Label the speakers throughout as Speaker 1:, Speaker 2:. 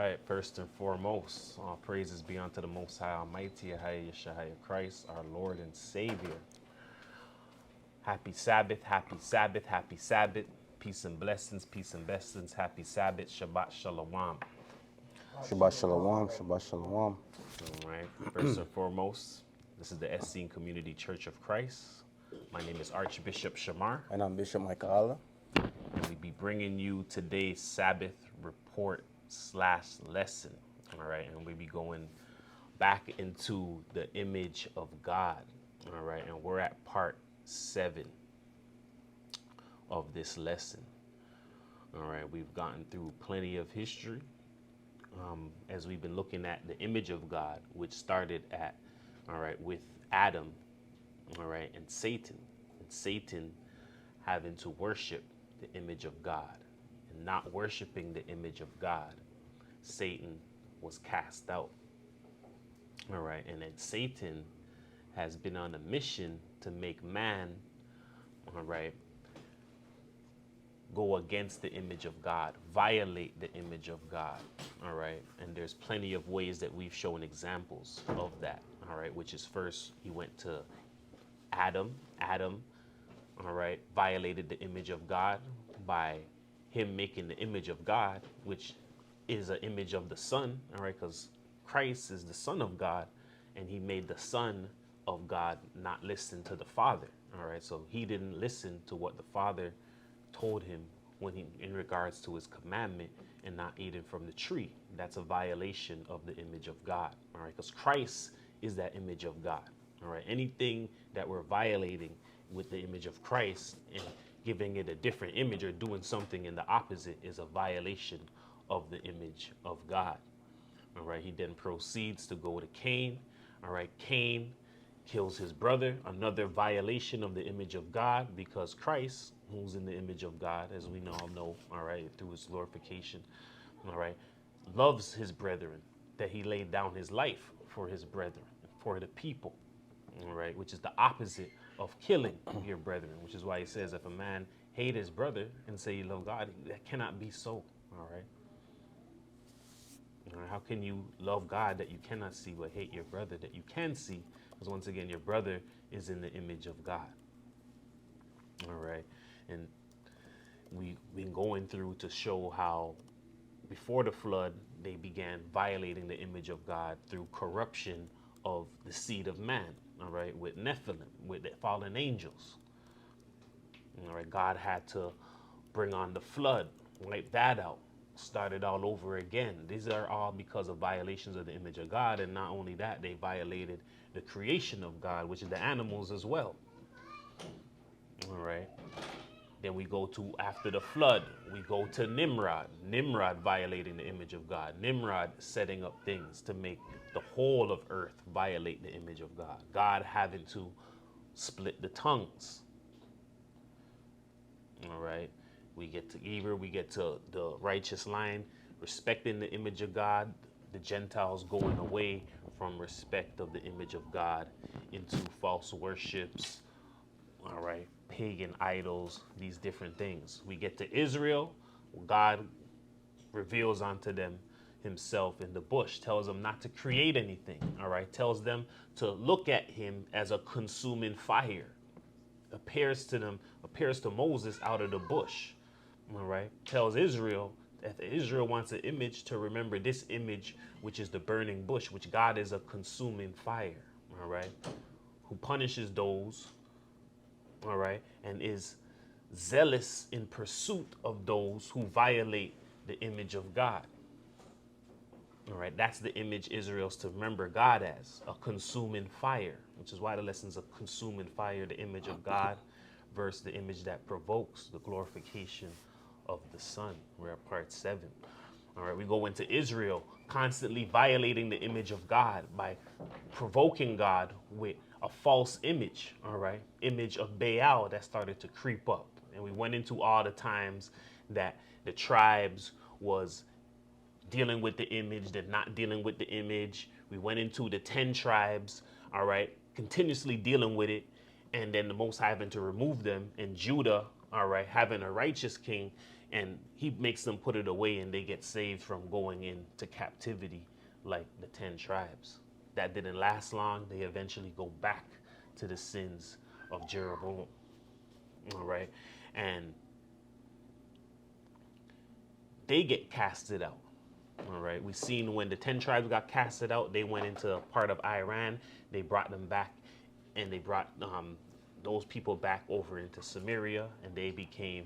Speaker 1: right, first and foremost, all praises be unto the Most High Almighty, Yahweh Yeshua Christ, our Lord and Savior. Happy Sabbath, happy Sabbath, happy Sabbath. Peace and blessings, happy Sabbath, Shabbat Shalom. All
Speaker 2: Shabbat Shalom, Shabbat Shalom.
Speaker 1: right, first and foremost, this is the Essene Community Church of Christ. My name is Archbishop Shamar,
Speaker 2: And I'm Bishop Michael Allah.
Speaker 1: and we be bringing you today's Sabbath report / lesson. All right, and we be going back into the image of God. All right, and we're at part 7 of this lesson. All right, we've gotten through plenty of history as we've been looking at the image of God, which started at, all right, with Adam, all right, and Satan having to worship the image of God and not worshiping the image of God. Satan was cast out. All right, and then Satan has been on a mission to make man, all right, go against the image of God, violate the image of God, all right? And there's plenty of ways that we've shown examples of that, all right? Which is first, he went to Adam, all right, violated the image of God by him making the image of God, which is an image of the Son, all right? Because Christ is the Son of God, and he made the Son of God not listen to the Father, all right? So he didn't listen to what the Father told him when he, in regards to his commandment and not eating from the tree. That's a violation of the image of God, all right? Because Christ is that image of God, all right? Anything that we're violating with the image of Christ and giving it a different image or doing something in the opposite is a violation of the image of God, all right? He then proceeds to go to Cain, all right? Cain kills his brother, another violation of the image of God, because Christ, who's in the image of God, as we all know, all right, through his glorification, all right, loves his brethren, that he laid down his life for his brethren, for the people, all right, which is the opposite of killing your brethren, which is why he says if a man hate his brother and say you love God, that cannot be so, all right? How can you love God that you cannot see, but hate your brother that you can see? Because once again, your brother is in the image of God. All right. And we've been going through to show how before the flood, they began violating the image of God through corruption of the seed of man. All right. With Nephilim, with the fallen angels. All right. God had to bring on the flood, wipe that out, start it all over again. These are all because of violations of the image of God. And not only that, they violated the creation of God, which is the animals as well. All right. Then we go to, after the flood, we go to Nimrod. Nimrod violating the image of God. Nimrod setting up things to make the whole of earth violate the image of God. God having to split the tongues. All right. We get to Eber, we get to the righteous line, respecting the image of God, the Gentiles going away from respect of the image of God into false worships, all right, pagan idols, these different things. We get to Israel, God reveals unto them himself in the bush, tells them not to create anything, all right, tells them to look at him as a consuming fire, appears to Moses out of the bush. All right, tells Israel that Israel wants an image to remember this image, which is the burning bush, which God is a consuming fire. All right, who punishes those, all right, and is zealous in pursuit of those who violate the image of God. All right, that's the image Israel's to remember God as, a consuming fire, which is why the lesson's a consuming fire, the image of God versus the image that provokes, the glorification of the Son. We're at part 7. All right, we go into Israel constantly violating the image of God by provoking God with a false image, all right, image of Baal that started to creep up. And we went into all the times that the tribes was dealing with the image, they're not dealing with the image. We went into the 10 tribes, all right, continuously dealing with it, and then the Most High having to remove them, and Judah, all right, having a righteous king, And he makes them put it away, and they get saved from going into captivity like the 10 tribes. That didn't last long. They eventually go back to the sins of Jeroboam. All right. And they get casted out. All right. We've seen when the 10 tribes got casted out, they went into a part of Iran. They brought them back, and they brought those people back over into Samaria, and they became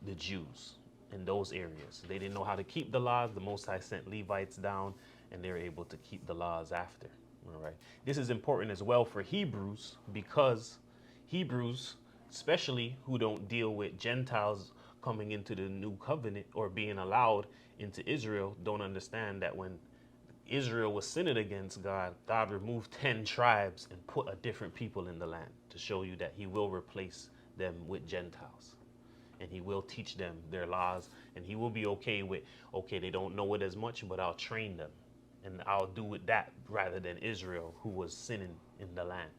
Speaker 1: the Jews in those areas. They didn't know how to keep the laws. The Most High sent Levites down, and they were able to keep the laws after. All right. This is important as well for Hebrews, because Hebrews, especially who don't deal with Gentiles coming into the new covenant or being allowed into Israel, don't understand that when Israel was sinning against God, God removed 10 tribes and put a different people in the land to show you that he will replace them with Gentiles. And he will teach them their laws, and he will be okay with, okay, they don't know it as much, but I'll train them. And I'll do it that rather than Israel, who was sinning in the land.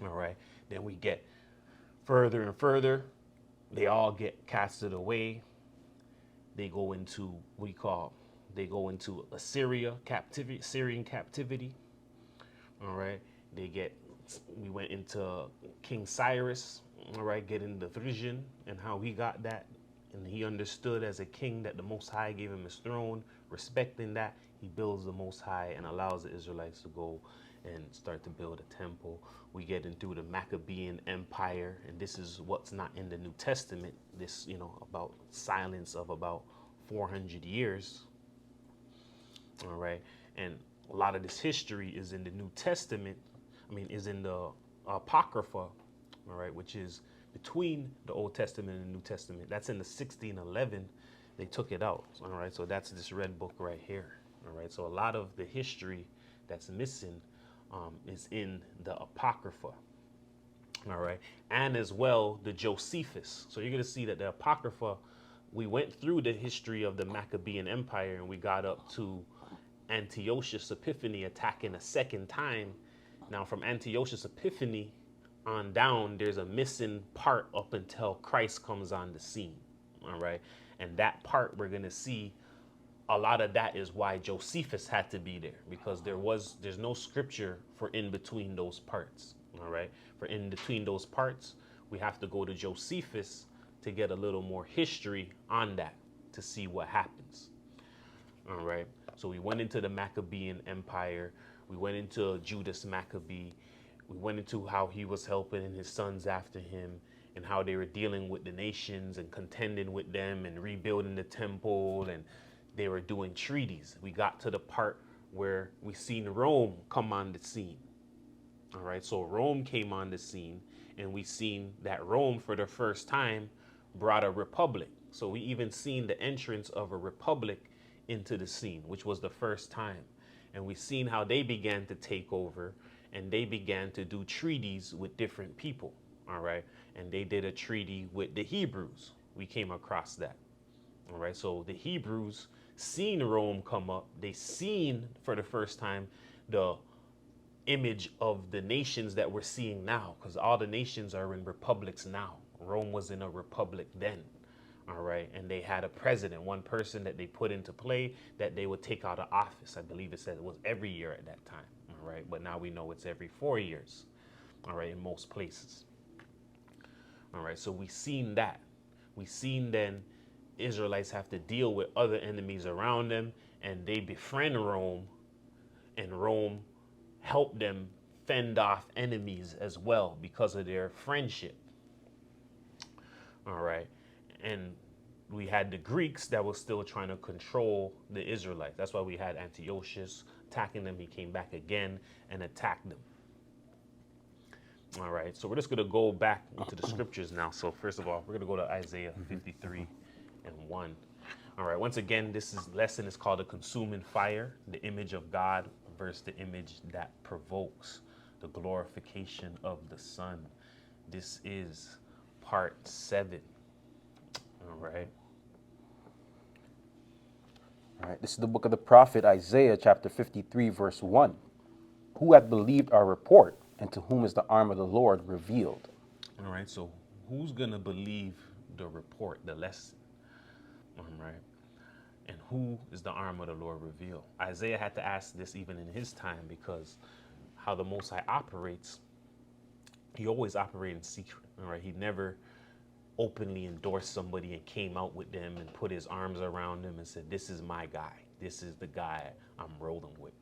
Speaker 1: All right. Then we get further and further. They all get casted away. They go into they go into Syrian captivity. All right. We went into King Cyrus, all right, getting the vision and how he got that. And he understood as a king that the Most High gave him his throne. Respecting that, he builds the Most High and allows the Israelites to go and start to build a temple. We get into the Maccabean Empire, and this is what's not in the New Testament. This, about silence of about 400 years. All right. And a lot of this history is in the New Testament. Is in the Apocrypha, all right, which is between the Old Testament and the New Testament. That's in the 1611. They took it out. All right. So that's this red book right here. All right. So a lot of the history that's missing is in the Apocrypha. All right. And as well, the Josephus. So you're going to see that the Apocrypha, we went through the history of the Maccabean Empire, and we got up to Antiochus Epiphanes attacking a second time. Now, from Antiochus Epiphanes on down, there's a missing part up until Christ comes on the scene. All right. And that part we're going to see, a lot of that is why Josephus had to be there, because there's no scripture for in between those parts. All right. For in between those parts, we have to go to Josephus to get a little more history on that to see what happens. All right. So we went into the Maccabean Empire. We went into Judas Maccabee. We went into how he was helping and his sons after him, and how they were dealing with the nations and contending with them and rebuilding the temple, and they were doing treaties. We got to the part where we seen Rome come on the scene. All right, so Rome came on the scene, and we seen that Rome for the first time brought a republic. So we even seen the entrance of a republic into the scene, which was the first time. And we seen how they began to take over, and they began to do treaties with different people. All right. And they did a treaty with the Hebrews. We came across that. All right. So the Hebrews seen Rome come up. They seen for the first time the image of the nations that we're seeing now, because all the nations are in republics now. Rome was in a republic then. All right. And they had a president, one person that they put into play that they would take out of office. I believe it said it was every year at that time. All right. But now we know it's every 4 years. All right. In most places. All right. So we seen that. We seen then Israelites have to deal with other enemies around them, and they befriend Rome, and Rome helped them fend off enemies as well because of their friendship. All right. And we had the Greeks that were still trying to control the Israelites. That's why we had Antiochus attacking them. He came back again and attacked them. All right, so we're just going to go back into the scriptures now. So first of all, we're going to go to Isaiah 53 and 1. All right, once again, this lesson is called a consuming fire, the image of God versus the image that provokes, the glorification of the Son. This is part 7. All right.
Speaker 2: All right, this is the book of the prophet Isaiah, chapter 53, verse 1. Who hath believed our report, and to whom is the arm of the Lord revealed?
Speaker 1: All right, so who's going to believe the report, the lesson, right? And who is the arm of the Lord revealed? Isaiah had to ask this even in his time because how the Most High operates, he always operated in secret, all right? He never openly endorsed somebody and came out with them and put his arms around them and said, this is my guy. This is the guy I'm rolling with,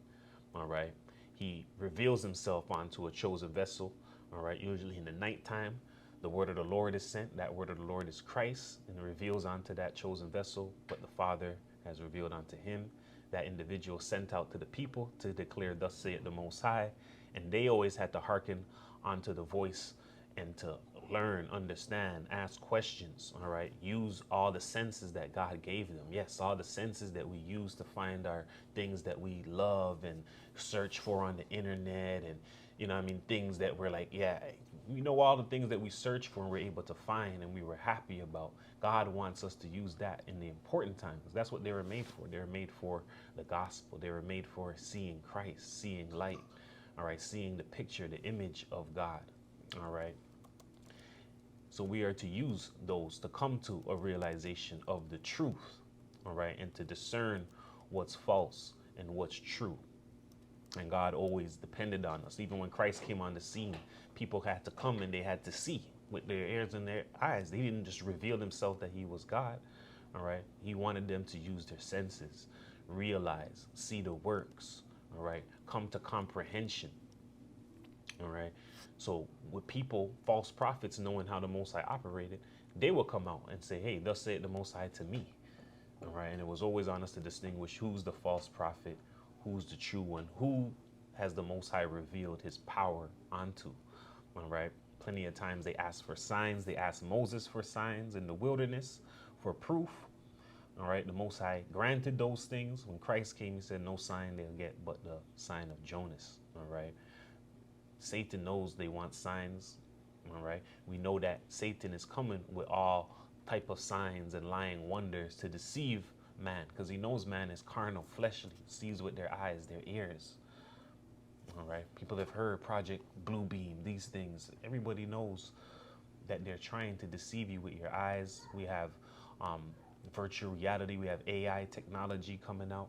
Speaker 1: all right? He reveals himself onto a chosen vessel, all right? Usually in the nighttime, the word of the Lord is sent. That word of the Lord is Christ and reveals onto that chosen vessel what the Father has revealed unto him. That individual sent out to the people to declare, thus saith the Most High. And they always had to hearken onto the voice and to learn, understand, ask questions, all right? Use all the senses that God gave them. Yes, all the senses that we use to find our things that we love and search for on the internet and, things that we're like, yeah, all the things that we search for and we're able to find and we were happy about. God wants us to use that in the important times. That's what they were made for. They were made for the gospel. They were made for seeing Christ, seeing light, all right, seeing the picture, the image of God, all right. So we are to use those to come to a realization of the truth, all right, and to discern what's false and what's true. And God always depended on us. Even when Christ came on the scene, people had to come and they had to see with their ears and their eyes. They didn't just reveal themselves that he was God, all right? He wanted them to use their senses, realize, see the works, all right? Come to comprehension, all right? So with people, false prophets, knowing how the Most High operated, they will come out and say, hey, thus saith the Most High to me, all right? And it was always on us to distinguish who's the false prophet, who's the true one, who has the Most High revealed his power onto, all right? Plenty of times they ask for signs. They asked Moses for signs in the wilderness for proof, all right? The Most High granted those things. When Christ came, he said, no sign they'll get but the sign of Jonas, all right? Satan knows they want signs, all right? We know that Satan is coming with all type of signs and lying wonders to deceive man, because he knows man is carnal, fleshly, sees with their eyes, their ears. All right. People have heard Project Bluebeam, these things. Everybody knows that they're trying to deceive you with your eyes. We have virtual reality. We have AI technology coming out.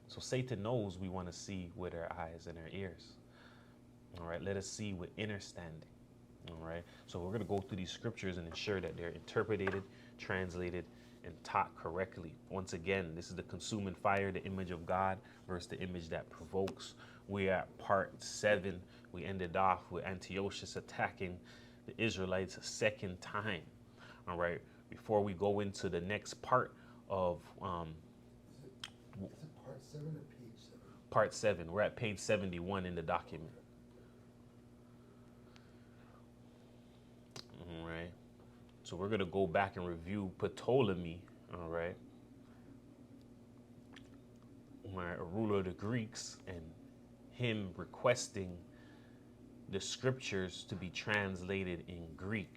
Speaker 1: So Satan knows we want to see with our eyes and our ears. All right. Let us see with understanding. All right. So we're going to go through these scriptures and ensure that they're interpreted, translated, and taught correctly. Once again, this is the consuming fire, the image of God versus the image that provokes. We're at part 7. We ended off with Antiochus attacking the Israelites a second time. All right. Before we go into the next part of
Speaker 3: is it part 7 or page 7?
Speaker 1: Part 7. We're at page 71 in the document. All right. So we're going to go back and review Ptolemy, all right, a ruler of the Greeks, and him requesting the scriptures to be translated in Greek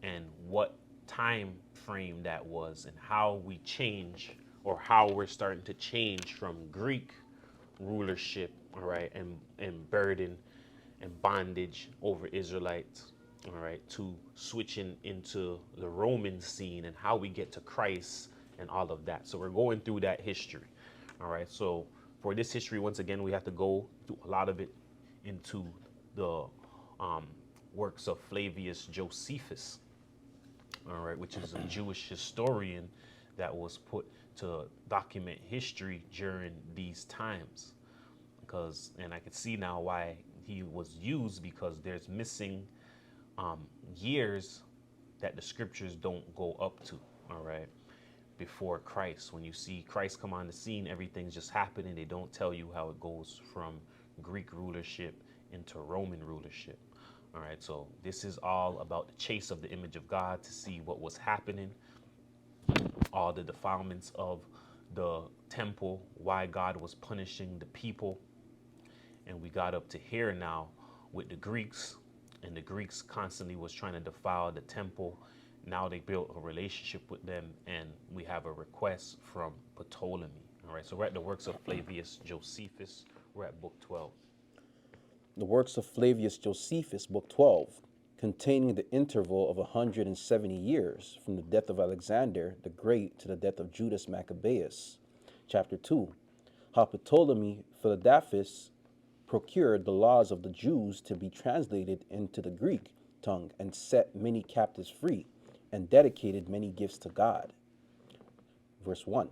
Speaker 1: and what time frame that was and how we change, or how we're starting to change from Greek rulership, all right, and burden and bondage over Israelites, all right, to switching into the Roman scene and how we get to Christ and all of that. So we're going through that history, all right. So for this history, once again, we have to go through a lot of it into the works of Flavius Josephus, all right, which is a Jewish historian that was put to document history during these times. And I can see now why he was used, because there's missing years that the scriptures don't go up to, all right, before Christ. When you see Christ come on the scene, everything's just happening. They don't tell you how it goes from Greek rulership into Roman rulership. All right, so this is all about the chase of the image of God, to see what was happening, all the defilements of the temple, why God was punishing the people. And we got up to here now with the Greeks, and the Greeks constantly was trying to defile the temple. Now they built a relationship with them, and we have a request from Ptolemy. All right, so we're at the works of Flavius Josephus. We're at book 12.
Speaker 2: The works of Flavius Josephus, book 12, containing the interval of 170 years from the death of Alexander the Great to the death of Judas Maccabeus. Chapter 2. How Ptolemy Philadelphus procured the laws of the Jews to be translated into the Greek tongue and set many captives free and dedicated many gifts to God. Verse 1.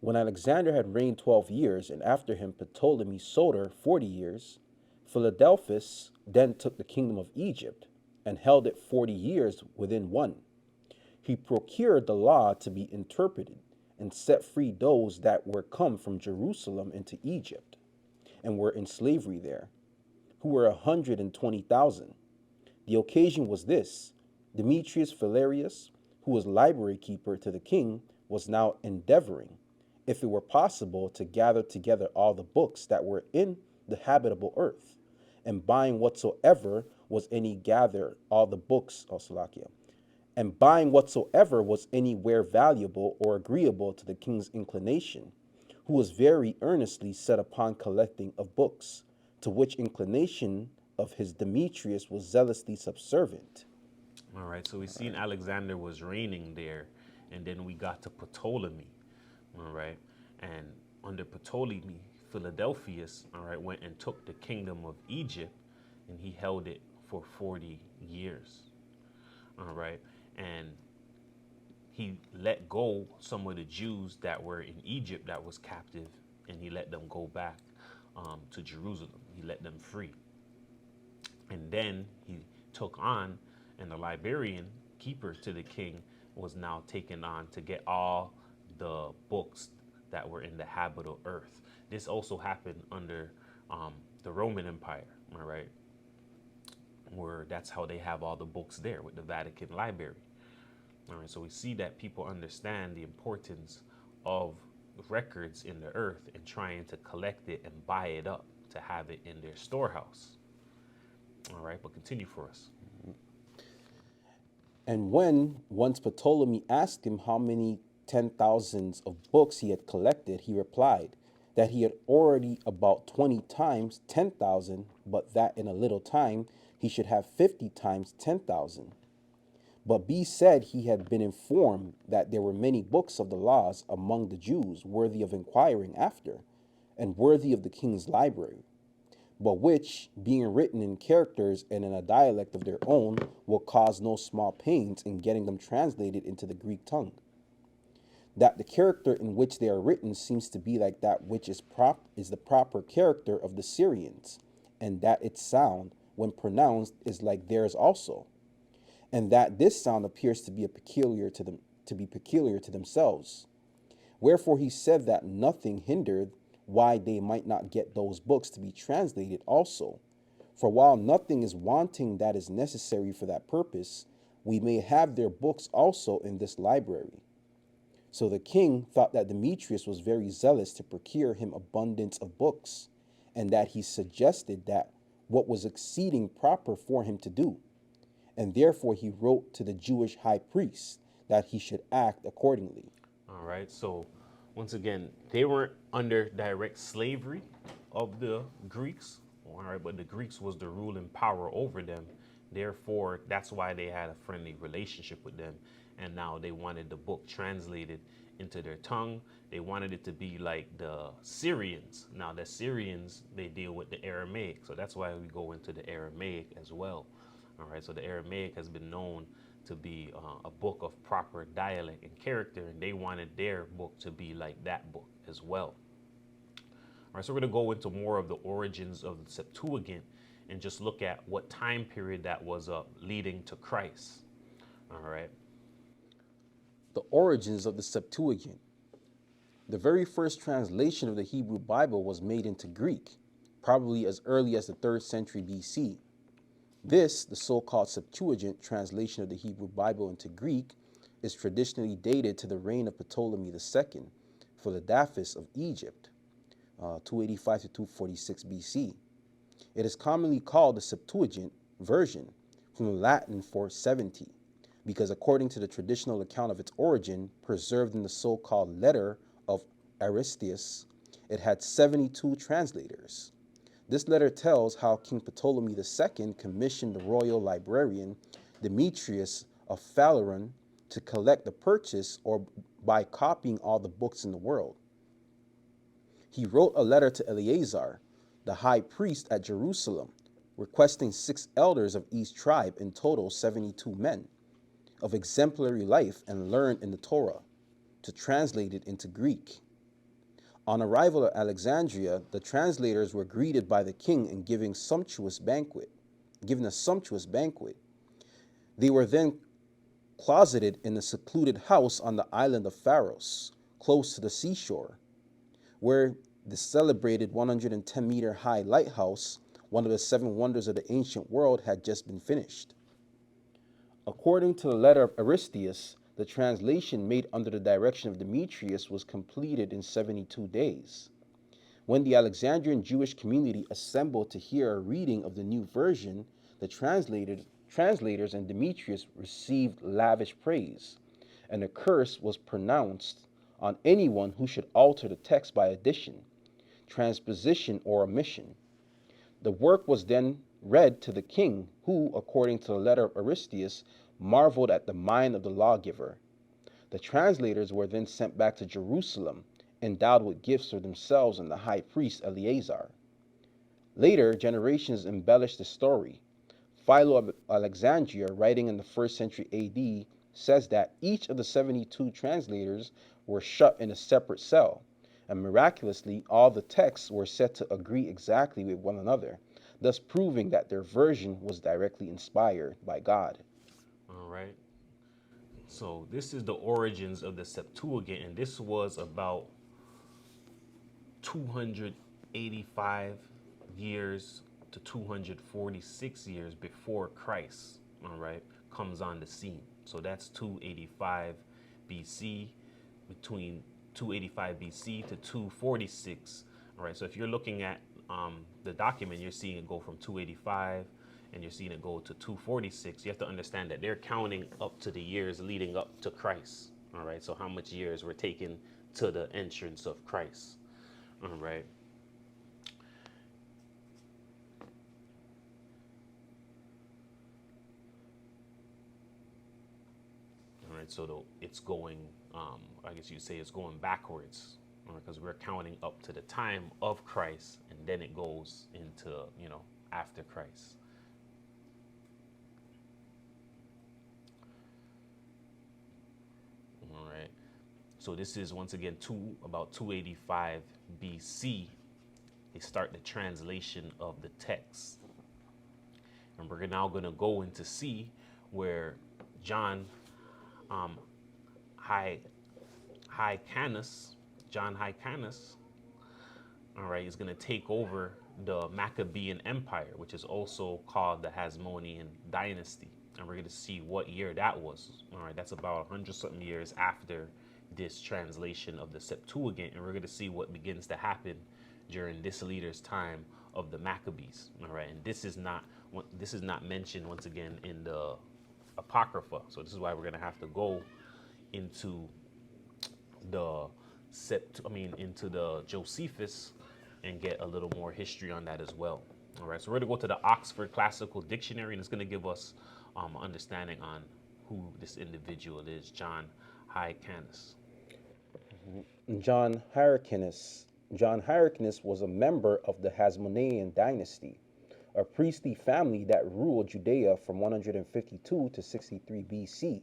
Speaker 2: When Alexander had reigned 12 years, and after him Ptolemy Soter 40 years, Philadelphus then took the kingdom of Egypt and held it 40 years within one. He procured the law to be interpreted and set free those that were come from Jerusalem into Egypt and were in slavery there, who were 120,000. The occasion was this: Demetrius Phalereus, who was library keeper to the king, was now endeavoring, if it were possible, to gather together all the books that were in the habitable earth, and buying whatsoever was any gather all the books of Salakia, and buying whatsoever was anywhere valuable or agreeable to the king's inclination, who was very earnestly set upon collecting of books, to which inclination of his Demetrius was zealously subservient.
Speaker 1: All right, so we seen Alexander was reigning there, and then we got to Ptolemy. All right, and under Ptolemy, Philadelphus, all right, went and took the kingdom of Egypt, and he held it for 40 years. All right, and he let go some of the Jews that were in Egypt that was captive, and he let them go back to Jerusalem. He let them free. And then he took on, and the Liberian keeper to the king was now taken on to get all the books that were in the habitable earth. This also happened under the Roman Empire, all right, where that's how they have all the books there with the Vatican Library. All right, so we see that people understand the importance of records in the earth and trying to collect it and buy it up to have it in their storehouse. All right, but continue for us.
Speaker 2: And when once Ptolemy asked him how many 10,000s of books he had collected, he replied that he had already about 20 times 10,000, but that in a little time he should have 50 times 10,000. But B said he had been informed that there were many books of the laws among the Jews worthy of inquiring after, and worthy of the king's library, but which, being written in characters and in a dialect of their own, will cause no small pains in getting them translated into the Greek tongue. That the character in which they are written seems to be like that which is the proper character of the Syrians, and that its sound, when pronounced, is like theirs also, and that this sound appears to be peculiar to themselves. Wherefore he said that nothing hindered why they might not get those books to be translated also. For while nothing is wanting that is necessary for that purpose, we may have their books also in this library. So the king thought that Demetrius was very zealous to procure him abundance of books, and that he suggested that what was exceeding proper for him to do. And therefore he wrote to the Jewish high priest that he should act accordingly.
Speaker 1: All right, so once again, they weren't under direct slavery of the Greeks, all right, but the Greeks was the ruling power over them. Therefore, that's why they had a friendly relationship with them. And now they wanted the book translated into their tongue. They wanted it to be like the Syrians. Now, the Syrians, they deal with the Aramaic. So that's why we go into the Aramaic as well. All right, so the Aramaic has been known to be a book of proper dialect and character, and they wanted their book to be like that book as well. All right, so we're going to go into more of the origins of the Septuagint and just look at what time period that was leading to Christ. All right.
Speaker 2: The origins of the Septuagint. The very first translation of the Hebrew Bible was made into Greek, probably as early as the 3rd century BC. This, the so-called Septuagint translation of the Hebrew Bible into Greek, is traditionally dated to the reign of Ptolemy II, Philadelphus of Egypt, 285 to 246 BC. It is commonly called the Septuagint version, from the Latin for 70, because according to the traditional account of its origin, preserved in the so-called letter of Aristeas, it had 72 translators. This letter tells how King Ptolemy II commissioned the royal librarian Demetrius of Phaleron to collect the purchase or by copying all the books in the world. He wrote a letter to Eleazar, the high priest at Jerusalem, requesting 6 elders of each tribe, in total 72 men, of exemplary life and learned in the Torah, to translate it into Greek. On arrival at Alexandria, the translators were greeted by the king and given a sumptuous banquet. They were then closeted in a secluded house on the island of Pharos, close to the seashore, where the celebrated 110-meter high lighthouse, one of the 7 wonders of the ancient world, had just been finished. According to the letter of Aristeas, the translation made under the direction of Demetrius was completed in 72 days. When the Alexandrian Jewish community assembled to hear a reading of the new version, the translators and Demetrius received lavish praise, and a curse was pronounced on anyone who should alter the text by addition, transposition, or omission. The work was then read to the king, who, according to the letter of Aristeas, marveled at the mind of the lawgiver. The translators were then sent back to Jerusalem, endowed with gifts for themselves and the high priest Eleazar. Later generations embellished the story. Philo of Alexandria, writing in the 1st century AD, says that each of the 72 translators were shut in a separate cell, and miraculously all the texts were said to agree exactly with one another, thus proving that their version was directly inspired by God.
Speaker 1: All right. So this is the origins of the Septuagint, and this was about 285 years to 246 years before Christ, all right, comes on the scene. So that's 285 BC, between 285 BC to 246. All right, so if you're looking at the document, you're seeing it go from 285 and you're seeing it go to 246. You have to understand that they're counting up to the years leading up to Christ. All right, so how much years were taken to the entrance of Christ. All right. All right, so it's going, I guess you'd say it's going backwards, because we're counting up to the time of Christ, and then it goes into, after Christ. All right. So this is once again about 285 BC. They start the translation of the text, and we're now going to go into see where John John Hyrcanus, all right, is going to take over the Maccabean Empire, which is also called the Hasmonean Dynasty. And we're going to see what year that was. All right, that's about 100-something years after this translation of the Septuagint. And we're going to see what begins to happen during this leader's time of the Maccabees. All right, and this is not mentioned once again in the Apocrypha. So this is why we're going to have to go into into the Josephus and get a little more history on that as well. All right, so we're going to go to the Oxford Classical Dictionary, and it's going to give us understanding on who this individual is, John Hyrcanus.
Speaker 2: John Hyrcanus. John Hyrcanus was a member of the Hasmonean dynasty, a priestly family that ruled Judea from 152 to 63 BC.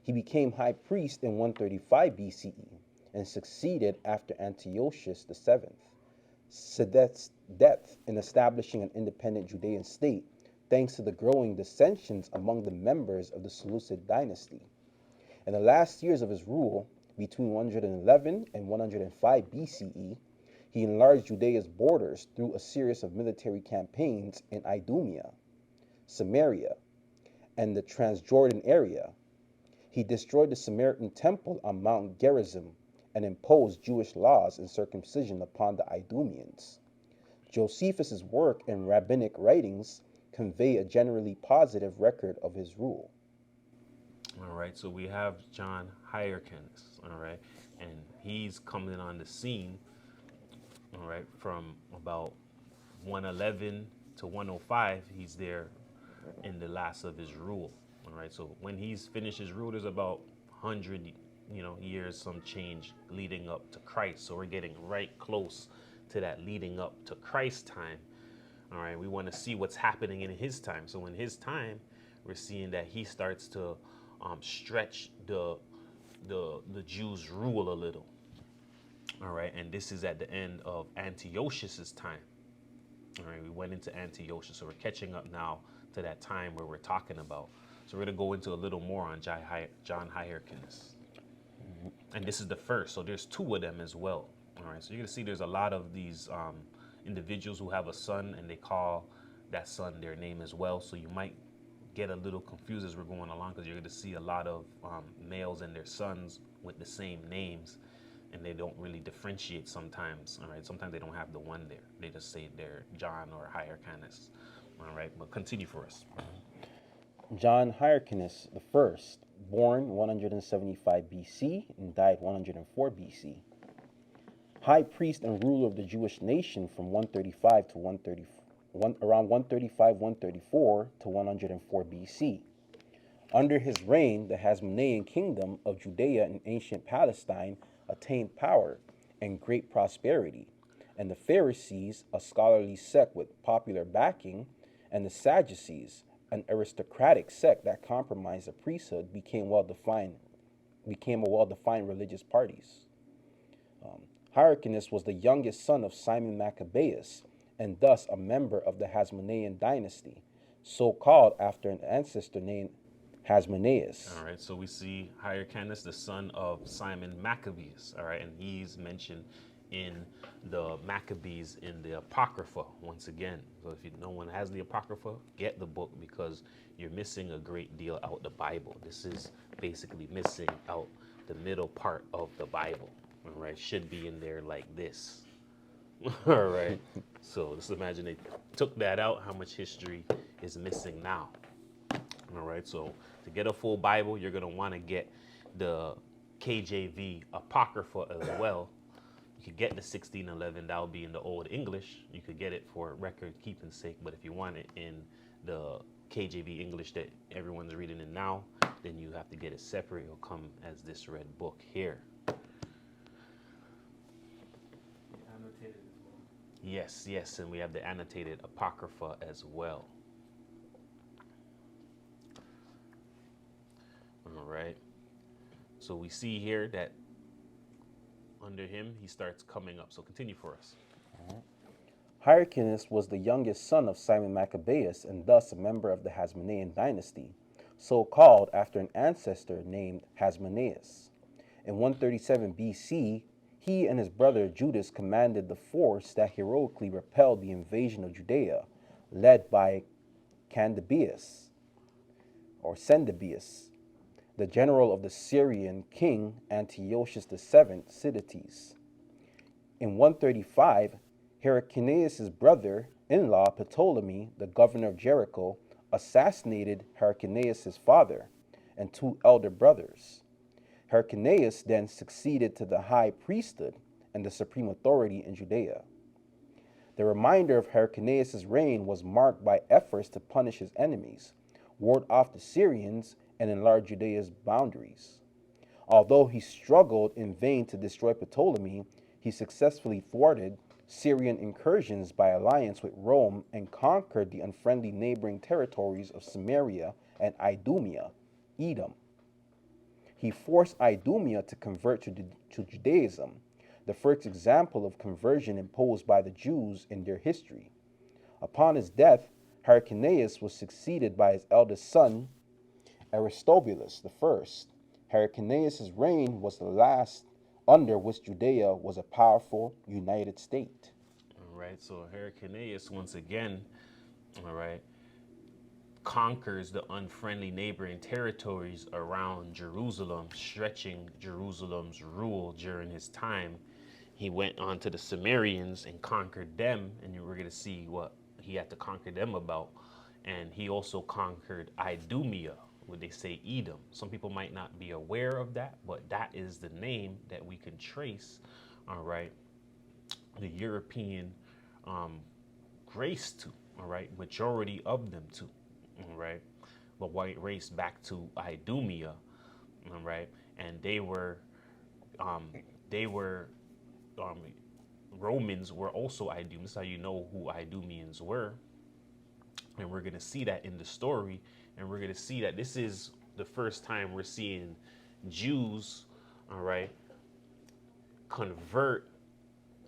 Speaker 2: He became high priest in 135 BCE and succeeded after Antiochus VII's death in establishing an independent Judean state, thanks to the growing dissensions among the members of the Seleucid dynasty. In the last years of his rule, between 111 and 105 BCE, he enlarged Judea's borders through a series of military campaigns in Idumea, Samaria, and the Transjordan area. He destroyed the Samaritan temple on Mount Gerizim and imposed Jewish laws and circumcision upon the Idumeans. Josephus's work and rabbinic writings convey a generally positive record of his rule.
Speaker 1: All right, so we have John Hyrcanus, all right, and he's coming on the scene, all right, from about 111 to 105, he's there in the last of his rule. All right, so when he's finished his rule, there's about 100, years, some change leading up to Christ. So we're getting right close to that leading up to Christ's time. All right, we want to see what's happening in his time. So in his time, we're seeing that he starts to stretch the Jews' rule a little. All right, and this is at the end of Antiochus's time. All right, we went into Antiochus, so we're catching up now to that time where we're talking about. So we're going to go into a little more on John Hyrcanus. And this is the first, so there's two of them as well. All right, so you're going to see there's a lot of these individuals who have a son, and they call that son their name as well. So you might get a little confused as we're going along, because you're going to see a lot of males and their sons with the same names, and they don't really differentiate sometimes. All right, sometimes they don't have the one there. They just say they're John or Hyrcanus. All right, but continue for us.
Speaker 2: John Hyrcanus I, born 175 BC and died 104 BC. High priest and ruler of the Jewish nation from 135 to around 134 to 104 BC. Under his reign, the Hasmonean kingdom of Judea and ancient Palestine attained power and great prosperity, and the Pharisees, a scholarly sect with popular backing, and the Sadducees, an aristocratic sect that compromised the priesthood, became a well-defined religious parties. Hyrcanus was the youngest son of Simon Maccabeus, and thus a member of the Hasmonean dynasty, so called after an ancestor named Hasmoneus.
Speaker 1: All right, so we see Hyrcanus, the son of Simon Maccabeus. All right, and he's mentioned in the Maccabees in the Apocrypha once again. So if no one has the Apocrypha, get the book, because you're missing a great deal out the Bible. This is basically missing out the middle part of the Bible. All right, should be in there like this. All right, so just imagine they took that out, how much history is missing now. All right, so to get a full Bible, you're going to want to get the KJV Apocrypha as well. You could get the 1611, that'll be in the Old English. You could get it for record keeping sake, but if you want it in the KJV English that everyone's reading in now, then you have to get it separate. It'll come as this red book here.
Speaker 4: Annotated as well.
Speaker 1: Yes, and we have the annotated Apocrypha as well. All right, so we see here that under him, he starts coming up. So continue for us.
Speaker 2: Hyrcanus was the youngest son of Simon Maccabeus and thus a member of the Hasmonean dynasty, so called after an ancestor named Hasmoneus. In 137 BC, he and his brother Judas commanded the force that heroically repelled the invasion of Judea, led by Sendebeus, the general of the Syrian king Antiochus VII Sidetes. In 135, Hyrcanus' brother-in-law Ptolemy, the governor of Jericho, assassinated Hyrcanus' father and two elder brothers. Hyrcanus then succeeded to the high priesthood and the supreme authority in Judea. The remainder of Hyrcanus' reign was marked by efforts to punish his enemies, ward off the Syrians, and enlarge Judea's boundaries. Although he struggled in vain to destroy Ptolemy, he successfully thwarted Syrian incursions by alliance with Rome and conquered the unfriendly neighboring territories of Samaria and Idumea, Edom. He forced Idumea to convert to Judaism, the first example of conversion imposed by the Jews in their history. Upon his death, Hyrcanus was succeeded by his eldest son, Aristobulus I. Hyrcanus' reign was the last under which Judea was a powerful, united state.
Speaker 1: All right, so Hyrcanus, once again, all right, conquers the unfriendly neighboring territories around Jerusalem, stretching Jerusalem's rule during his time. He went on to the Sumerians and conquered them, and we're going to see what he had to conquer them about. And he also conquered Idumea, what they say Edom. Some people might not be aware of that, but that is the name that we can trace, all right, the European grace to, all right, majority of them to, all right, the white race back to Idumea, all right, and they were um, Romans were also Idumeans. That's how you know who Idumeans were, and we're gonna see that in the story, and we're gonna see that this is the first time we're seeing Jews, all right, convert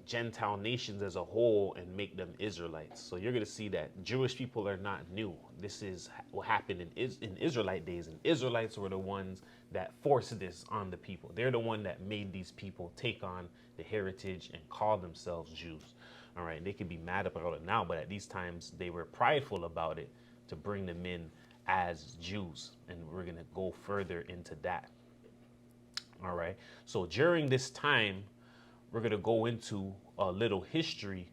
Speaker 1: Gentile nations as a whole and make them Israelites. So you're going to see that Jewish people are not new. This is what happened in Israelite days, and Israelites were the ones that forced this on the people. They're the one that made these people take on the heritage and call themselves Jews. All right, they can be mad about it now, but at these times they were prideful about it to bring them in as Jews, and we're going to go further into that. All right, so during this time, we're going to go into a little history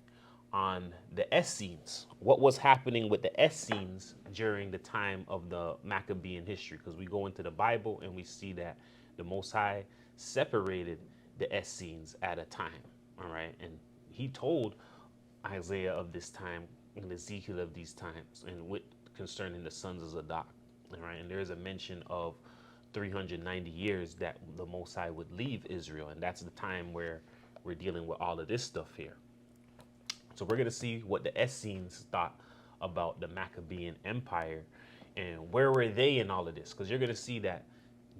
Speaker 1: on the Essenes. What was happening with the Essenes during the time of the Maccabean history? Because we go into the Bible and we see that the Most High separated the Essenes at a time. All right. And he told Isaiah of this time and Ezekiel of these times, and with concerning the sons of Zadok. All right. And there is a mention of 390 years that the Most High would leave Israel. And that's the time where we're dealing with all of this stuff here. So we're going to see what the Essenes thought about the Maccabean Empire and where were they in all of this. Because you're going to see that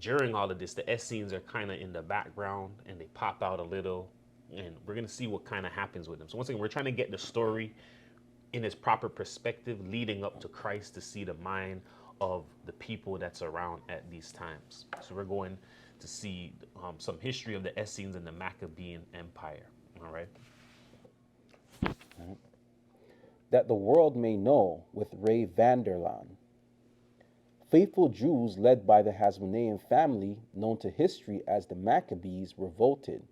Speaker 1: during all of this, the Essenes are kind of in the background and they pop out a little. And we're going to see what kind of happens with them. So once again, we're trying to get the story in its proper perspective leading up to Christ to see the mind of the people that's around at these times. So we're going to see some history of the Essenes and the Maccabean Empire. All right.
Speaker 2: That the world may know with Ray Vanderlaan. Faithful Jews led by the Hasmonean family, known to history as the Maccabees, revolted.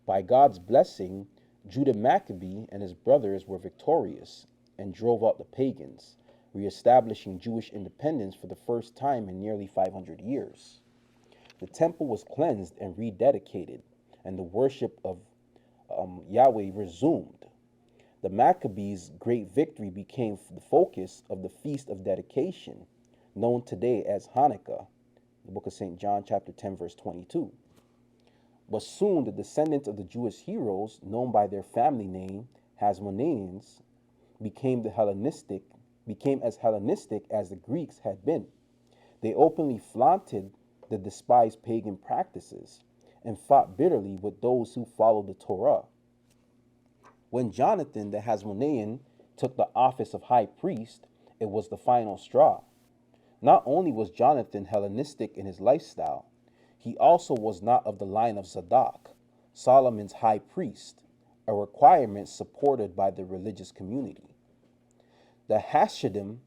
Speaker 2: By God's blessing, Judah Maccabee and his brothers were victorious and drove out the pagans, reestablishing Jewish independence for the first time in nearly 500 years. The temple was cleansed and rededicated, and the worship of Yahweh resumed. The Maccabees' great victory became the focus of the Feast of Dedication, known today as Hanukkah, the book of St. John, chapter 10, verse 22. But soon the descendants of the Jewish heroes, known by their family name, Hasmoneans, became as Hellenistic as the Greeks had been. They openly flaunted the despised pagan practices and fought bitterly with those who followed the Torah. When Jonathan the Hasmonean took the office of high priest, it was the final straw. Not only was Jonathan Hellenistic in his lifestyle, he also was not of the line of Zadok, Solomon's high priest, a requirement supported by the religious community. The Hasidim,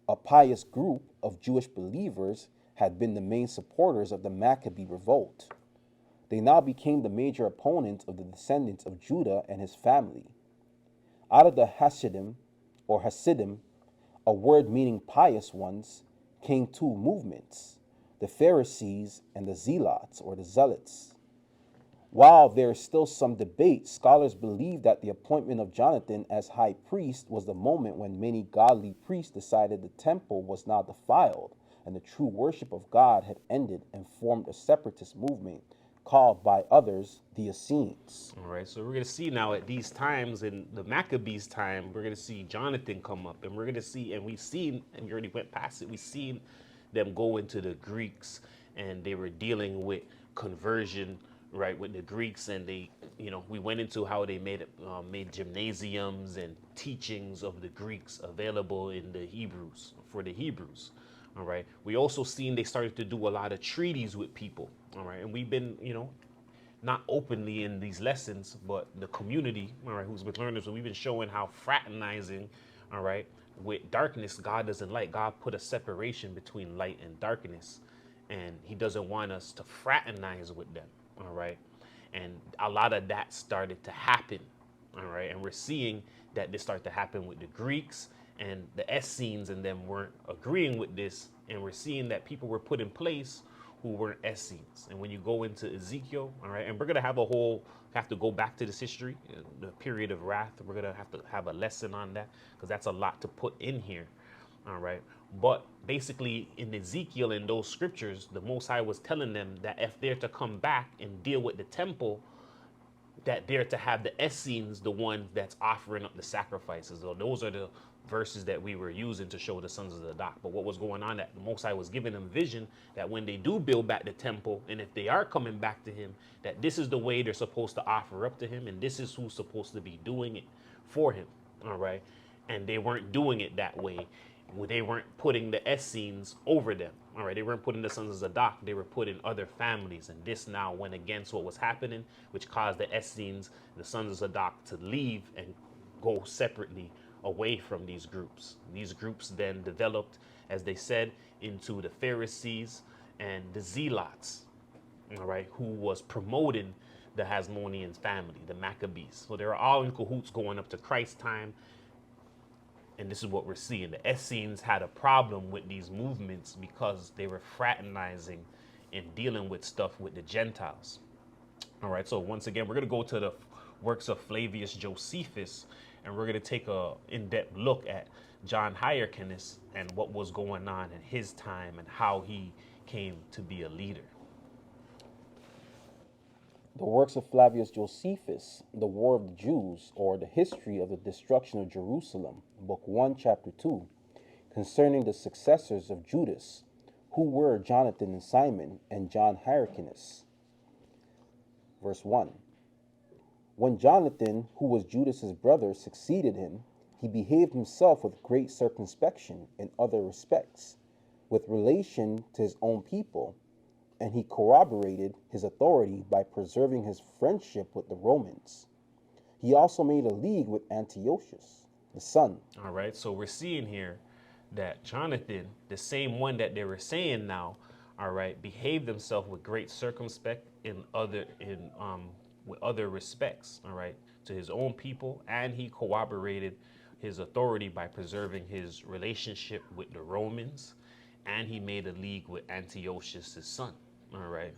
Speaker 2: a pious group of Jewish believers, had been the main supporters of the Maccabee revolt. They now became the major opponents of the descendants of Judah and his family. Out of the Hasidim, or Hasidim, a word meaning pious ones, came two movements, the Pharisees and the Zealots, or the Zealots. While there is still some debate, scholars believe that the appointment of Jonathan as high priest was the moment when many godly priests decided the temple was now defiled and the true worship of God had ended and formed a separatist movement called by others the Essenes.
Speaker 1: All right, so we're going to see now at these times in the Maccabees' time, we're going to see Jonathan come up, and we're going to see, and we've seen, and we already went past it, we've seen them go into the Greeks, and they were dealing with conversion, right, with the Greeks, and they, we went into how they made gymnasiums and teachings of the Greeks available in the Hebrews, for the Hebrews. All right. We also seen they started to do a lot of treaties with people. All right. And we've been, not openly in these lessons, but the community, all right, who's been learning this, we've been showing how fraternizing, all right, with darkness, God doesn't like. God put a separation between light and darkness, and he doesn't want us to fraternize with them. All right. And a lot of that started to happen. All right. And we're seeing that this started to happen with the Greeks, and the Essenes and them weren't agreeing with this. And we're seeing that people were put in place who weren't Essenes. And when you go into Ezekiel, all right, and we're gonna have to go back to this history, the period of wrath. We're gonna have to have a lesson on that because that's a lot to put in here, all right. But basically, in Ezekiel, in those scriptures, the Most High was telling them that if they're to come back and deal with the temple, that they're to have the Essenes, the ones that's offering up the sacrifices. So those are the verses that we were using to show the sons of the dock. But what was going on, that the Most High was giving them vision that when they do build back the temple, and if they are coming back to him, that this is the way they're supposed to offer up to him, and this is who's supposed to be doing it for him. All right. And they weren't doing it that way. They weren't putting the Essenes over them. All right, they weren't putting the sons of Zadok, they were putting other families. And this now went against what was happening, which caused the Essenes, the sons of Zadok, to leave and go separately away from these groups. These groups then developed, as they said, into the Pharisees and the Zealots, all right, who was promoting the Hasmonean family, the Maccabees. So they were all in cahoots going up to Christ's time. And this is what we're seeing. The Essenes had a problem with these movements because they were fraternizing and dealing with stuff with the Gentiles. All right, so once again, we're going to go to the works of Flavius Josephus, and we're going to take a in-depth look at John Hyrcanus and what was going on in his time and how he came to be a leader.
Speaker 2: The works of Flavius Josephus, The War of the Jews, or The History of the Destruction of Jerusalem, Book 1, Chapter 2, concerning the successors of Judas, who were Jonathan and Simon, and John Hyrcanus. Verse 1. When Jonathan, who was Judas's brother, succeeded him, he behaved himself with great circumspection in other respects, with relation to his own people, and he corroborated his authority by preserving his friendship with the Romans. He also made a league with Antiochus, the son.
Speaker 1: All right, so we're seeing here that Jonathan, the same one that they were saying now, all right, behaved himself with great circumspect with other respects, all right, to his own people, and he corroborated his authority by preserving his relationship with the Romans, and he made a league with Antiochus, his son, all right,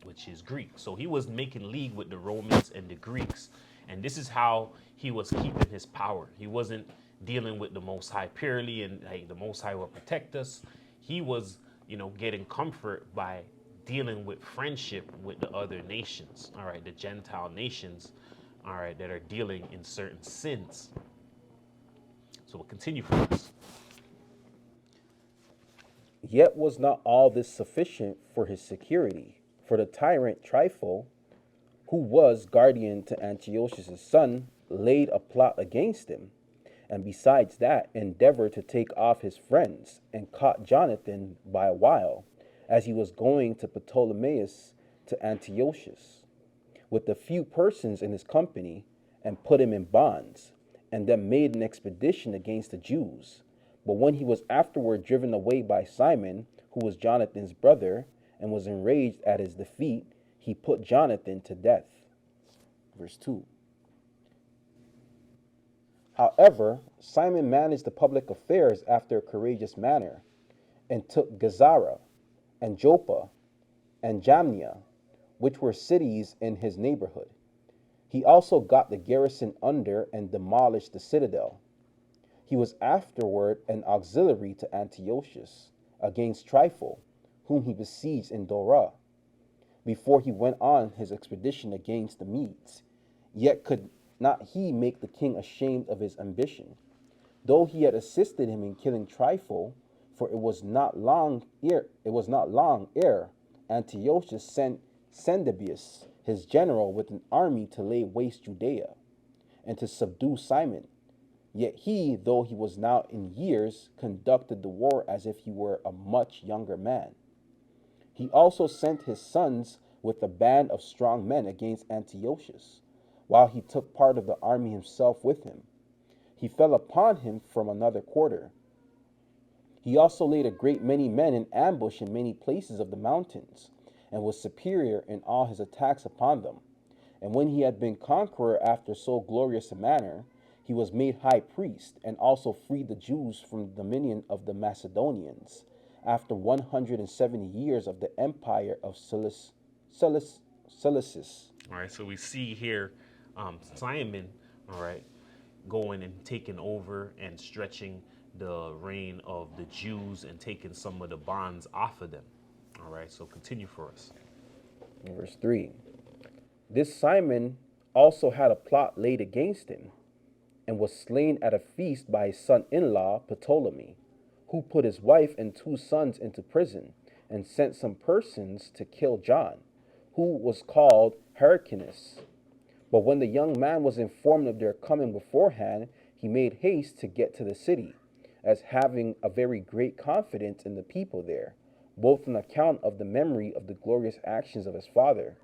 Speaker 1: which is Greek. So he was making league with the Romans and the Greeks, and this is how he was keeping his power. He wasn't dealing with the Most High purely and hey, the Most High will protect us. He was, getting comfort by dealing with friendship with the other nations, all right, the Gentile nations, all right, that are dealing in certain sins. So we'll continue from this.
Speaker 2: Yet was not all this sufficient for his security, for the tyrant Trypho, who was guardian to Antiochus' son, laid a plot against him, and besides that endeavored to take off his friends, and caught Jonathan by a while, as he was going to Ptolemais to Antiochus, with a few persons in his company, and put him in bonds, and then made an expedition against the Jews. But when he was afterward driven away by Simon, who was Jonathan's brother, and was enraged at his defeat, he put Jonathan to death. Verse 2. However, Simon managed the public affairs after a courageous manner, and took Gazara, and Joppa, and Jamnia, which were cities in his neighborhood. He also got the garrison under and demolished the citadel. He was afterward an auxiliary to Antiochus against Trypho, whom he besieged in Dora, before he went on his expedition against the Medes. Yet could not he make the king ashamed of his ambition, though he had assisted him in killing Trypho, for it was not long ere Antiochus sent Sendebius, his general, with an army to lay waste Judea, and to subdue Simon. Yet he, though he was now in years, conducted the war as if he were a much younger man. He also sent his sons with a band of strong men against Antiochus, while he took part of the army himself with him. He fell upon him from another quarter. He also laid a great many men in ambush in many places of the mountains, and was superior in all his attacks upon them. And when he had been conqueror after so glorious a manner, he was made high priest, and also freed the Jews from the dominion of the Macedonians, after 170 years of the empire of Seleucus.
Speaker 1: All right, so we see here Simon, all right, going and taking over and stretching the reign of the Jews and taking some of the bonds off of them. All right, so continue for us.
Speaker 2: Verse 3. This Simon also had a plot laid against him, and was slain at a feast by his son-in-law Ptolemy, who put his wife and 2 sons into prison, and sent some persons to kill John, who was called Hyrcanus. But when the young man was informed of their coming beforehand, he made haste to get to the city, as having a very great confidence in the people there, both on account of the memory of the glorious actions of his father,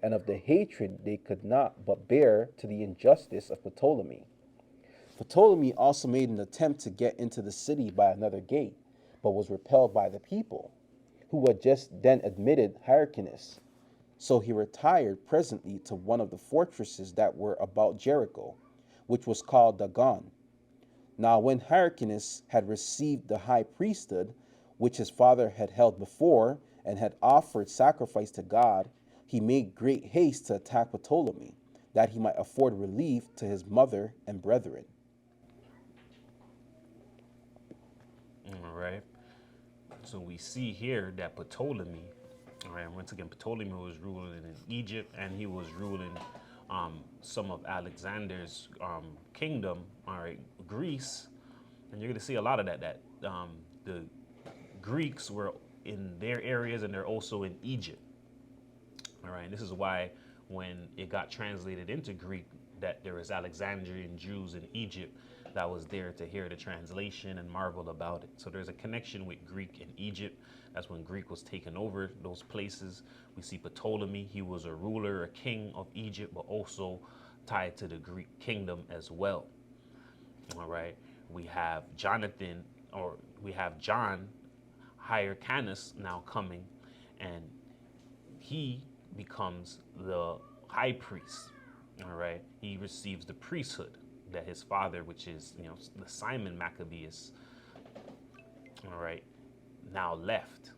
Speaker 2: and of the hatred they could not but bear to the injustice of Ptolemy. Ptolemy also made an attempt to get into the city by another gate, but was repelled by the people, who had just then admitted Hyrcanus. So he retired presently to one of the fortresses that were about Jericho, which was called Dagon. Now when Hyrcanus had received the high priesthood, which his father had held before, and had offered sacrifice to God, he made great haste to attack Ptolemy, that he might afford relief to his mother and brethren.
Speaker 1: All right, so we see here that Ptolemy, all right, once again, Ptolemy was ruling in Egypt, and he was ruling some of Alexander's kingdom, all right, Greece, and you're going to see a lot of that the Greeks were in their areas, and they're also in Egypt. All right, and this is why when it got translated into Greek, that there is Alexandrian Jews in Egypt that was there to hear the translation and marvel about it. So there's a connection with Greek and Egypt. That's when Greek was taking over those places. We see Ptolemy, he was a ruler, a king of Egypt, but also tied to the Greek kingdom as well. All right, we have John Hyrcanus now coming, and he becomes the high priest. All right, he receives the priesthood that his father, which is the Simon Maccabeus, all right, now left.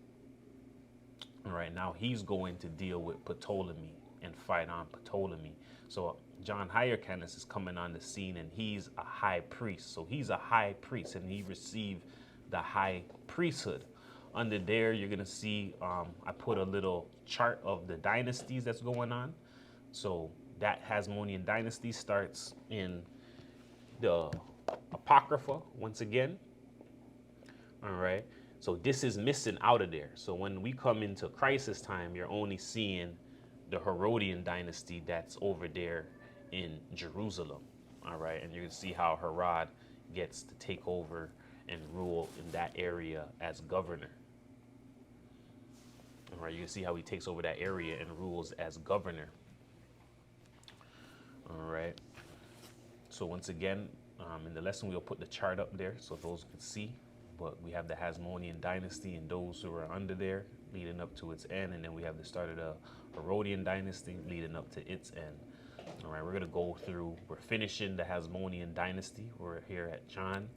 Speaker 1: All right, now he's going to deal with Ptolemy and fight on Ptolemy. So John Hyrcanus is coming on the scene, and he's a high priest. So he's a high priest, and he received the high priesthood. Under there, you're going to see I put a little chart of the dynasties that's going on. So that Hasmonean dynasty starts in the Apocrypha once again. All right. So this is missing out of there. So when we come into crisis time, you're only seeing the Herodian dynasty that's over there in Jerusalem. All right. And you can see how Herod gets to take over and rule in that area as governor. All right, you can see how he takes over that area and rules as governor. All right. So once again, in the lesson, we'll put the chart up there so those can see. But we have the Hasmonean dynasty and those who are under there leading up to its end. And then we have the start of the Herodian dynasty leading up to its end. All right, we're going to go through, we're finishing the Hasmonean dynasty. We're here at John,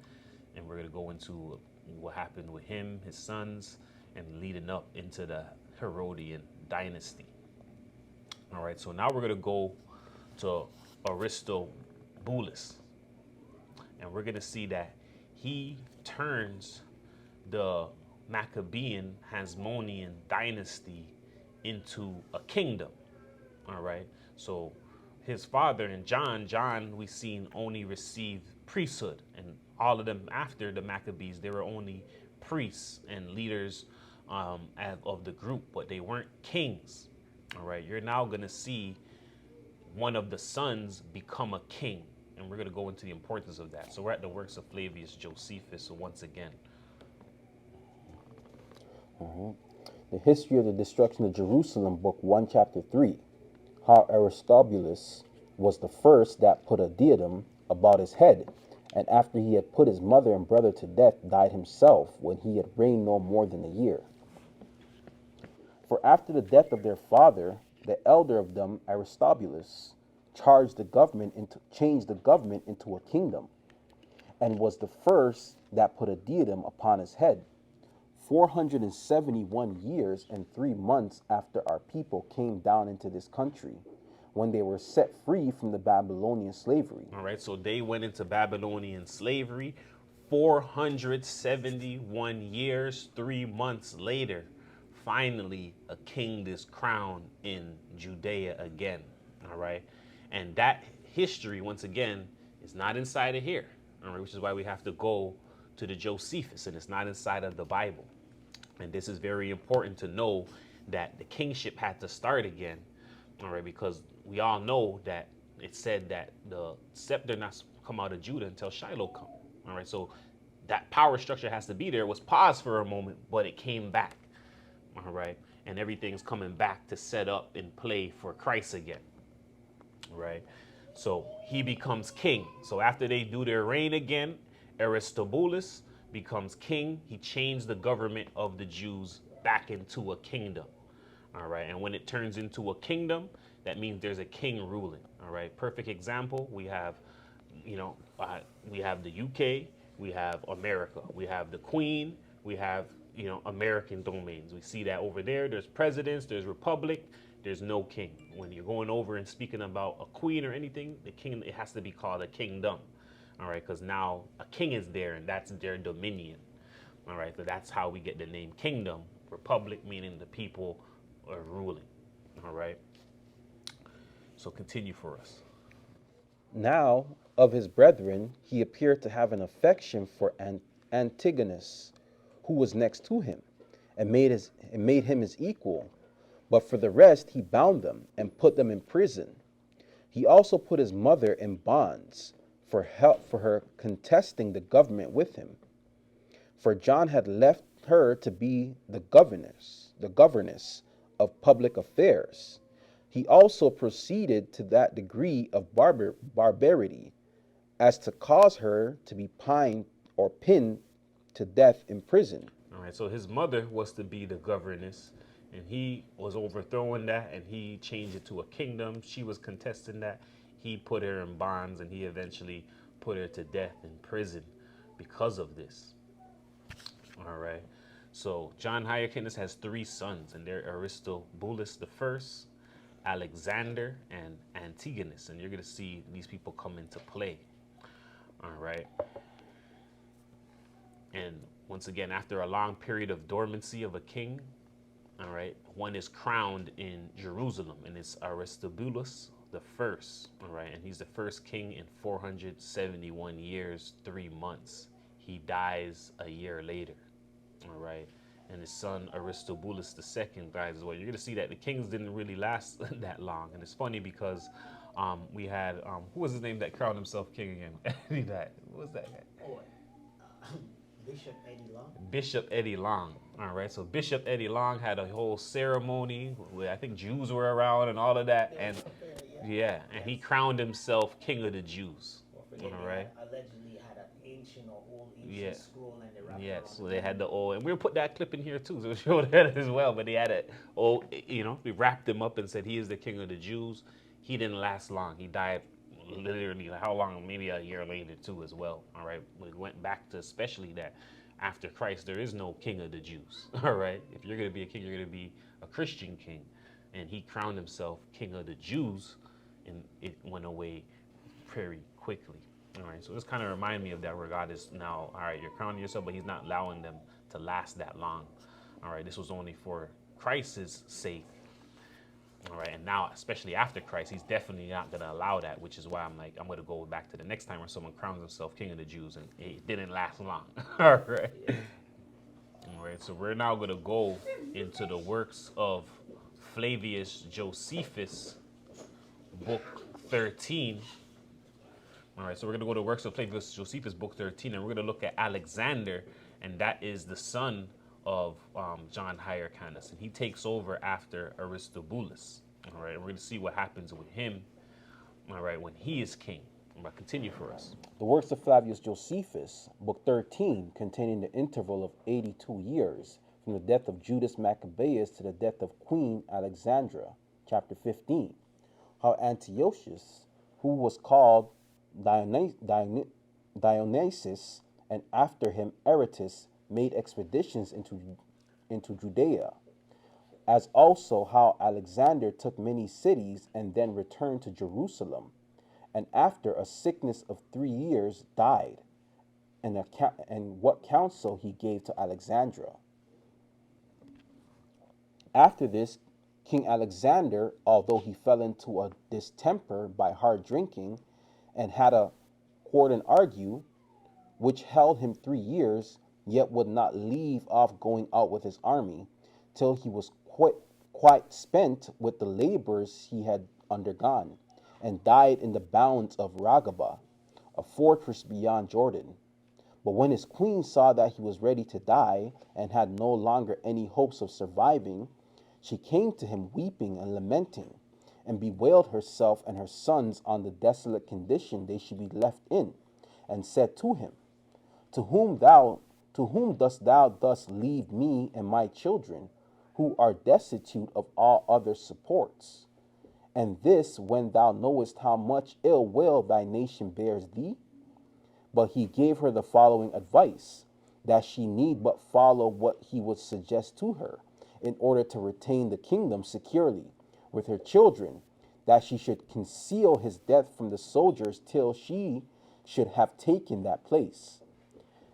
Speaker 1: and we're going to go into what happened with him, his sons, and leading up into the Herodian dynasty. All right, so now we're going to go to Aristobulus, and we're going to see that he turns the Maccabean Hasmonean dynasty into a kingdom. All right, so his father and John we seen only received priesthood, and all of them after the Maccabees, they were only priests and leaders of the group, but they weren't kings. All right, you're now going to see one of the sons become a king, and we're going to go into the importance of that. So we're at the works of Flavius Josephus once again.
Speaker 2: The history of the destruction of Jerusalem, book 1, chapter 3. How Aristobulus was the first that put a diadem about his head, and after he had put his mother and brother to death, died himself when he had reigned no more than a year. For after the death of their father, the elder of them, Aristobulus, changed the government into a kingdom, and was the first that put a diadem upon his head. 471 years and 3 months after our people came down into this country, when they were set free from the Babylonian slavery.
Speaker 1: All right, so they went into Babylonian slavery 471 years, 3 months later. Finally, a king is crowned in Judea again. All right, and that history, once again, is not inside of here. All right, which is why we have to go to the Josephus, and it's not inside of the Bible. And this is very important to know that the kingship had to start again. All right, because we all know that it said that the scepter not come out of Judah until Shiloh come. All right, so that power structure has to be there. It was paused for a moment, but it came back. All right, and everything's coming back to set up and play for Christ again. All right, so he becomes king. So after they do their reign again, Aristobulus becomes king. He changed the government of the Jews back into a kingdom. All right, and when it turns into a kingdom, that means there's a king ruling. All right, perfect example. We have, we have the UK, we have America, we have the Queen, we have, American domains. We see that over there. There's presidents, there's republic, there's no king. When you're going over and speaking about a queen or anything, the king, it has to be called a kingdom. All right, because now a king is there and that's their dominion. All right, so that's how we get the name kingdom. Republic meaning the people are ruling. All right. So continue for us.
Speaker 2: Now, of his brethren, he appeared to have an affection for Antigonus, who was next to him, and made him his equal. But for the rest, he bound them and put them in prison. He also put his mother in bonds for help for her contesting the government with him. For John had left her to be the governess of public affairs. He also proceeded to that degree of barbarity as to cause her to be pinned to death in prison.
Speaker 1: All right, so his mother was to be the governess, and he was overthrowing that, and he changed it to a kingdom. She was contesting that. He put her in bonds, and he eventually put her to death in prison because of this. All right, so John Hyrcanus has 3 sons, and they're Aristobulus the first, Alexander, and Antigonus, and you're going to see these people come into play. All right. And once again, after a long period of dormancy of a king, all right, one is crowned in Jerusalem, and it's Aristobulus the first. All right, and he's the first king in 471 years, 3 months. He dies a year later. All right. And his son Aristobulus II dies as well. You're going to see that the kings didn't really last that long. And it's funny because we had, who was his name that crowned himself king again? He died. What was that guy?
Speaker 5: Bishop Eddie Long.
Speaker 1: Bishop Eddie Long. All right. So Bishop Eddie Long had a whole ceremony where I think Jews were around and all of that. And he crowned himself king of the Jews. All right.
Speaker 5: Allegedly had an ancient or old ancient scroll and they wrapped it around.
Speaker 1: So they had the old, and we'll put that clip in here too, so show that as well. But they had it old, we wrapped him up and said he is the king of the Jews. He didn't last long. He died literally how long? Maybe a year later too as well. All right. We went back to especially that after Christ there is no king of the Jews. All right. If you're gonna be a king, you're gonna be a Christian king, and he crowned himself king of the Jews, and it went away very quickly. All right, so this kind of remind me of that, where God is now, all right, you're crowning yourself, but he's not allowing them to last that long. All right, this was only for Christ's sake. All right, and now, especially after Christ, he's definitely not going to allow that, which is why I'm going to go back to the next time where someone crowns himself king of the Jews, and it didn't last long. All right. All right, so we're now going to go into the works of Flavius Josephus, book 13. All right, so we're going to go to works of Flavius Josephus, book 13, and we're going to look at Alexander, and that is the son of John Hyrcanus, and he takes over after Aristobulus. All right, we're going to see what happens with him, all right, when he is king. I'm going to continue for us.
Speaker 2: The works of Flavius Josephus, book 13, containing the interval of 82 years, from the death of Judas Maccabeus to the death of Queen Alexandra, chapter 15. How Antiochus, who was called Dionysius, and after him Aretas, made expeditions into Judea, as also how Alexander took many cities and then returned to Jerusalem, and after a sickness of 3 years died, and what counsel he gave to Alexandra. After this, King Alexander, although he fell into a distemper by hard drinking, and had a court and argue, which held him 3 years, yet would not leave off going out with his army, till he was quite spent with the labors he had undergone, and died in the bounds of Ragaba, a fortress beyond Jordan. But when his queen saw that he was ready to die, and had no longer any hopes of surviving, she came to him weeping and lamenting, and bewailed herself and her sons on the desolate condition they should be left in, and said to him, To whom dost thou thus leave me and my children, who are destitute of all other supports? And this when thou knowest how much ill will thy nation bears thee? But he gave her the following advice, that she need but follow what he would suggest to her, in order to retain the kingdom securely, with her children, that she should conceal his death from the soldiers till she should have taken that place.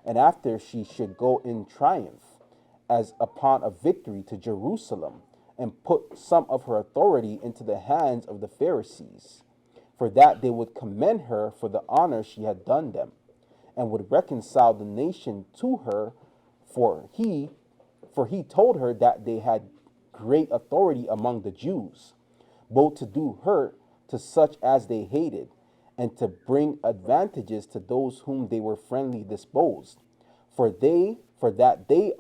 Speaker 2: And after she should go in triumph, as upon a victory, to Jerusalem, and put some of her authority into the hands of the Pharisees, for that they would commend her for the honor she had done them, and would reconcile the nation to her, for he told her that they had great authority among the Jews, both to do hurt to such as they hated, and to bring advantages to those whom they were friendly disposed. For that they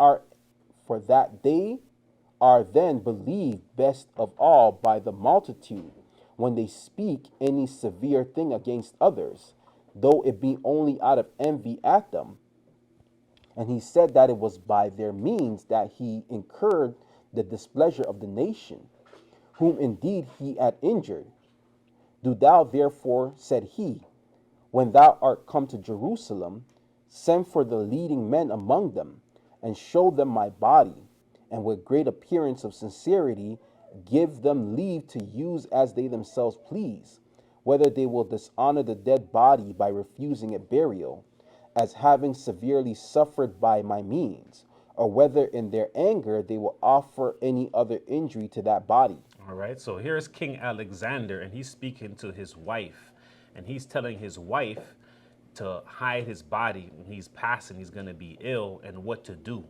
Speaker 2: are then believed best of all by the multitude, when they speak any severe thing against others, though it be only out of envy at them. And he said that it was by their means that he incurred the displeasure of the nation, whom indeed he had injured. Do thou therefore, said he, when thou art come to Jerusalem, send for the leading men among them, and show them my body, and with great appearance of sincerity give them leave to use as they themselves please, whether they will dishonor the dead body by refusing it burial, as having severely suffered by my means, or whether in their anger they will offer any other injury to that body.
Speaker 1: All right, so here's King Alexander, and he's speaking to his wife, and he's telling his wife to hide his body when he's passing, he's going to be ill, and what to do.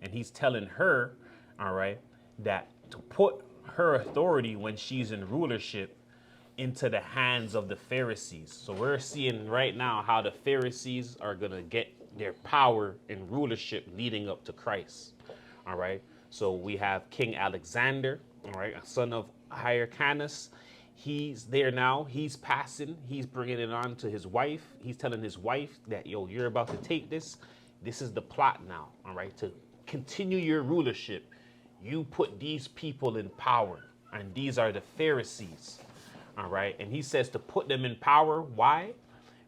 Speaker 1: And he's telling her, all right, that to put her authority when she's in rulership into the hands of the Pharisees. So we're seeing right now how the Pharisees are going to get their power and rulership leading up to Christ. All right. So we have King Alexander, all right, a son of Hyrcanus. He's there now. He's passing. He's bringing it on to his wife. He's telling his wife that, yo, you're about to take this. This is the plot now, all right, to continue your rulership. You put these people in power, and these are the Pharisees. All right. And he says to put them in power. Why?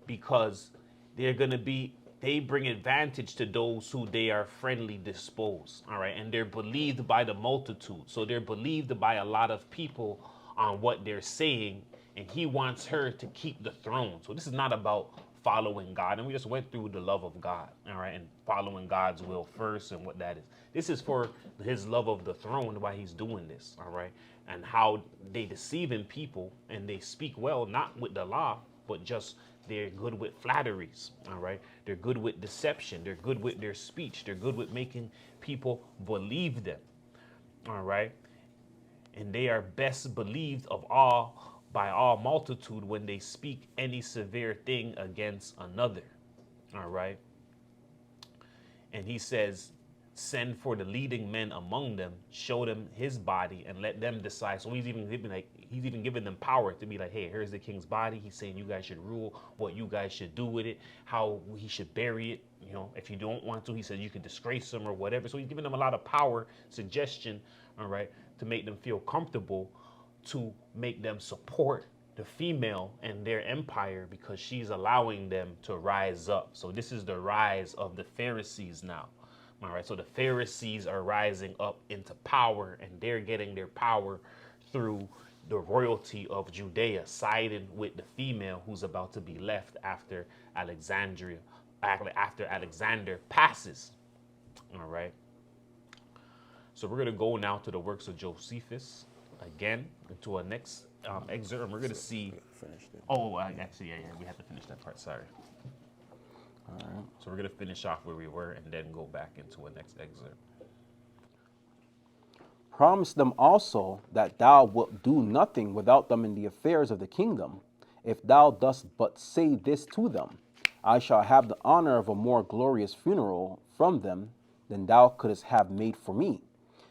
Speaker 1: Because they bring advantage to those who they are friendly disposed. All right. And they're believed by the multitude. So they're believed by a lot of people on what they're saying. And he wants her to keep the throne. So this is not about following God. And we just went through the love of God. All right. And following God's will first and what that is. This is for his love of the throne, why he's doing this. All right. And how they deceiving people, and they speak well, not with the law, but just they're good with flatteries, all right? They're good with deception. They're good with their speech. They're good with making people believe them, all right? And they are best believed of all by all multitude when they speak any severe thing against another, all right? And he says, send for the leading men among them, show them his body, and let them decide. So he's even giving them power to be like, hey, here's the king's body. He's saying you guys should rule, what you guys should do with it, how he should bury it. You know, if you don't want to, he said you could disgrace him or whatever. So he's giving them a lot of power, suggestion, all right, to make them feel comfortable, to make them support the female and their empire, because she's allowing them to rise up. So this is the rise of the Pharisees now. All right, so the Pharisees are rising up into power, and they're getting their power through the royalty of Judea, siding with the female who's about to be left after Alexandria, after Alexander passes. All right. So we're going to go now to the works of Josephus again into our next excerpt, and we're going to see.
Speaker 2: Finished it.
Speaker 1: Oh, actually, yeah, we have to finish that part. Sorry.
Speaker 2: All right.
Speaker 1: So we're going to finish off where we were and then go back into our next excerpt.
Speaker 2: Promise them also that thou wilt do nothing without them in the affairs of the kingdom. If thou dost but say this to them, I shall have the honor of a more glorious funeral from them than thou couldst have made for me.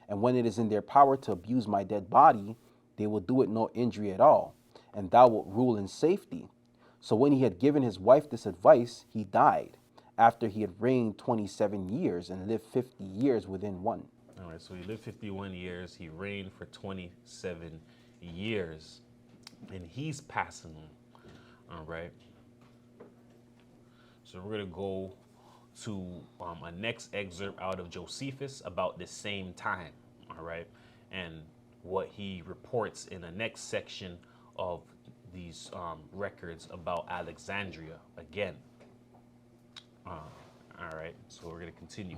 Speaker 2: And when it is in their power to abuse my dead body, they will do it no injury at all, and thou wilt rule in safety. So when he had given his wife this advice, he died, after he had reigned 27 years and lived 50 years within one.
Speaker 1: All right, so he lived 51 years. He reigned for 27 years, and he's passing on. All right. So we're going to go to a next excerpt out of Josephus about the same time. All right. And what he reports in the next section of these records about Alexandria again. All right. So we're going to continue.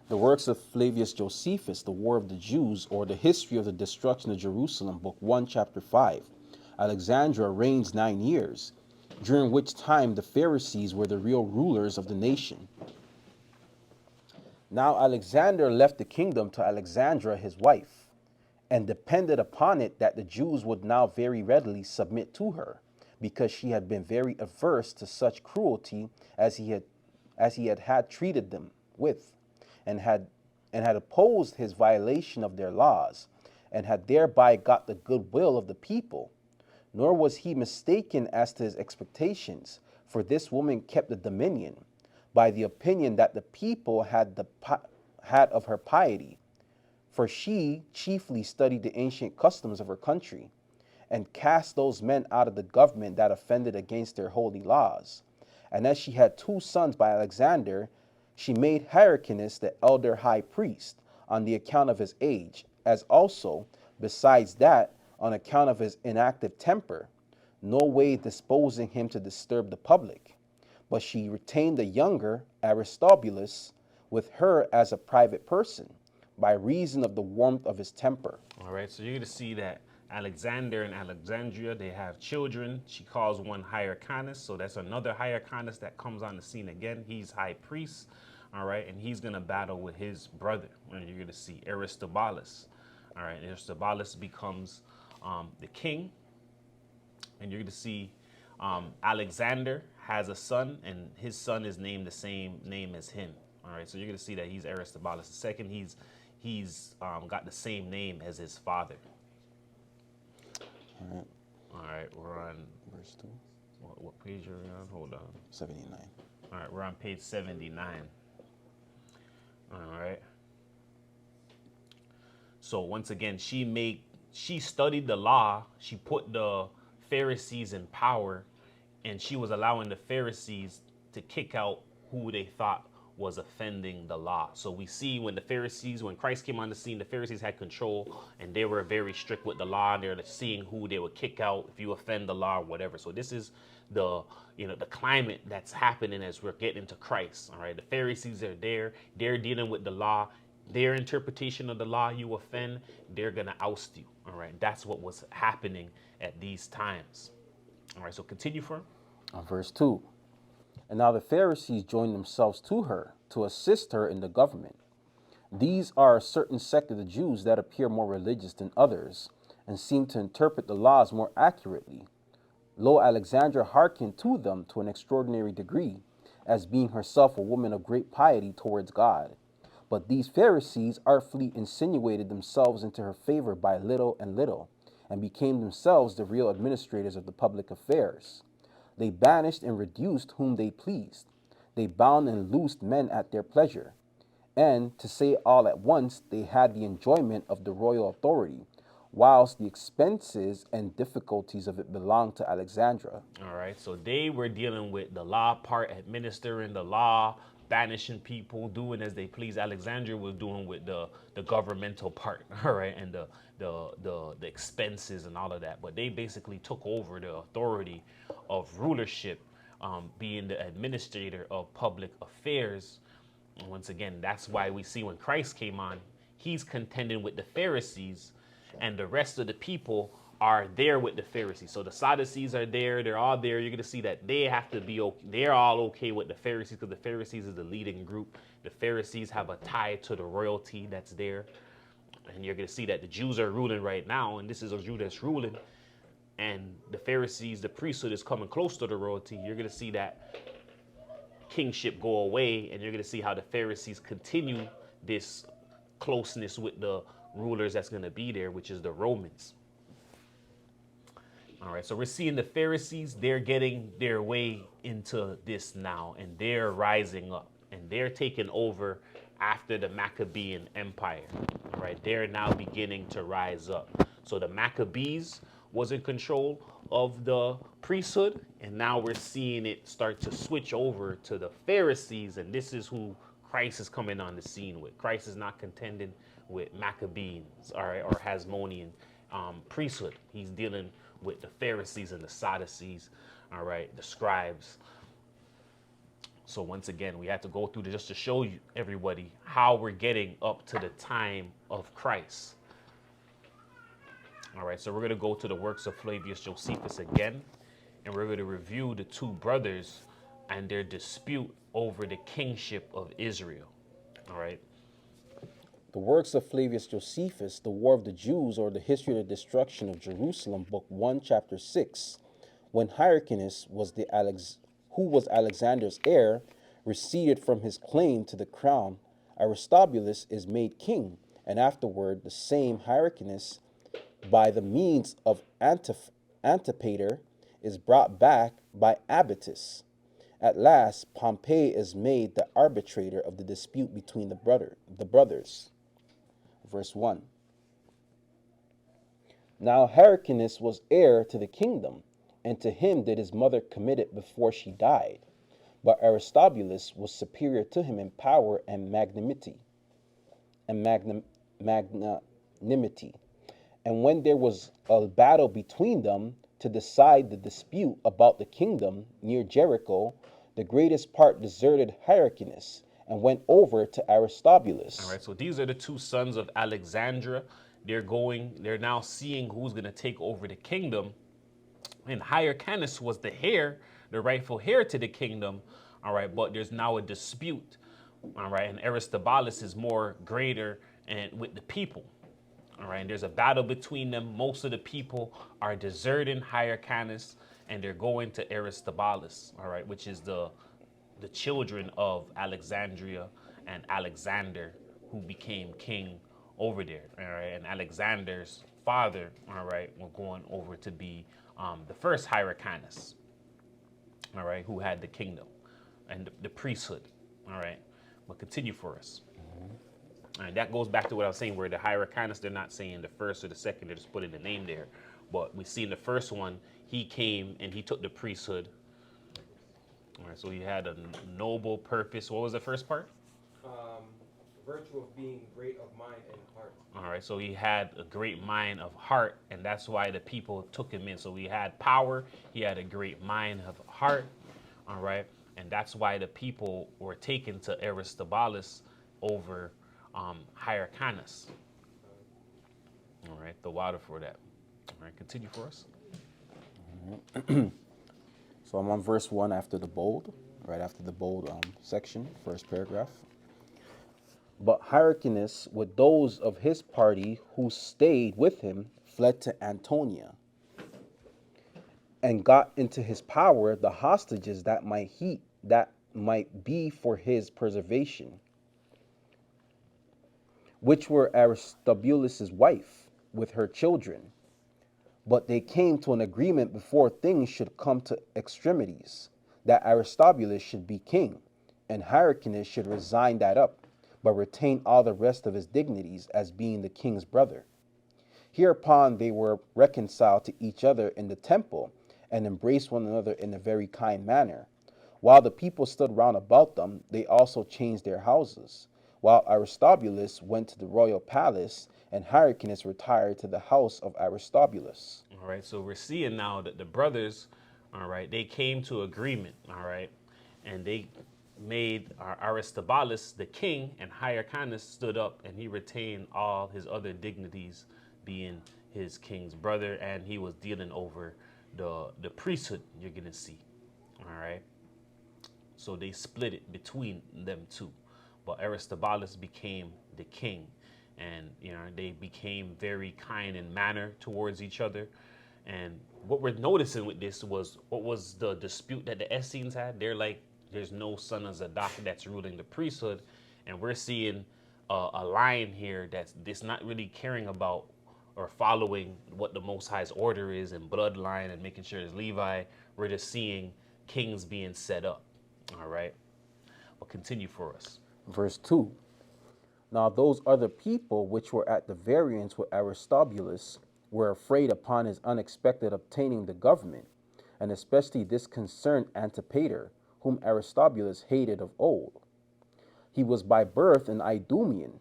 Speaker 2: The works of Flavius Josephus, The War of the Jews, or The History of the Destruction of Jerusalem, Book 1, Chapter 5. Alexandria reigns 9 years, during which time the Pharisees were the real rulers of the nation. Now Alexander left the kingdom to Alexandra his wife, and depended upon it that the Jews would now very readily submit to her, because she had been very averse to such cruelty as he had treated them with, and had opposed his violation of their laws, and had thereby got the goodwill of the people. Nor was he mistaken as to his expectations, for this woman kept the dominion, by the opinion that the people had of her piety. For she chiefly studied the ancient customs of her country, and cast those men out of the government that offended against their holy laws. And as she had 2 sons by Alexander, she made Hyrcanus the elder high priest, on the account of his age, as also, besides that, on account of his inactive temper, no way disposing him to disturb the public. But she retained the younger, Aristobulus, with her as a private person, by reason of the warmth of his temper.
Speaker 1: All right, so you're going to see that Alexander and Alexandria, they have children. She calls one Hyrcanus, so that's another Hyrcanus that comes on the scene again. He's high priest, all right, and he's going to battle with his brother. And you're going to see Aristobulus, all right, Aristobulus becomes the king, and you're going to see Alexander has a son, and his son is named the same name as him, all right, so you're going to see that he's Aristobulus II. He's got the same name as his father. All right, we're on
Speaker 2: Verse 2.
Speaker 1: what page are we on? Hold on.
Speaker 2: 79.
Speaker 1: All right, we're on page 79. All right. So once again, she studied the law. She put the Pharisees in power, and she was allowing the Pharisees to kick out who they thought was offending the law. So we see when Christ came on the scene, the Pharisees had control, and they were very strict with the law. They're seeing who they would kick out if you offend the law or whatever. So this is the climate that's happening as we're getting to Christ. All right, the Pharisees are there. They're dealing with the law. Their interpretation of the law, you offend, they're gonna oust you. All right, that's what was happening at these times. All right, so continue for
Speaker 2: Verse 2. And now the Pharisees joined themselves to her, to assist her in the government. These are a certain sect of the Jews that appear more religious than others, and seem to interpret the laws more accurately. Lo, Alexandra hearkened to them to an extraordinary degree, as being herself a woman of great piety towards God. But these Pharisees artfully insinuated themselves into her favor by little and little, and became themselves the real administrators of the public affairs. They banished and reduced whom they pleased. They bound and loosed men at their pleasure. And, to say all at once, they had the enjoyment of the royal authority, whilst the expenses and difficulties of it belonged to Alexandra.
Speaker 1: All right, so they were dealing with the law part, administering the law, banishing people, doing as they please. Alexandria was doing with the governmental part, all right, and the expenses and all of that. But they basically took over the authority of rulership, being the administrator of public affairs. And once again, that's why we see when Christ came on, he's contending with the Pharisees, and the rest of the people are there with the Pharisees. So the Sadducees are there; they're all there. You're gonna see that they have to be okay. They're all okay with the Pharisees because the Pharisees is the leading group. The Pharisees have a tie to the royalty that's there, and you're gonna see that the Jews are ruling right now, and this is a Jew that's ruling, and the Pharisees, the priesthood, is coming close to the royalty. You're gonna see that kingship go away, and you're going to see how the Pharisees continue this closeness with the rulers that's going to be there, which is the Romans. All right, so we're seeing the Pharisees, they're getting their way into this now, and they're rising up, and they're taking over after the Maccabean Empire. All right, they're now beginning to rise up. So the Maccabees was in control of the priesthood, and now we're seeing it start to switch over to the Pharisees, and this is who Christ is coming on the scene with. Christ is not contending with Maccabees, all right, or Hasmonean priesthood. He's dealing with the Pharisees and the Sadducees, all right, the scribes. So once again, we have to go through this just to show you, everybody, how we're getting up to the time of Christ. All right, so we're going to go to the works of Flavius Josephus again, and we're going to review the two brothers and their dispute over the kingship of Israel. All right.
Speaker 2: The works of Flavius Josephus, The War of the Jews, or the History of the Destruction of Jerusalem, Book 1, Chapter 6. When Hyrcanus, who was Alexander's heir, receded from his claim to the crown, Aristobulus is made king, and afterward the same Hyrcanus, by the means of Antipater, is brought back by Abatus. At last, Pompey is made the arbitrator of the dispute between the brothers. Verse 1. Now Hyrcanus was heir to the kingdom, and to him did his mother commit it before she died. But Aristobulus was superior to him in power and magnanimity. And when there was a battle between them to decide the dispute about the kingdom near Jericho, the greatest part deserted Hyrcanus and went over to Aristobulus.
Speaker 1: All right, so these are the two sons of Alexandria. They're now seeing who's going to take over the kingdom. And Hyrcanus was the heir, the rightful heir to the kingdom. All right, but there's now a dispute. All right, and Aristobulus is more greater and with the people. All right, and there's a battle between them. Most of the people are deserting Hyrcanus, and they're going to Aristobulus, all right, which is the children of Alexandria and Alexander, who became king over there, all right, and Alexander's father, all right, were going over to be the first Hyrcanus, all right, who had the kingdom and the priesthood, all right, but continue for us. All right, that goes back to what I was saying, where the Hyrcanus, they're not saying the first or the second, they're just putting the name there. But we see in the first one, he came and he took the priesthood. All right, so he had a noble purpose. What was the first part?
Speaker 4: Virtue of being great of mind and heart.
Speaker 1: All right, so he had a great mind of heart, and that's why the people took him in. So he had power, he had a great mind of heart, all right, and that's why the people were taken to Aristobulus over Hyrcanus. All right, the water for that. All right, continue for us.
Speaker 2: So I'm on verse 1 after the bold, right after the bold section, first paragraph. But Hyrcanus, with those of his party who stayed with him, fled to Antonia and got into his power the hostages that might be for his preservation, which were Aristobulus's wife with her children. But they came to an agreement before things should come to extremities, that Aristobulus should be king, and Hyrcanus should resign that up, but retain all the rest of his dignities as being the king's brother. Hereupon they were reconciled to each other in the temple, and embraced one another in a very kind manner. While the people stood round about them, they also changed their houses. While Aristobulus went to the royal palace, and Hyrcanus retired to the house of Aristobulus.
Speaker 1: All right, so we're seeing now that the brothers, all right, they came to agreement, all right, and they made Aristobulus the king, and Hyrcanus stood up and he retained all his other dignities, being his king's brother, and he was dealing over the priesthood. You're gonna see, all right. So they split it between them two, but Aristobulus became the king, and they became very kind in manner towards each other. And what we're noticing with this was, what was the dispute that the Essenes had? They're like, there's no son of Zadok that's ruling the priesthood, and we're seeing a line here that's this not really caring about or following what the Most High's order is and bloodline and making sure it's Levi. We're just seeing kings being set up. All right. Well, continue for us.
Speaker 2: Verse 2. Now those other people which were at the variance with Aristobulus were afraid upon his unexpected obtaining the government, and especially this concerned Antipater, whom Aristobulus hated of old. He was by birth an Idumean,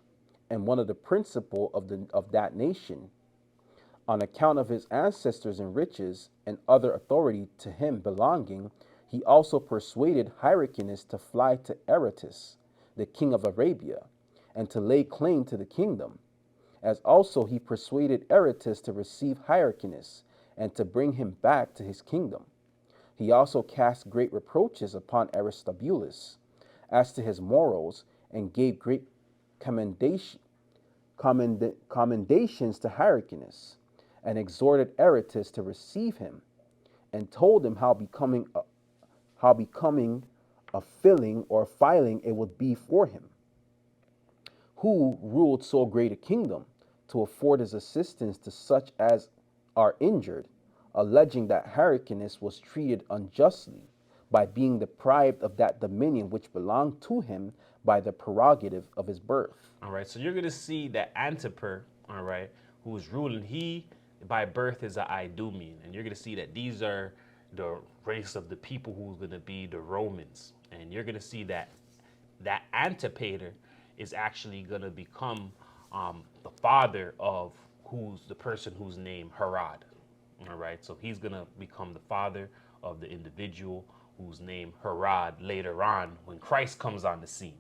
Speaker 2: and one of the principal of that nation. On account of his ancestors and riches and other authority to him belonging, he also persuaded Hyrcanus to fly to Aretas, the king of Arabia, and to lay claim to the kingdom, as also he persuaded Aretas to receive Hyrcanus and to bring him back to his kingdom. He also cast great reproaches upon Aristobulus as to his morals, and gave great commendations to Hyrcanus, and exhorted Aretas to receive him, and told him how becoming a filling or filing it would be for him, who ruled so great a kingdom, to afford his assistance to such as are injured, alleging that Hyrcanus was treated unjustly by being deprived of that dominion which belonged to him by the prerogative of his birth.
Speaker 1: All right, so you're going to see that Antipater, all right, who is ruling, he by birth is an Idumean. And you're going to see that these are the race of the people who's going to be the Romans. And you're going to see that Antipater is actually going to become the father of the person whose name Herod. All right, so he's going to become the father of the individual whose name Herod later on when Christ comes on the scene.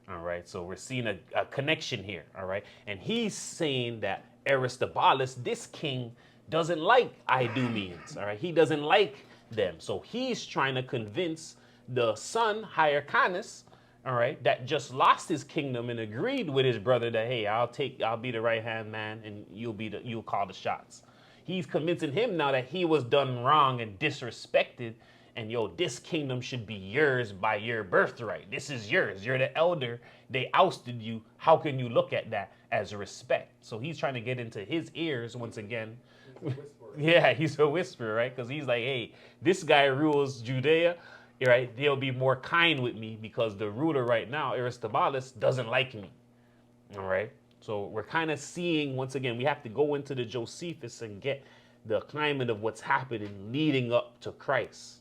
Speaker 1: All right, so we're seeing a connection here. All right, and he's saying that Aristobulus, this king, doesn't like Idumeans. All right, he doesn't like them. So he's trying to convince the son, Hyrcanus, all right, that just lost his kingdom and agreed with his brother that, hey, I'll be the right hand man and you'll call the shots. He's convincing him now that he was done wrong and disrespected, and this kingdom should be yours by your birthright. This is yours. You're the elder. They ousted you. How can you look at that as a respect? So he's trying to get into his ears once again. Yeah, he's a whisperer, right? Because he's like, hey, this guy rules Judea, right? They'll be more kind with me because the ruler right now, Aristobulus, doesn't like me. All right. So we're kind of seeing, once again, we have to go into the Josephus and get the climate of what's happening leading up to Christ.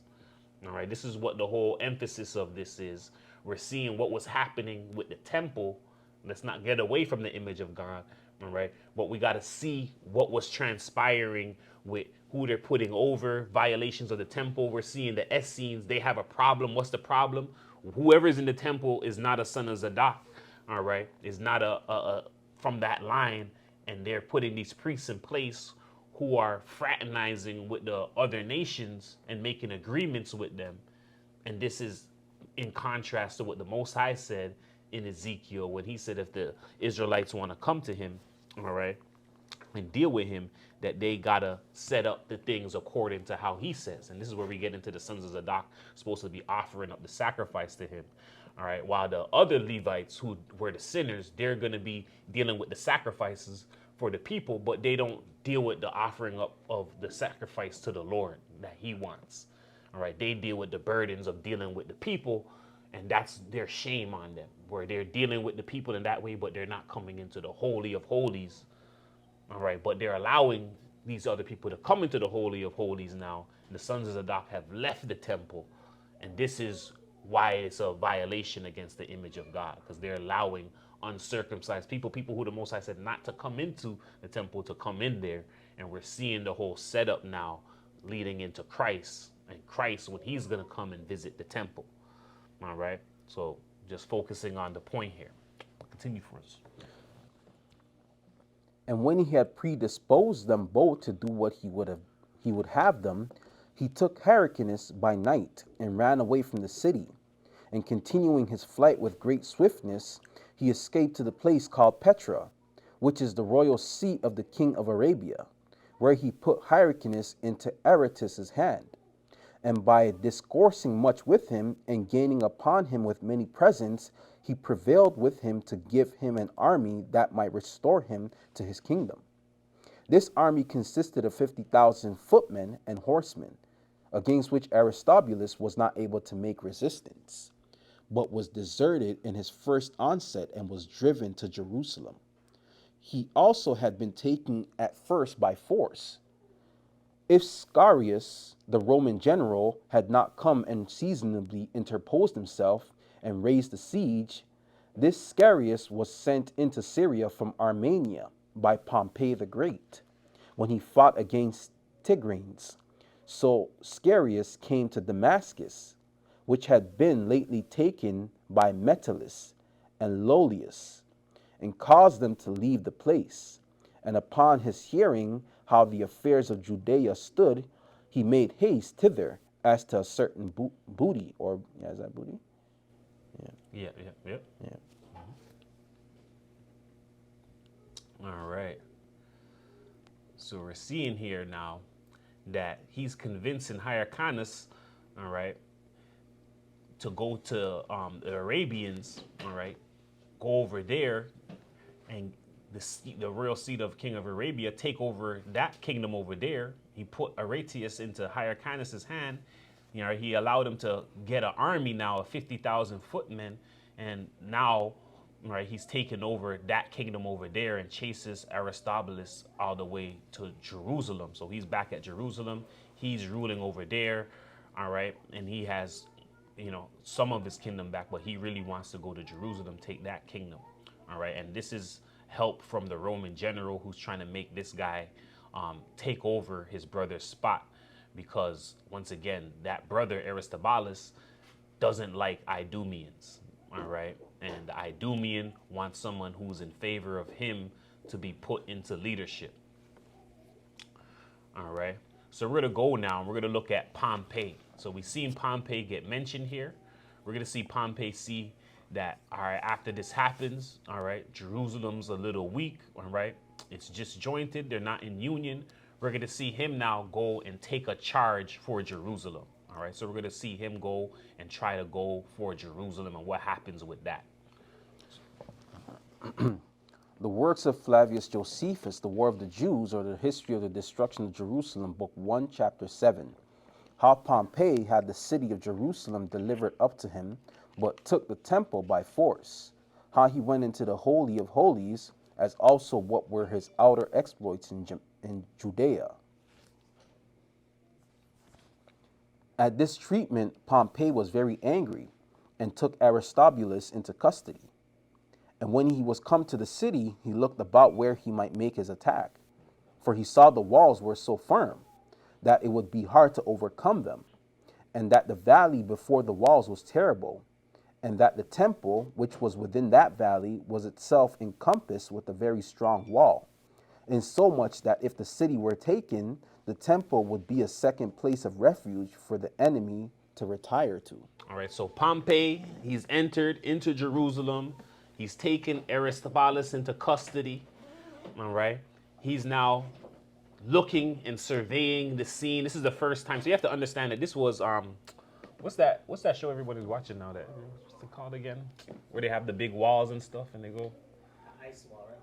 Speaker 1: All right, this is what the whole emphasis of this is. We're seeing what was happening with the temple. Let's not get away from the image of God. All right, but we got to see what was transpiring with who they're putting over, violations of the temple. We're seeing the Essenes, they have a problem. What's the problem? Whoever's in the temple is not a son of Zadok. All right, is not a from that line, and they're putting these priests in place who are fraternizing with the other nations and making agreements with them. And this is in contrast to what the Most High said in Ezekiel when he said if the Israelites want to come to him, all right, and deal with him, that they got to set up the things according to how he says. And this is where we get into the sons of Zadok supposed to be offering up the sacrifice to him. All right, while the other Levites who were the sinners, they're going to be dealing with the sacrifices for the people, but they don't deal with the offering up of the sacrifice to the Lord that he wants. All right, they deal with the burdens of dealing with the people, and that's their shame on them, where they're dealing with the people in that way, but they're not coming into the Holy of Holies. All right, but they're allowing these other people to come into the Holy of Holies now. And the sons of Zadok have left the temple, And this is why it's a violation against the image of God, because they're allowing uncircumcised people who the Most High said not to come into the temple, to come in there. And we're seeing the whole setup now leading into Christ, and Christ when he's going to come and visit the temple. All right. So just focusing on the point here. Continue for us.
Speaker 2: And when he had predisposed them both to do what he would have them, he took Hyrcanus by night and ran away from the city. And continuing his flight with great swiftness, he escaped to the place called Petra, which is the royal seat of the king of Arabia, where he put Hyrcanus into Aretas's hand. And by discoursing much with him and gaining upon him with many presents, he prevailed with him to give him an army that might restore him to his kingdom. This army consisted of 50,000 footmen and horsemen, against which Aristobulus was not able to make resistance, but was deserted in his first onset and was driven to Jerusalem. He also had been taken at first by force. If Scarius, the Roman general, had not come and seasonably interposed himself and raised the siege, this Scarius was sent into Syria from Armenia by Pompey the Great, when he fought against Tigranes. So Scarius came to Damascus, which had been lately taken by Metellus and Lollius, and caused them to leave the place. And upon his hearing how the affairs of Judea stood, he made haste thither as to a certain booty, or is that booty?
Speaker 1: Yeah. All right. So we're seeing here now that he's convincing Hyrcanus, all right, to go to the Arabians, all right, go over there and the royal seat of King of Arabia, take over that kingdom over there. He put Aretius into Hyrcanus's hand. You know, he allowed him to get an army now of 50,000 footmen, and now, right, he's taken over that kingdom over there and chases Aristobulus all the way to Jerusalem. So he's back at Jerusalem. He's ruling over there, all right, and he has, you know, some of his kingdom back, but he really wants to go to Jerusalem, take that kingdom, all right. And this is help from the Roman general who's trying to make this guy take over his brother's spot, because once again, that brother Aristobulus doesn't like Idumeans, all right, and the Idumean wants someone who's in favor of him to be put into leadership. All right, so we're gonna go now and we're gonna look at Pompey. So we've seen Pompey get mentioned here. We're gonna see Pompey see that, all right, after this happens, all right, Jerusalem's a little weak, all right, it's disjointed, they're not in union. We're going to see him now go and take a charge for Jerusalem, all right. So we're going to see him go and try to go for Jerusalem and what happens with that.
Speaker 2: The works of Flavius Josephus, The War of the Jews, or the History of the Destruction of Jerusalem, Book 1, Chapter 7. How Pompey had the city of Jerusalem delivered up to him, but took the temple by force. How he went into the Holy of Holies, as also what were his outer exploits in Judea. At this treatment, Pompey was very angry, and took Aristobulus into custody. And when he was come to the city, he looked about where he might make his attack, for he saw the walls were so firm that it would be hard to overcome them, and that the valley before the walls was terrible, and that the temple, which was within that valley, was itself encompassed with a very strong wall, insomuch that if the city were taken, the temple would be a second place of refuge for the enemy to retire to.
Speaker 1: All right, so Pompey, he's entered into Jerusalem. He's taken Aristobulus into custody, all right? He's now looking and surveying the scene. This is the first time. So you have to understand that this was, what's that show everybody's watching now? What's it called again? Where they have the big walls and stuff and they go.
Speaker 5: Ice Wall, right?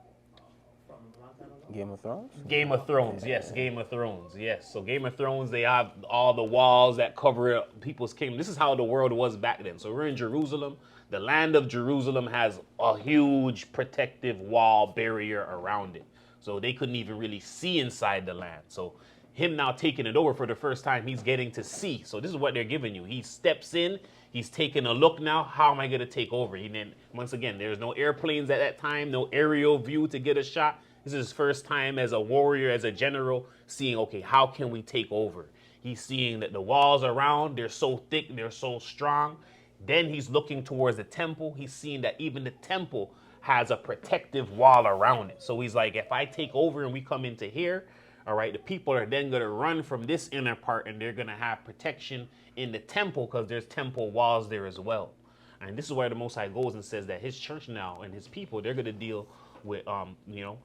Speaker 5: From a long time ago.
Speaker 2: Game of Thrones?
Speaker 1: Game of Thrones, yes, Game of Thrones, yes. So Game of Thrones, they have all the walls that cover people's kingdom. This is how the world was back then. So we're in Jerusalem. The land of Jerusalem has a huge protective wall barrier around it. So they couldn't even really see inside the land. So him now taking it over for the first time, he's getting to see. So this is what they're giving you. He steps in, he's taking a look now. How am I going to take over? And then, once again, there's no airplanes at that time, no aerial view to get a shot. This is his first time as a warrior, as a general, seeing, okay, how can we take over? He's seeing that the walls around, they're so thick, they're so strong. Then he's looking towards the temple. He's seeing that even the temple has a protective wall around it. So he's like, if I take over and we come into here, all right, the people are then going to run from this inner part and they're going to have protection in the temple because there's temple walls there as well. And this is where the Most High goes and says that his church now and his people, they're going to deal with, you know,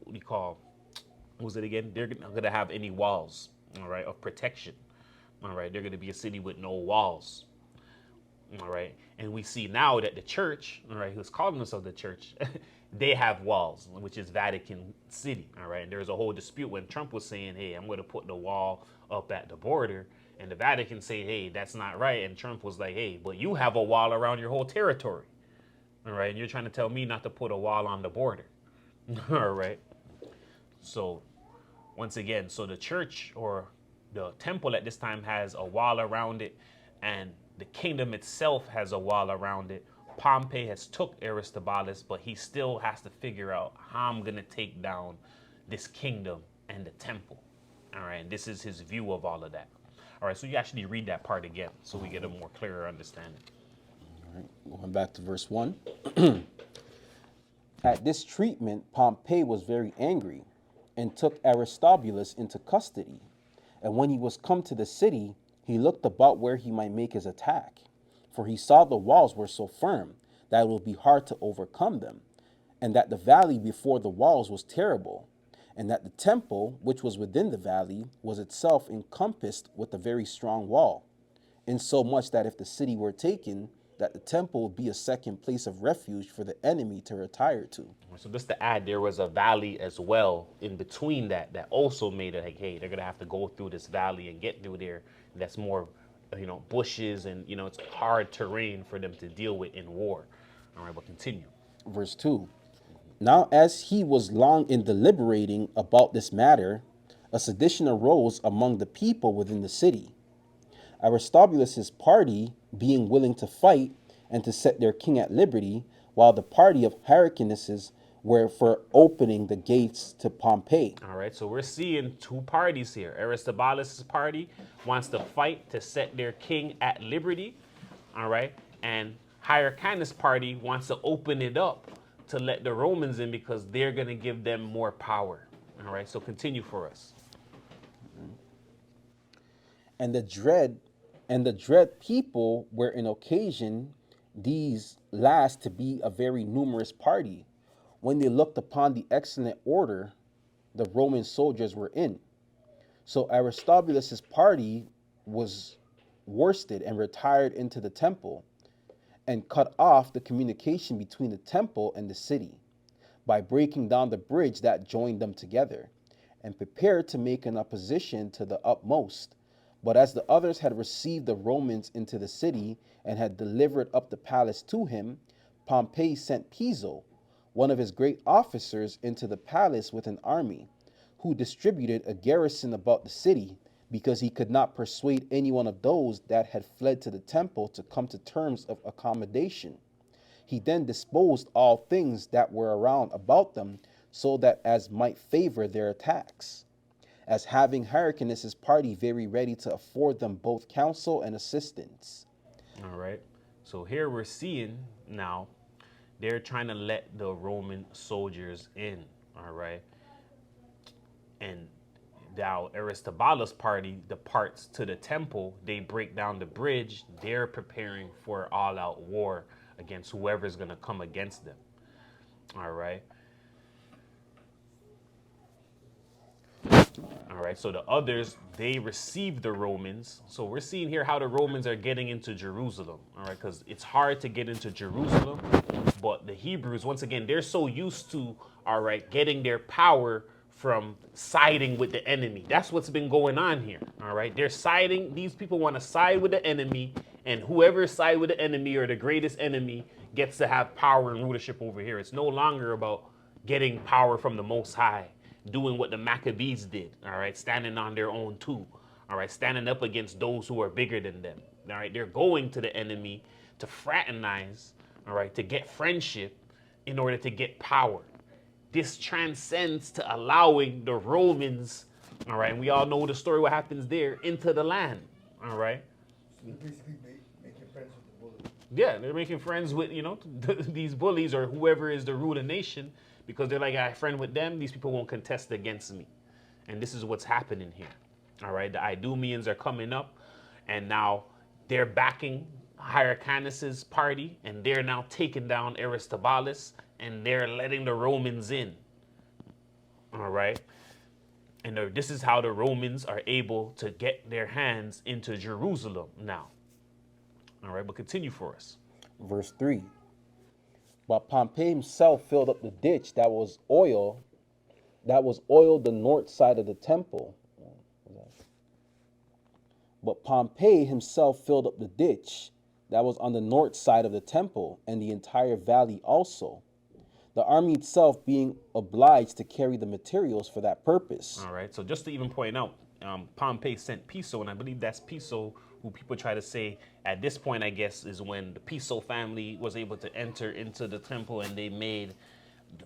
Speaker 1: what do you call, what was it again? They're not going to have any walls, all right, of protection. All right, they're going to be a city with no walls. All right, and we see now that the church, all right, who's calling themselves the church, they have walls, which is Vatican City. All right, and there's a whole dispute when Trump was saying, hey, I'm going to put the wall up at the border, and the Vatican say, hey, that's not right. And Trump was like, hey, but you have a wall around your whole territory. All right, and you're trying to tell me not to put a wall on the border. All right, so once again, so the church or the temple at this time has a wall around it, and the kingdom itself has a wall around it. Pompey has took Aristobulus, but he still has to figure out how I'm going to take down this kingdom and the temple. All right, and this is his view of all of that. All right, so you actually read that part again so we get a more clearer understanding.
Speaker 2: All right, going back to verse 1. At this treatment, Pompey was very angry and took Aristobulus into custody. And when he was come to the city, he looked about where he might make his attack, for he saw the walls were so firm that it would be hard to overcome them, and that the valley before the walls was terrible, and that the temple, which was within the valley, was itself encompassed with a very strong wall, insomuch that if the city were taken, that the temple would be a second place of refuge for the enemy to retire to.
Speaker 1: So just to add, there was a valley as well in between that also made it like, hey, they're going to have to go through this valley and get through there. That's more, you know, bushes and, you know, it's hard terrain for them to deal with in war. All right, but continue.
Speaker 2: Verse 2. Now as he was long in deliberating about this matter, a sedition arose among the people within the city. Aristobulus's party being willing to fight and to set their king at liberty, while the party of Hyrcanus's were for opening the gates to Pompey.
Speaker 1: All right, so we're seeing two parties here. Aristobulus' party wants to fight to set their king at liberty, all right? And Hyrcanus' party wants to open it up to let the Romans in because they're going to give them more power. All right, so continue for us.
Speaker 2: And the dread people were in occasion these last to be a very numerous party, when they looked upon the excellent order the Roman soldiers were in. So Aristobulus's party was worsted and retired into the temple, and cut off the communication between the temple and the city, by breaking down the bridge that joined them together, and prepared to make an opposition to the utmost. But as the others had received the Romans into the city and had delivered up the palace to him, Pompey sent Piso, one of his great officers, into the palace with an army, who distributed a garrison about the city, because he could not persuade any one of those that had fled to the temple to come to terms of accommodation. He then disposed all things that were around about them, so that as might favor their attacks, as having Hyrcanus' party very ready to afford them both counsel and assistance.
Speaker 1: All right, so here we're seeing now they're trying to let the Roman soldiers in, all right? And now Aristobulus' party departs to the temple. They break down the bridge. They're preparing for all-out war against whoever's going to come against them. All right. All right, so the others, they receive the Romans. So we're seeing here how the Romans are getting into Jerusalem, all right, because it's hard to get into Jerusalem. But the Hebrews, once again, they're so used to, all right, getting their power from siding with the enemy. That's what's been going on here, all right? They're siding. These people want to side with the enemy, and whoever side with the enemy or the greatest enemy gets to have power and rulership over here. It's no longer about getting power from the Most High. doing what the Maccabees did, all right, standing on their own too, all right, standing up against those who are bigger than them, all right. They're going to the enemy to fraternize, all right, to get friendship in order to get power. This transcends to allowing the Romans, all right, and we all know the story, what happens there, into the land, all right.
Speaker 3: They're basically making friends with the bully.
Speaker 1: Yeah, they're making friends with, these bullies or whoever is the ruler nation, because they're like, I friend with them, these people won't contest against me. And this is what's happening here. All right, the Idumeans are coming up, and now they're backing Hyrcanus's party, and they're now taking down Aristobulus, and they're letting the Romans in. All right. And this is how the Romans are able to get their hands into Jerusalem now. All right, but continue for us.
Speaker 2: Verse 3. But Pompey himself filled up the ditch that was oiled the north side of the temple. But Pompey himself filled up the ditch that was on the north side of the temple, and the entire valley also, the army itself being obliged to carry the materials for that purpose.
Speaker 1: All right, so just to even point out, Pompey sent Piso, and I believe that's Piso who people try to say at this point, I guess, is when the Piso family was able to enter into the temple and they made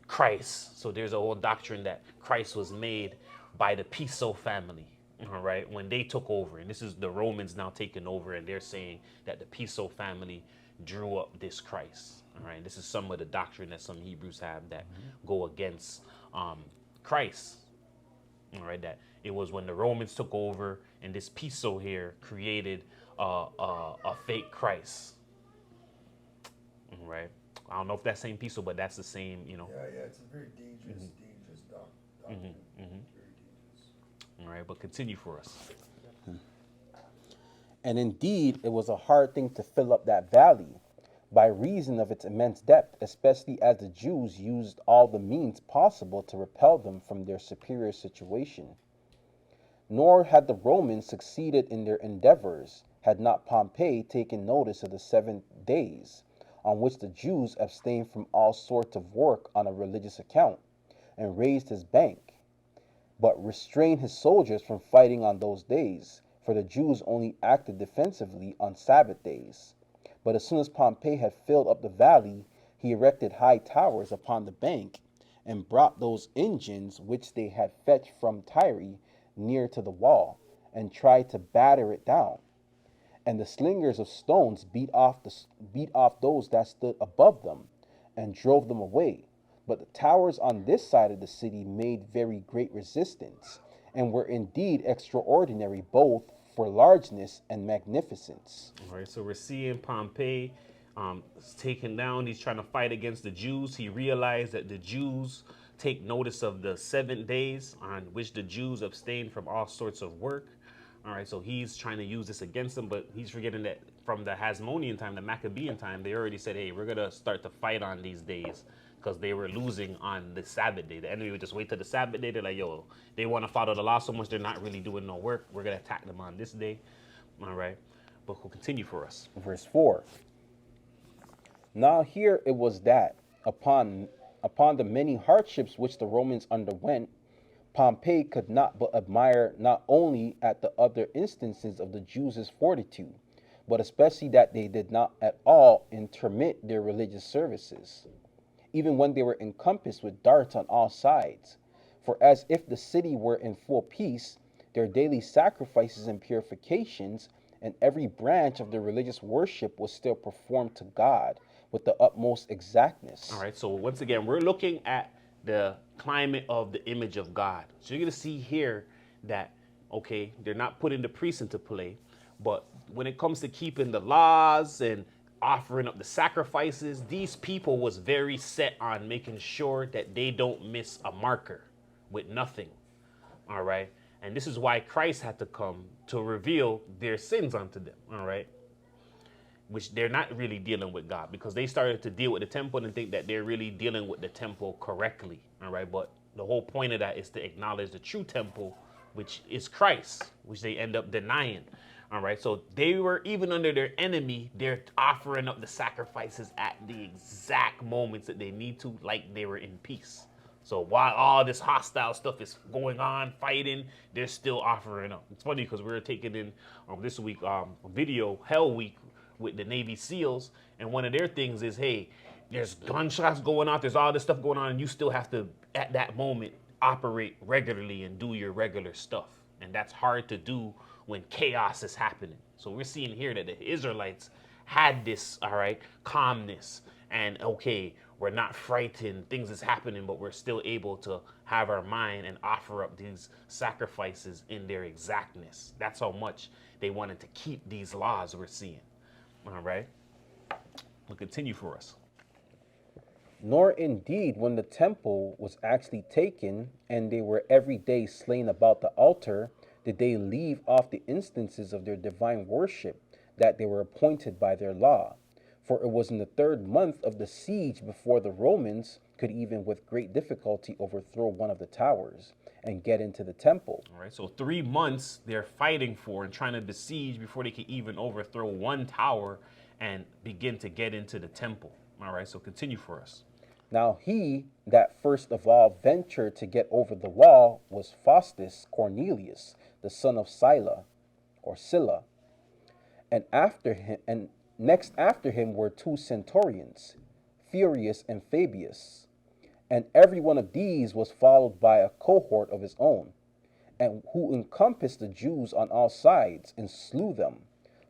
Speaker 1: Christ. So there's a whole doctrine that Christ was made by the Piso family, all right, when they took over. And this is the Romans now taking over, and they're saying that the Piso family drew up this Christ. All right, this is some of the doctrine that some Hebrews have that go against Christ. All right, that it was when the Romans took over and this Piso here created a fake Christ. All right, I don't know if that same Piso, but that's the same,
Speaker 3: Yeah, it's a very dangerous doctrine. Very dangerous.
Speaker 1: All right, but continue for us.
Speaker 2: And indeed, it was a hard thing to fill up that valley by reason of its immense depth, especially as the Jews used all the means possible to repel them from their superior situation. Nor had the Romans succeeded in their endeavors, had not Pompey taken notice of the 7 days, on which the Jews abstained from all sorts of work on a religious account, and raised his bank, but restrained his soldiers from fighting on those days, for the Jews only acted defensively on Sabbath days. But as soon as Pompey had filled up the valley, he erected high towers upon the bank, and brought those engines which they had fetched from Tyre near to the wall, and tried to batter it down. And the slingers of stones beat off those that stood above them, and drove them away. But the towers on this side of the city made very great resistance, and were indeed extraordinary both for largeness and magnificence.
Speaker 1: All right, so we're seeing Pompey is taken down. He's trying to fight against the Jews. He realized that the Jews take notice of the 7 days on which the Jews abstain from all sorts of work. All right, so he's trying to use this against them, but he's forgetting that from the Hasmonean time, the Maccabean time, they already said, hey, we're going to start to fight on these days, because they were losing on the Sabbath day. The enemy would just wait till the Sabbath day. They're like, yo, they want to follow the law so much they're not really doing no work. We're going to attack them on this day. All right, but we'll continue for us.
Speaker 2: Verse 4. Now here it was that, upon the many hardships which the Romans underwent, Pompey could not but admire not only at the other instances of the Jews' fortitude, but especially that they did not at all intermit their religious services, even when they were encompassed with darts on all sides. For as if the city were in full peace, their daily sacrifices and purifications, and every branch of their religious worship was still performed to God with the utmost exactness.
Speaker 1: All right, so once again, we're looking at the climate of the image of God. So you're going to see here that, okay, they're not putting the priests into play, but when it comes to keeping the laws and offering up the sacrifices, these people was very set on making sure that they don't miss a marker with nothing. All right, and this is why Christ had to come to reveal their sins unto them. All right, which they're not really dealing with God, because they started to deal with the temple and think that they're really dealing with the temple correctly. All right, but the whole point of that is to acknowledge the true temple, which is Christ, which they end up denying. All right, so they were, even under their enemy, they're offering up the sacrifices at the exact moments that they need to, like they were in peace. So while all this hostile stuff is going on, fighting, they're still offering up. It's funny because we were taking in this week video Hell Week with the Navy SEALs, and one of their things is, hey, there's gunshots going on, there's all this stuff going on, and you still have to, at that moment, operate regularly and do your regular stuff. And that's hard to do when chaos is happening. So we're seeing here that the Israelites had this, all right, calmness, and okay, we're not frightened, things is happening, but we're still able to have our mind and offer up these sacrifices in their exactness. That's how much they wanted to keep these laws we're seeing. All right, we'll continue for us.
Speaker 2: Nor indeed when the temple was actually taken, and they were every day slain about the altar, did they leave off the instances of their divine worship that they were appointed by their law. For it was in the 3rd month of the siege before the Romans could even with great difficulty overthrow one of the towers and get into the temple.
Speaker 1: All right, so 3 months they're fighting for and trying to besiege before they can even overthrow one tower and begin to get into the temple. All right, so continue for us.
Speaker 2: Now he that first of all ventured to get over the wall was Faustus Cornelius, the son of Sila, or Scylla. And after him, and next after him were 2 centurions, Furius and Fabius. And every one of these was followed by a cohort of his own, and who encompassed the Jews on all sides and slew them,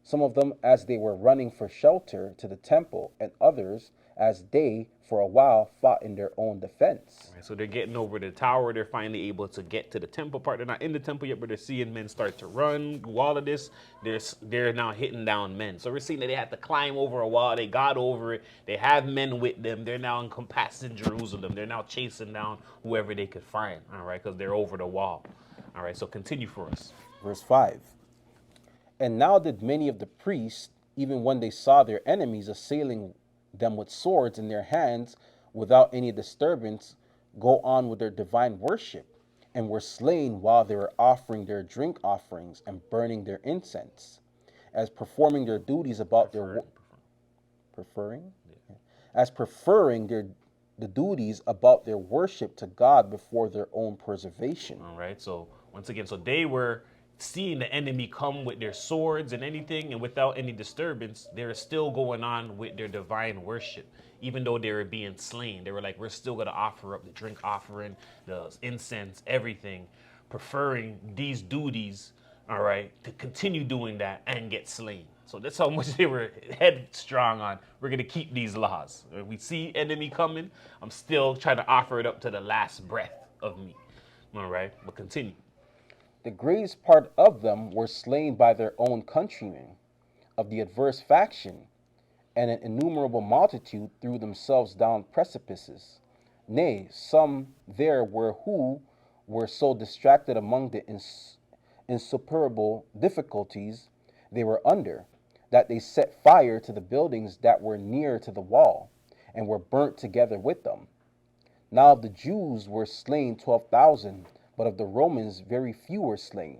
Speaker 2: some of them as they were running for shelter to the temple, and others as they for a while fought in their own defense.
Speaker 1: All right, so they're getting over the tower. They're finally able to get to the temple part. They're not in the temple yet, but they're seeing men start to run. Do all of this. They're now hitting down men. So we're seeing that they had to climb over a wall. They got over it. They have men with them. They're now encompassing Jerusalem. They're now chasing down whoever they could find. All right, because they're over the wall. All right, so continue for us.
Speaker 2: Verse 5. And now did many of the priests, even when they saw their enemies assailing them with swords in their hands without any disturbance, go on with their divine worship, and were slain while they were offering their drink offerings and burning their incense, as performing their duties about preferring the duties about their worship to God before their own preservation.
Speaker 1: All right, so once again, so they were seeing the enemy come with their swords and anything, and without any disturbance, they were still going on with their divine worship. Even though they were being slain, they were like, we're still going to offer up the drink offering, the incense, everything, preferring these duties, all right, to continue doing that and get slain. So that's how much they were headstrong on. We're going to keep these laws. If we see enemy coming, I'm still trying to offer it up to the last breath of me. All right, but continue.
Speaker 2: The greatest part of them were slain by their own countrymen of the adverse faction, and an innumerable multitude threw themselves down precipices. Nay, some there were who were so distracted among the insuperable difficulties they were under, that they set fire to the buildings that were near to the wall, and were burnt together with them. Now of the Jews were slain 12,000, but of the Romans very few were slain,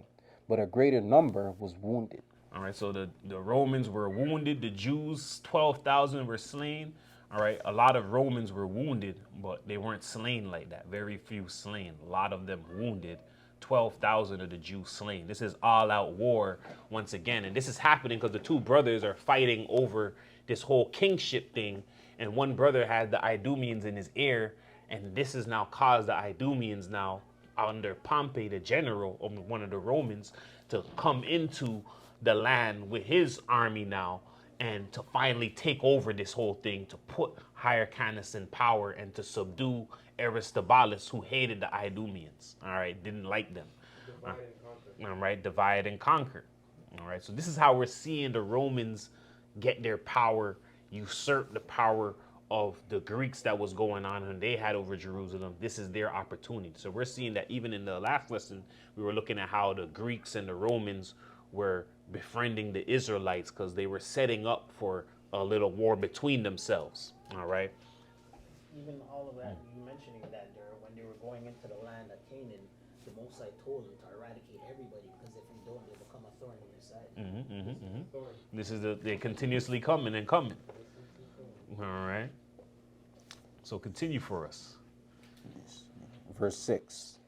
Speaker 2: but a greater number was wounded.
Speaker 1: All right, so the Romans were wounded. The Jews, 12,000 were slain. All right, a lot of Romans were wounded, but they weren't slain like that. Very few slain. A lot of them wounded. 12,000 of the Jews slain. This is all-out war once again. And this is happening because the 2 brothers are fighting over this whole kingship thing. And one brother had the Idumeans in his ear. And this has now caused the Idumeans now, under Pompey, the general of one of the Romans, to come into the land with his army now and to finally take over this whole thing, to put Hyrcanus in power and to subdue Aristobulus, who hated the Idumeans. All right, didn't like them.
Speaker 4: Divide and conquer.
Speaker 1: All right, divide and conquer. All right, so this is how we're seeing the Romans get their power, usurp the power of the Greeks that was going on and they had over Jerusalem. This is their opportunity. So we're seeing that even in the last lesson, we were looking at how the Greeks and the Romans were befriending the Israelites because they were setting up for a little war between themselves. All right.
Speaker 5: Even all of that, you mentioning that there, when they were going into the land of Canaan, the Most High told them to eradicate everybody, because if you don't, they become a thorn in your side.
Speaker 4: Thorn.
Speaker 1: This is they're continuously coming and coming. All right. So continue for us.
Speaker 2: Yes. verse 6.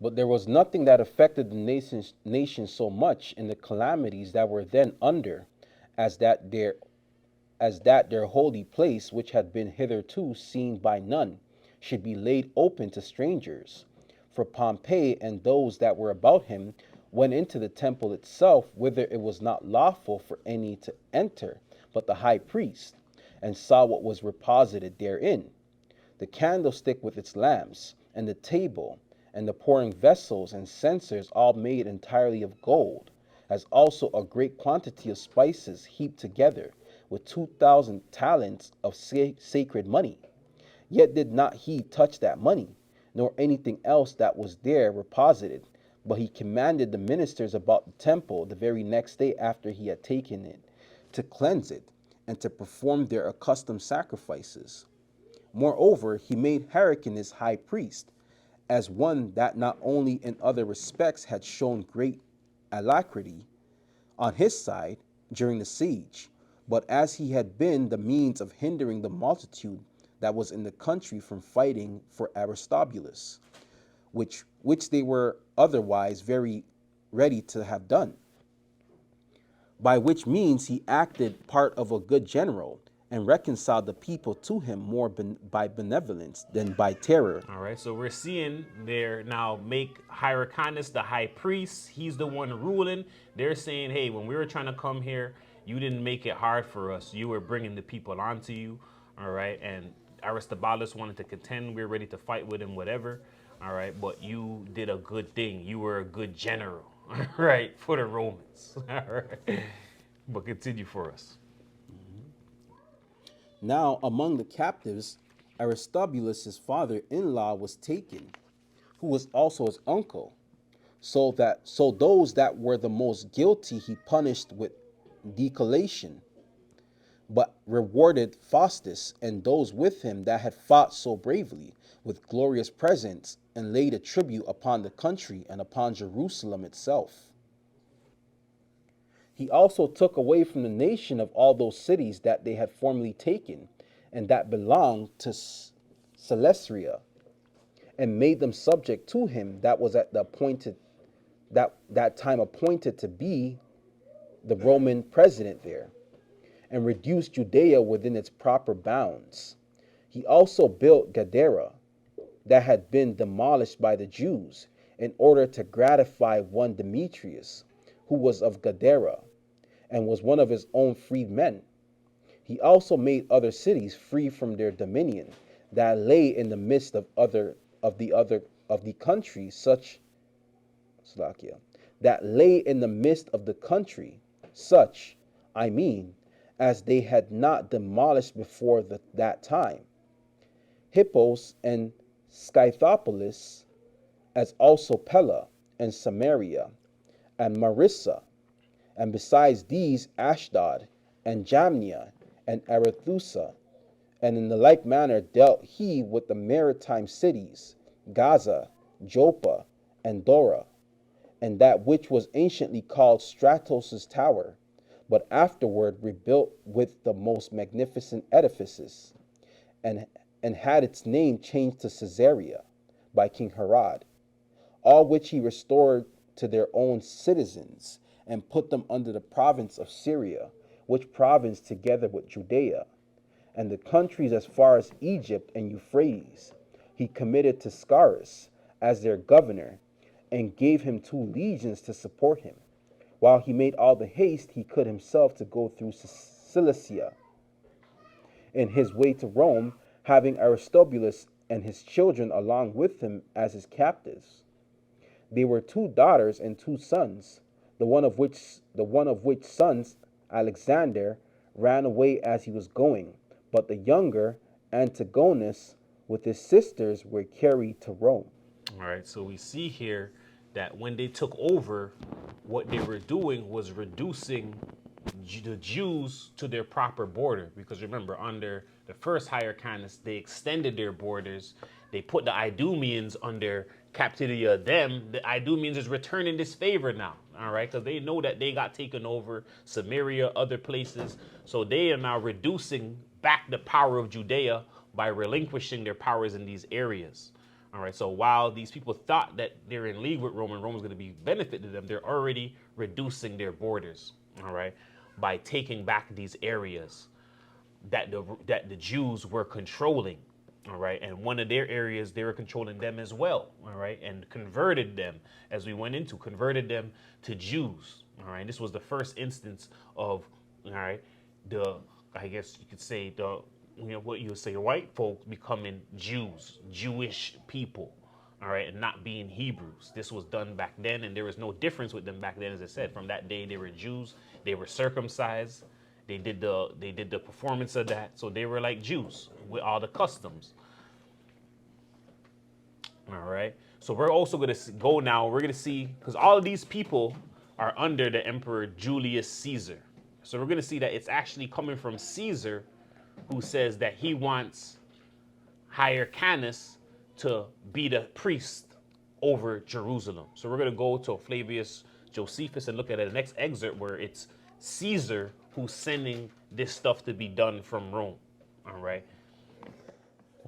Speaker 2: But there was nothing that affected the nation so much in the calamities that were then under, as that their holy place, which had been hitherto seen by none, should be laid open to strangers. For Pompey and those that were about him went into the temple itself, whither it was not lawful for any to enter but the high priest, and saw what was reposited therein, the candlestick with its lamps, and the table, and the pouring vessels and censers, all made entirely of gold, as also a great quantity of spices heaped together, with 2,000 talents of sacred money. Yet did not he touch that money, nor anything else that was there reposited, but he commanded the ministers about the temple the very next day after he had taken it, to cleanse it, and to perform their accustomed sacrifices. Moreover, he made Hyrcanus high priest, as one that not only in other respects had shown great alacrity on his side during the siege, but as he had been the means of hindering the multitude that was in the country from fighting for Aristobulus, which they were otherwise very ready to have done. By which means he acted part of a good general, and reconciled the people to him more by benevolence than by terror.
Speaker 1: All right, so we're seeing there now make Hyrcanus the high priest. He's the one ruling. They're saying, hey, when we were trying to come here, you didn't make it hard for us. You were bringing the people onto you. All right, and Aristobulus wanted to contend. We were ready to fight with him, whatever. All right, but you did a good thing. You were a good general, all right, for the Romans. All right, but continue for us.
Speaker 2: Now among the captives, Aristobulus' father-in-law was taken, who was also his uncle. So those that were the most guilty he punished with decollation, but rewarded Faustus and those with him that had fought so bravely with glorious presents, and laid a tribute upon the country and upon Jerusalem itself. He also took away from the nation of all those cities that they had formerly taken, and that belonged to Celesyria, and made them subject to him that was at the appointed that time appointed to be the Roman president there, and reduced Judea within its proper bounds. He also built Gadara, that had been demolished by the Jews, in order to gratify one Demetrius, who was of Gadara, and was one of his own freedmen. He also made other cities free from their dominion, that lay in the midst of the country, such, I mean, as they had not demolished before that time. Hippos and Scythopolis, as also Pella and Samaria and Marissa, and besides these Ashdod and Jamnia and Arethusa, and in the like manner dealt he with the maritime cities, Gaza, Joppa, and Dora, and that which was anciently called Stratos' tower, but afterward rebuilt with the most magnificent edifices, and had its name changed to Caesarea by King Herod, all which he restored to their own citizens, and put them under the province of Syria, which province together with Judea, and the countries as far as Egypt and Euphrates, he committed to Scaurus as their governor, and gave him 2 legions to support him, while he made all the haste he could himself to go through Cilicia, in his way to Rome, having Aristobulus and his children along with him as his captives. They were 2 daughters and 2 sons, the one of which sons, Alexander, ran away as he was going, but the younger, Antigonus, with his sisters, were carried to Rome.
Speaker 1: All right, so we see here that when they took over, what they were doing was reducing the Jews to their proper border. Because remember, under the first Hyrcanus, they extended their borders. They put the Idumeans under captivity of them. The Idumeans is returning this favor now, all right? Because they know that they got taken over, Samaria, other places. So they are now reducing back the power of Judea by relinquishing their powers in these areas. All right. So while these people thought that they're in league with Rome and Rome was going to be benefit to them, they're already reducing their borders. All right, by taking back these areas that the Jews were controlling. All right, and one of their areas they were controlling them as well. All right, and converted them, as we went into, converted them to Jews. All right, this was the first instance of, all right, the, I guess you could say, the, what you would say, white folks becoming Jews, Jewish people. All right, and not being Hebrews. This was done back then, and there was no difference with them back then. As I said, from that day they were Jews. They were circumcised. They did the performance of that, so they were like Jews with all the customs. All right. So we're also going to go now. We're going to see, because all of these people are under the Emperor Julius Caesar. So we're going to see that it's actually coming from Caesar, who says that he wants Hyrcanus to be the priest over Jerusalem. So we're going to go to Flavius Josephus and look at the next excerpt where it's Caesar who's sending this stuff to be done from Rome. All right.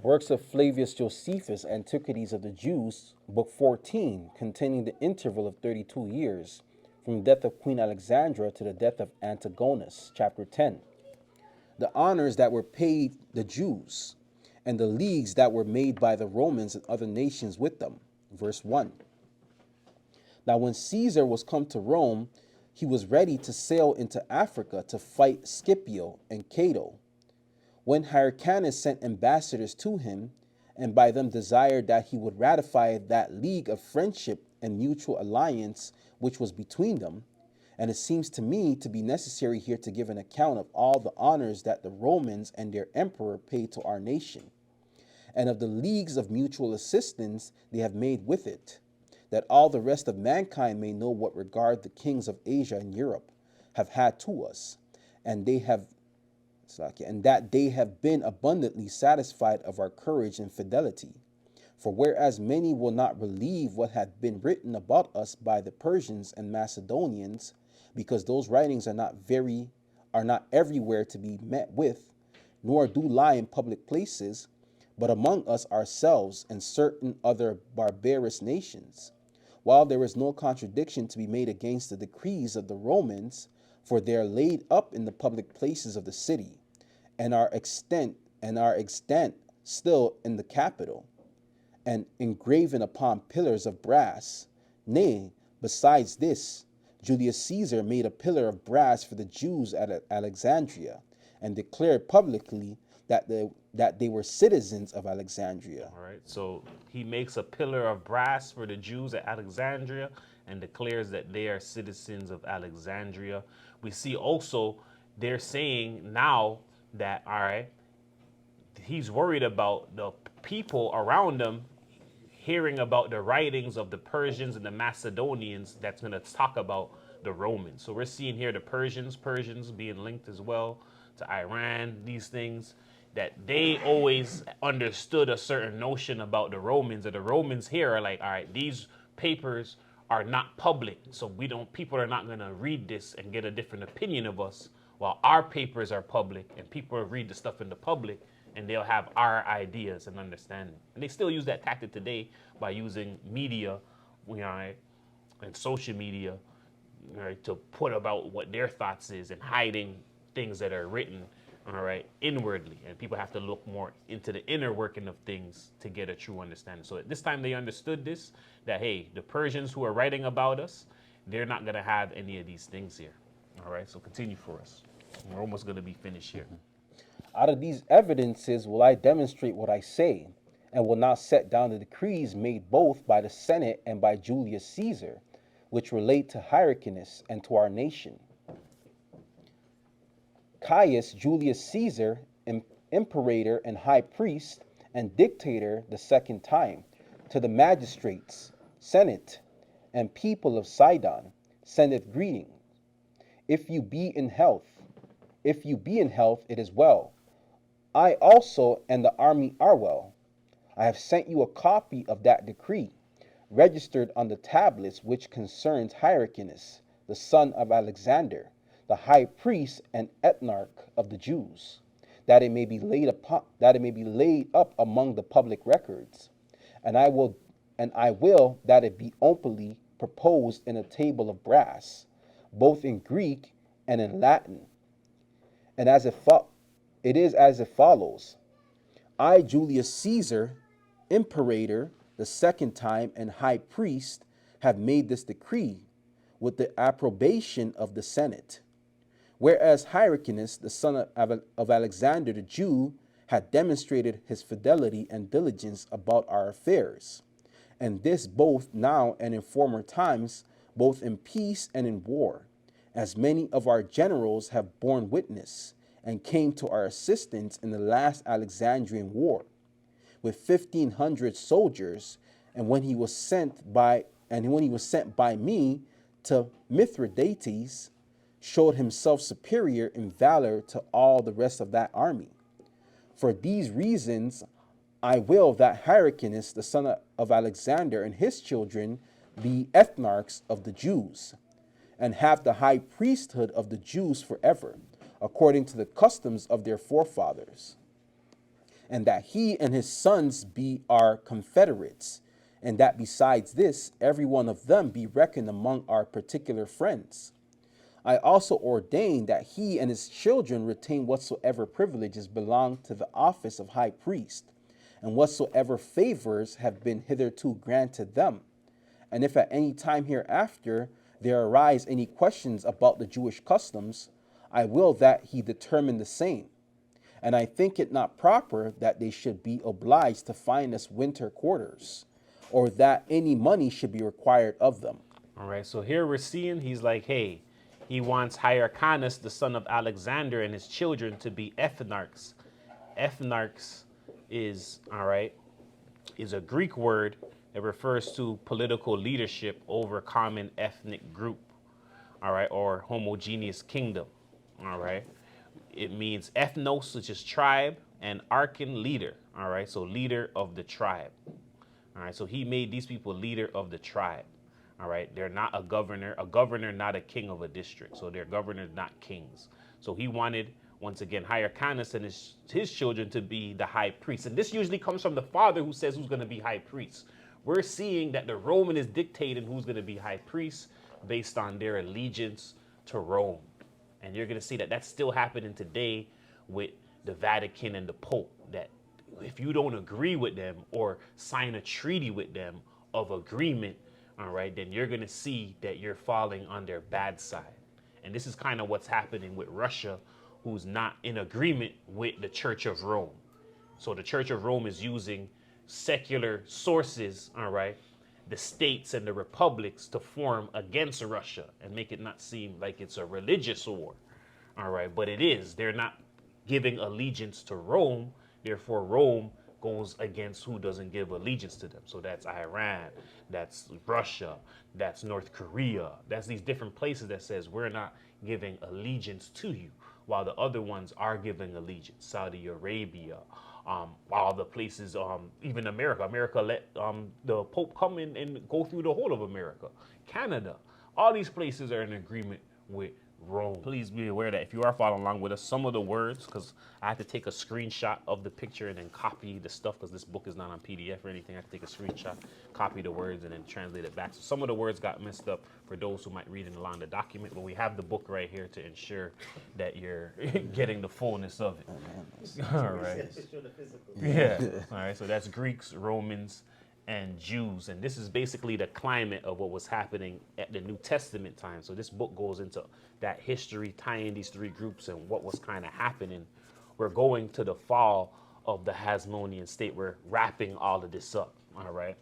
Speaker 2: Works of Flavius Josephus, Antiquities of the Jews, Book 14, containing the interval of 32 years, from the death of Queen Alexandra to the death of Antigonus, chapter 10. The honors that were paid the Jews, and the leagues that were made by the Romans and other nations with them. Verse 1. Now when Caesar was come to Rome, he was ready to sail into Africa to fight Scipio and Cato. When Hyrcanus sent ambassadors to him, and by them desired that he would ratify that league of friendship and mutual alliance which was between them, and it seems to me to be necessary here to give an account of all the honors that the Romans and their emperor paid to our nation, and of the leagues of mutual assistance they have made with it, that all the rest of mankind may know what regard the kings of Asia and Europe have had to us, and that they have been abundantly satisfied of our courage and fidelity. For whereas many will not believe what hath been written about us by the Persians and Macedonians, because those writings are not everywhere to be met with, nor do lie in public places, but among us ourselves and certain other barbarous nations, while there is no contradiction to be made against the decrees of the Romans, for they are laid up in the public places of the city, and are extant still in the Capitol, and engraven upon pillars of brass. Nay, besides this, Julius Caesar made a pillar of brass for the Jews at Alexandria, and declared publicly that they were citizens of Alexandria.
Speaker 1: All right. So he makes a pillar of brass for the Jews at Alexandria and declares that they are citizens of Alexandria. We see also they're saying now that, all right, he's worried about the people around him hearing about the writings of the Persians and the Macedonians that's going to talk about the Romans. So we're seeing here the Persians being linked as well to Iran, these things, that they always understood a certain notion about the Romans, and the Romans here are like, all right, these papers are not public, so people are not going to read this and get a different opinion of us, while our papers are public and people read the stuff in the public and they'll have our ideas and understanding. And they still use that tactic today by using media, and social media, right, to put about what their thoughts is and hiding things that are written, all right, inwardly. And people have to look more into the inner working of things to get a true understanding. So at this time they understood this, that, hey, the Persians who are writing about us, they're not going to have any of these things here. All right, so continue for us. We're almost going to be finished here.
Speaker 2: Out of these evidences will I demonstrate what I say, and will not set down the decrees made both by the Senate and by Julius Caesar, which relate to Hyrcanus and to our nation. Caius Julius Caesar, imperator and high priest and dictator the second time, to the magistrates, senate, and people of Sidon, sendeth greeting. If you be in health, it is well. I also and the army are well. I have sent you a copy of that decree, registered on the tablets which concerns Hyrcanus, the son of Alexander, the high priest and ethnarch of the Jews, that it may be laid up among the public records. and I will that it be openly proposed in a table of brass, both in Greek and in Latin. And it is as it follows: I, Julius Caesar, imperator, the second time, and high priest, have made this decree with the approbation of the Senate. Whereas Hyrcanus, the son of Alexander the Jew, had demonstrated his fidelity and diligence about our affairs, and this both now and in former times, both in peace and in war, as many of our generals have borne witness, and came to our assistance in the last Alexandrian war, with 1,500 soldiers, and when he was sent by me to Mithridates, showed himself superior in valor to all the rest of that army. For these reasons, I will that Hyrcanus, the son of Alexander, and his children be ethnarchs of the Jews, and have the high priesthood of the Jews forever, according to the customs of their forefathers, and that he and his sons be our confederates, and that besides this, every one of them be reckoned among our particular friends. I also ordain that he and his children retain whatsoever privileges belong to the office of high priest, and whatsoever favors have been hitherto granted them. And if at any time hereafter there arise any questions about the Jewish customs, I will that he determine the same. And I think it not proper that they should be obliged to find us winter quarters, or that any money should be required of them.
Speaker 1: All right, so here we're seeing he's like, hey, he wants Hyrcanus, the son of Alexander, and his children to be ethnarchs. Ethnarchs is, all right, is a Greek word that refers to political leadership over common ethnic group, all right, or homogeneous kingdom, all right. It means ethnos, which is tribe, and archon, leader, all right, so leader of the tribe, all right. So he made these people leader of the tribe. All right, they're not a governor, not a king of a district. So they're governors, not kings. So he wanted, once again, Hyrcanus and his children to be the high priest. And this usually comes from the father who says who's going to be high priest. We're seeing that the Roman is dictating who's going to be high priest based on their allegiance to Rome. And you're going to see that that's still happening today with the Vatican and the Pope, that if you don't agree with them or sign a treaty with them of agreement, all right, then you're going to see that you're falling on their bad side. And this is kind of what's happening with Russia, who's not in agreement with the Church of Rome. So the Church of Rome is using secular sources, all right, the states and the republics to form against Russia and make it not seem like it's a religious war, all right, but it is. They're not giving allegiance to Rome, therefore Rome goes against who doesn't give allegiance to them. So that's Iran, that's Russia, that's North Korea, that's these different places that says we're not giving allegiance to you, while the other ones are giving allegiance. Saudi Arabia, all the places, even America let the Pope come in and go through the whole of America. Canada, all these places are in agreement with Rome. Please be aware that if you are following along with us, some of the words, because I have to take a screenshot of the picture and then copy the stuff, because this book is not on PDF or anything. I have to take a screenshot, copy the words, and then translate it back. So some of the words got messed up for those who might read it along the document, but we have the book right here to ensure that you're getting the fullness of it. All right. Yeah. All right. So that's Greeks, Romans, and Jews. And this is basically the climate of what was happening at the New Testament time. So this book goes into that history, tying these three groups and what was kind of happening. We're going to the fall of the Hasmonean state. We're wrapping all of this up. All right.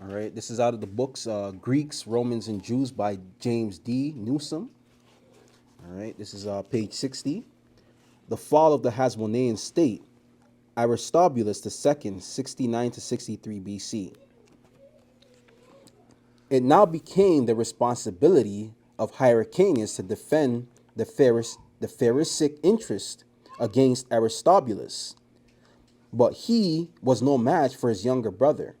Speaker 2: All right, this is out of the books Greeks, Romans, and Jews by James D. Newsom. All right, this is page 60. The fall of the Hasmonean state. Aristobulus II, 69 to 63 BC. It now became the responsibility of Hyrcanus to defend the Pharisaic interest against Aristobulus, but he was no match for his younger brother.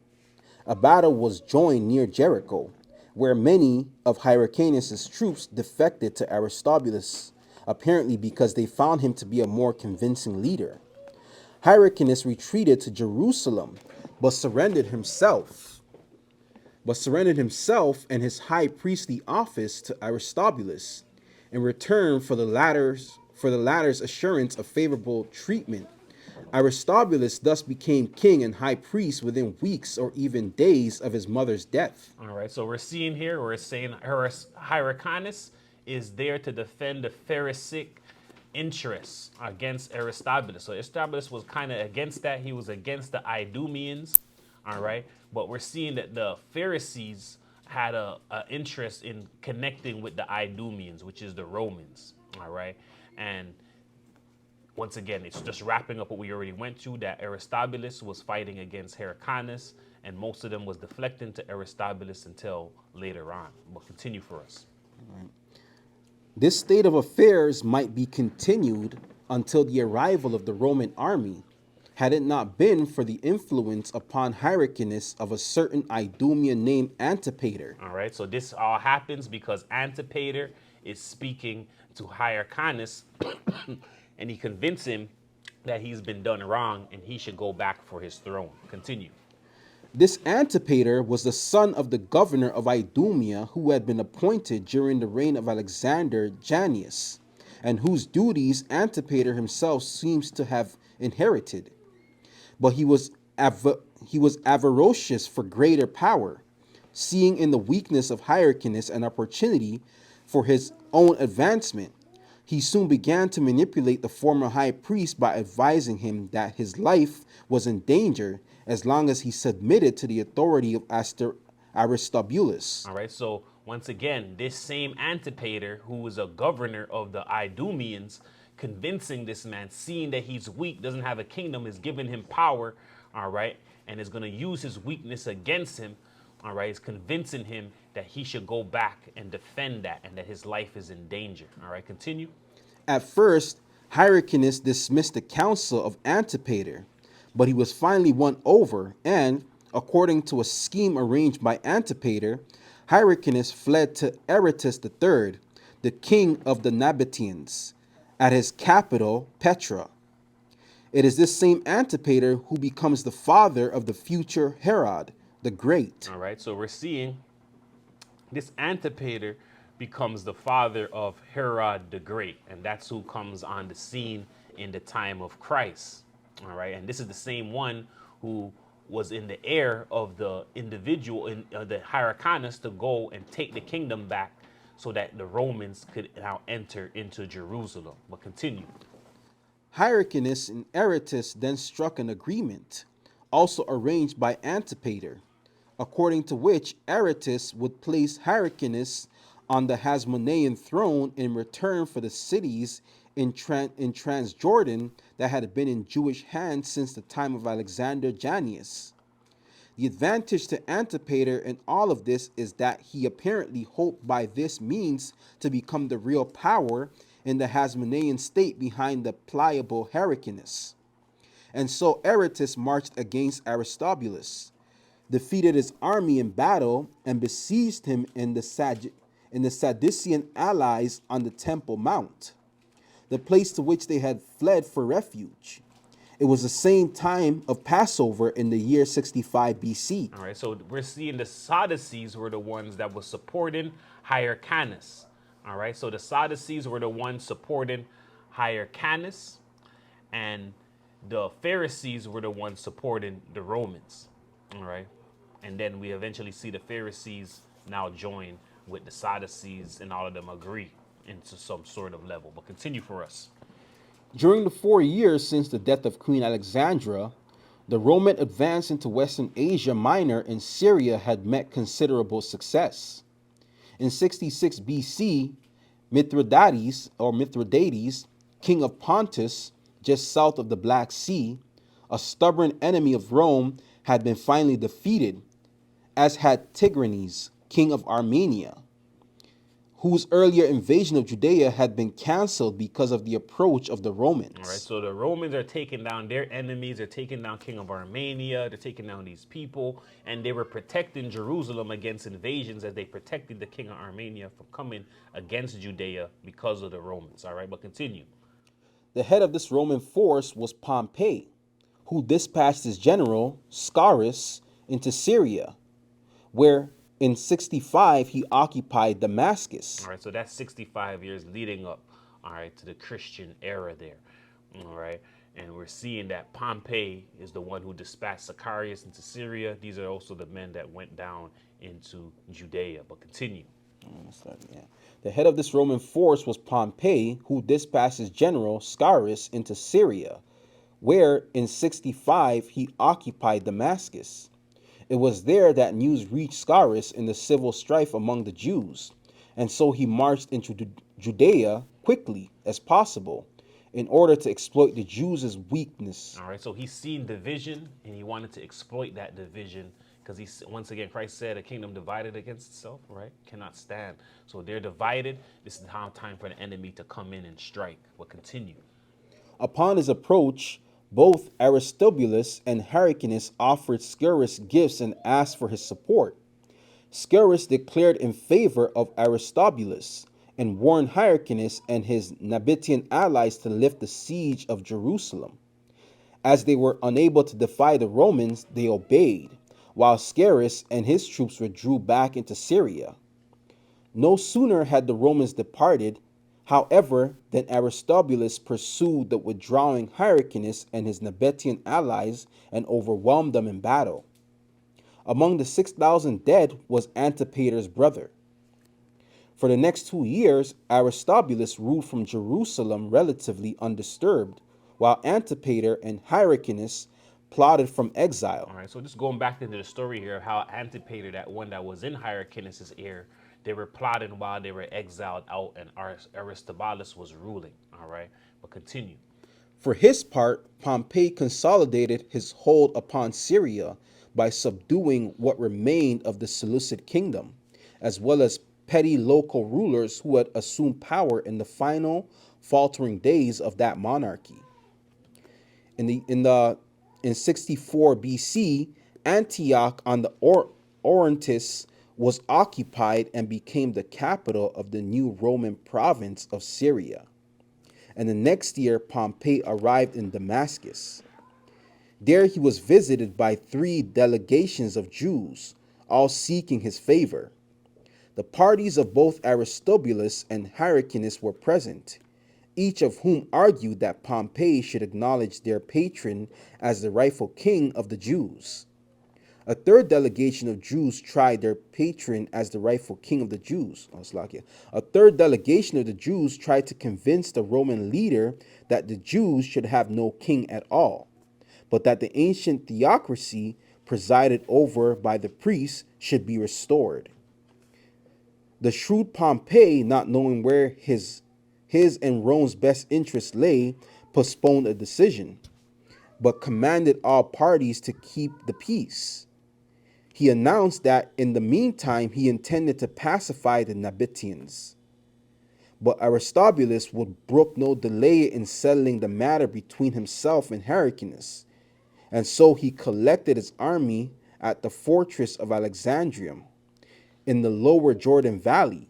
Speaker 2: A battle was joined near Jericho, where many of Hyrcanus' troops defected to Aristobulus, apparently because they found him to be a more convincing leader. Hyrcanus retreated to Jerusalem, but surrendered himself and his high priestly office to Aristobulus, in return for the latter's assurance of favorable treatment. Aristobulus thus became king and high priest within weeks or even days of his mother's death.
Speaker 1: All right, so we're seeing here, we're saying Hyrcanus is there to defend the Pharisaic interests against Aristobulus. So Aristobulus was kind of against that. He was against the Idumeans, all right? But we're seeing that the Pharisees had a interest in connecting with the Idumeans, which is the Romans, all right? And once again, it's just wrapping up what we already went to, that Aristobulus was fighting against Hyrcanus, and most of them was deflecting to Aristobulus until later on. But continue for us.
Speaker 2: This state of affairs might be continued until the arrival of the Roman army, had it not been for the influence upon Hyrcanus of a certain Idumean named Antipater.
Speaker 1: All right, so this all happens because Antipater is speaking to Hyrcanus, and he convinced him that he's been done wrong and he should go back for his throne. Continue.
Speaker 2: This Antipater was the son of the governor of Idumea, who had been appointed during the reign of Alexander Janneus, and whose duties Antipater himself seems to have inherited. But he was avaricious for greater power, seeing in the weakness of Hyrcanus an opportunity for his own advancement. He soon began to manipulate the former high priest by advising him that his life was in danger as long as he submitted to the authority of Aristobulus.
Speaker 1: All right, so once again, this same Antipater, who was a governor of the Idumeans, convincing this man, seeing that he's weak, doesn't have a kingdom, is giving him power, all right, and is going to use his weakness against him, all right, is convincing him that he should go back and defend that and that his life is in danger. All right, continue.
Speaker 2: At first, Hyrcanus dismissed the counsel of Antipater, but he was finally won over, and, according to a scheme arranged by Antipater, Hyrcanus fled to Aretas III, the king of the Nabateans, at his capital, Petra. It is this same Antipater who becomes the father of the future Herod the Great.
Speaker 1: All right, so we're seeing this Antipater becomes the father of Herod the Great, and that's who comes on the scene in the time of Christ. All right, and this is the same one who was in the heir of the individual in the Hyrcanus to go and take the kingdom back so that the Romans could now enter into Jerusalem. But continue.
Speaker 2: Hyrcanus and Aretas then struck an agreement, also arranged by Antipater, according to which Aretas would place Hyrcanus on the Hasmonean throne in return for the cities in Transjordan that had been in Jewish hands since the time of Alexander Janneus. The advantage to Antipater in all of this is that he apparently hoped by this means to become the real power in the Hasmonean state behind the pliable Hyrcanus. And so Aretas marched against Aristobulus, defeated his army in battle, and besieged him in the Sadician allies on the Temple Mount, the place to which they had fled for refuge. It was the same time of Passover in the year 65 BC.
Speaker 1: All right, so we're seeing the Sadducees were the ones that were supporting Hyrcanus. All right, so the Sadducees were the ones supporting Hyrcanus, and the Pharisees were the ones supporting the Romans. All right, and then we eventually see the Pharisees now join with the Sadducees, and all of them agree into some sort of level. But continue for us.
Speaker 2: During the 4 years since the death of Queen Alexandra, the Roman advance into Western Asia Minor and Syria had met considerable success. In 66 BC, Mithridates, king of Pontus, just south of the Black Sea, a stubborn enemy of Rome, had been finally defeated, as had Tigranes, king of Armenia, whose earlier invasion of Judea had been canceled because of the approach of the Romans.
Speaker 1: All right, so the Romans are taking down their enemies. They're taking down King of Armenia. They're taking down these people, and they were protecting Jerusalem against invasions as they protected the King of Armenia from coming against Judea because of the Romans. All right, but continue.
Speaker 2: The head of this Roman force was Pompey, who dispatched his general, Scaurus, into Syria, where in 65 he occupied Damascus.
Speaker 1: All right, so that's 65 years leading up, all right, to the Christian era there. All right, and we're seeing that Pompey is the one who dispatched Sicarius into Syria. These are also the men that went down into Judea. But continue.
Speaker 2: Yeah. The head of this Roman force was Pompey, who dispatched his general, Scaurus, into Syria, where in 65 he occupied Damascus. It was there that news reached Scaurus in the civil strife among the Jews, and so he marched into Judea quickly as possible in order to exploit the Jews' weakness.
Speaker 1: All right, so he's seen division and he wanted to exploit that division because once again, Christ said a kingdom divided against itself, right, cannot stand. So they're divided. This is time for the enemy to come in and strike. We'll continue.
Speaker 2: Upon his approach, both Aristobulus and Hyrcanus offered Scaurus gifts and asked for his support. Scaurus declared in favor of Aristobulus and warned Hyrcanus and his Nabatean allies to lift the siege of Jerusalem. As they were unable to defy the Romans, they obeyed, while Scaurus and his troops withdrew back into Syria. No sooner had the Romans departed, however, than Aristobulus pursued the withdrawing Hyrcanus and his Nabatean allies and overwhelmed them in battle. Among the 6,000 dead was Antipater's brother. For the next 2 years, Aristobulus ruled from Jerusalem relatively undisturbed, while Antipater and Hyrcanus plotted from exile.
Speaker 1: All right, so just going back into the story here of how Antipater, that one that was in Hyrcanus' ear, they were plotting while they were exiled out and Aristobulus was ruling. All right, but continue.
Speaker 2: For his part, Pompey consolidated his hold upon Syria by subduing what remained of the Seleucid kingdom, as well as petty local rulers who had assumed power in the final faltering days of that monarchy. In 64 BC, Antioch on the Orontes was occupied and became the capital of the new Roman province of Syria. And the next year, Pompey arrived in Damascus. There he was visited by 3 delegations of Jews, all seeking his favor. The parties of both Aristobulus and Hyrcanus were present, each of whom argued that Pompey should acknowledge their patron as the rightful king of the Jews. A third delegation of Jews tried their patron as the rightful king of the Jews. A third delegation of the Jews tried to convince the Roman leader that the Jews should have no king at all, but that the ancient theocracy presided over by the priests should be restored. The shrewd Pompey, not knowing where his and Rome's best interest lay, postponed a decision, but commanded all parties to keep the peace. He announced that in the meantime he intended to pacify the Nabateans. But Aristobulus would brook no delay in settling the matter between himself and Hyrcanus, and so he collected his army at the fortress of Alexandrium in the lower Jordan Valley.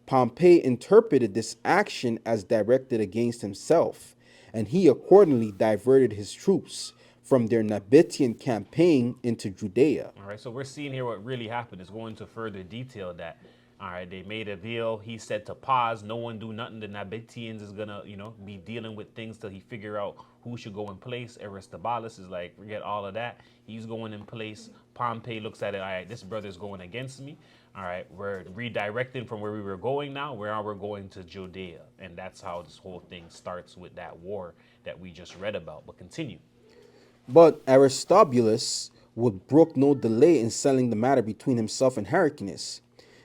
Speaker 2: Pompey interpreted this action as directed against himself, and he accordingly diverted his troops from their Nabatean campaign into Judea.
Speaker 1: All right, so we're seeing here what really happened. Is going into further detail that, all right, they made a deal. He said to pause, no one do nothing. The Nabateans is gonna, be dealing with things till he figure out who should go in place. Aristobulus is like, forget all of that. He's going in place. Pompey looks at it, all right, this brother's going against me. All right, we're redirecting from where we were going now. We're going to Judea. And that's how this whole thing starts with that war that we just read about. But continue.
Speaker 2: But Aristobulus would brook no delay in settling the matter between himself and Hyrcanus,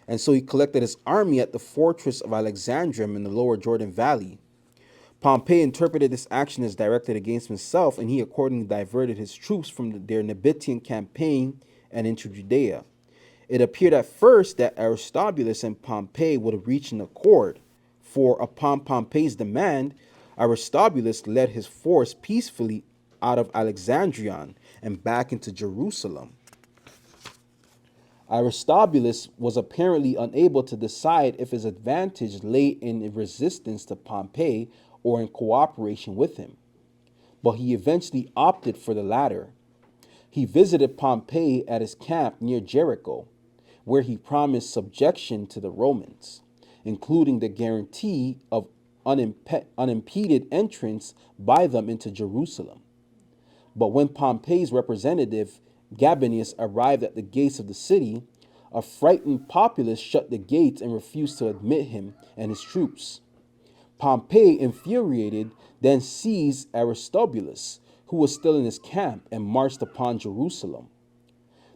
Speaker 2: and so he collected his army at the fortress of Alexandrium in the lower Jordan Valley. Pompey interpreted this action as directed against himself, and he accordingly diverted his troops from their Nabatean campaign and into Judea. It appeared at first that Aristobulus and Pompey would reach an accord, for upon Pompey's demand, Aristobulus led his force peacefully out of Alexandrion and back into Jerusalem. Aristobulus was apparently unable to decide if his advantage lay in resistance to Pompey or in cooperation with him. but he eventually opted for the latter. He visited Pompey at his camp near Jericho, where he promised subjection to the Romans, including the guarantee of unimpeded entrance by them into Jerusalem. But when Pompey's representative, Gabinius, arrived at the gates of the city, a frightened populace shut the gates and refused to admit him and his troops. Pompey, infuriated, then seized Aristobulus, who was still in his camp, and marched upon Jerusalem.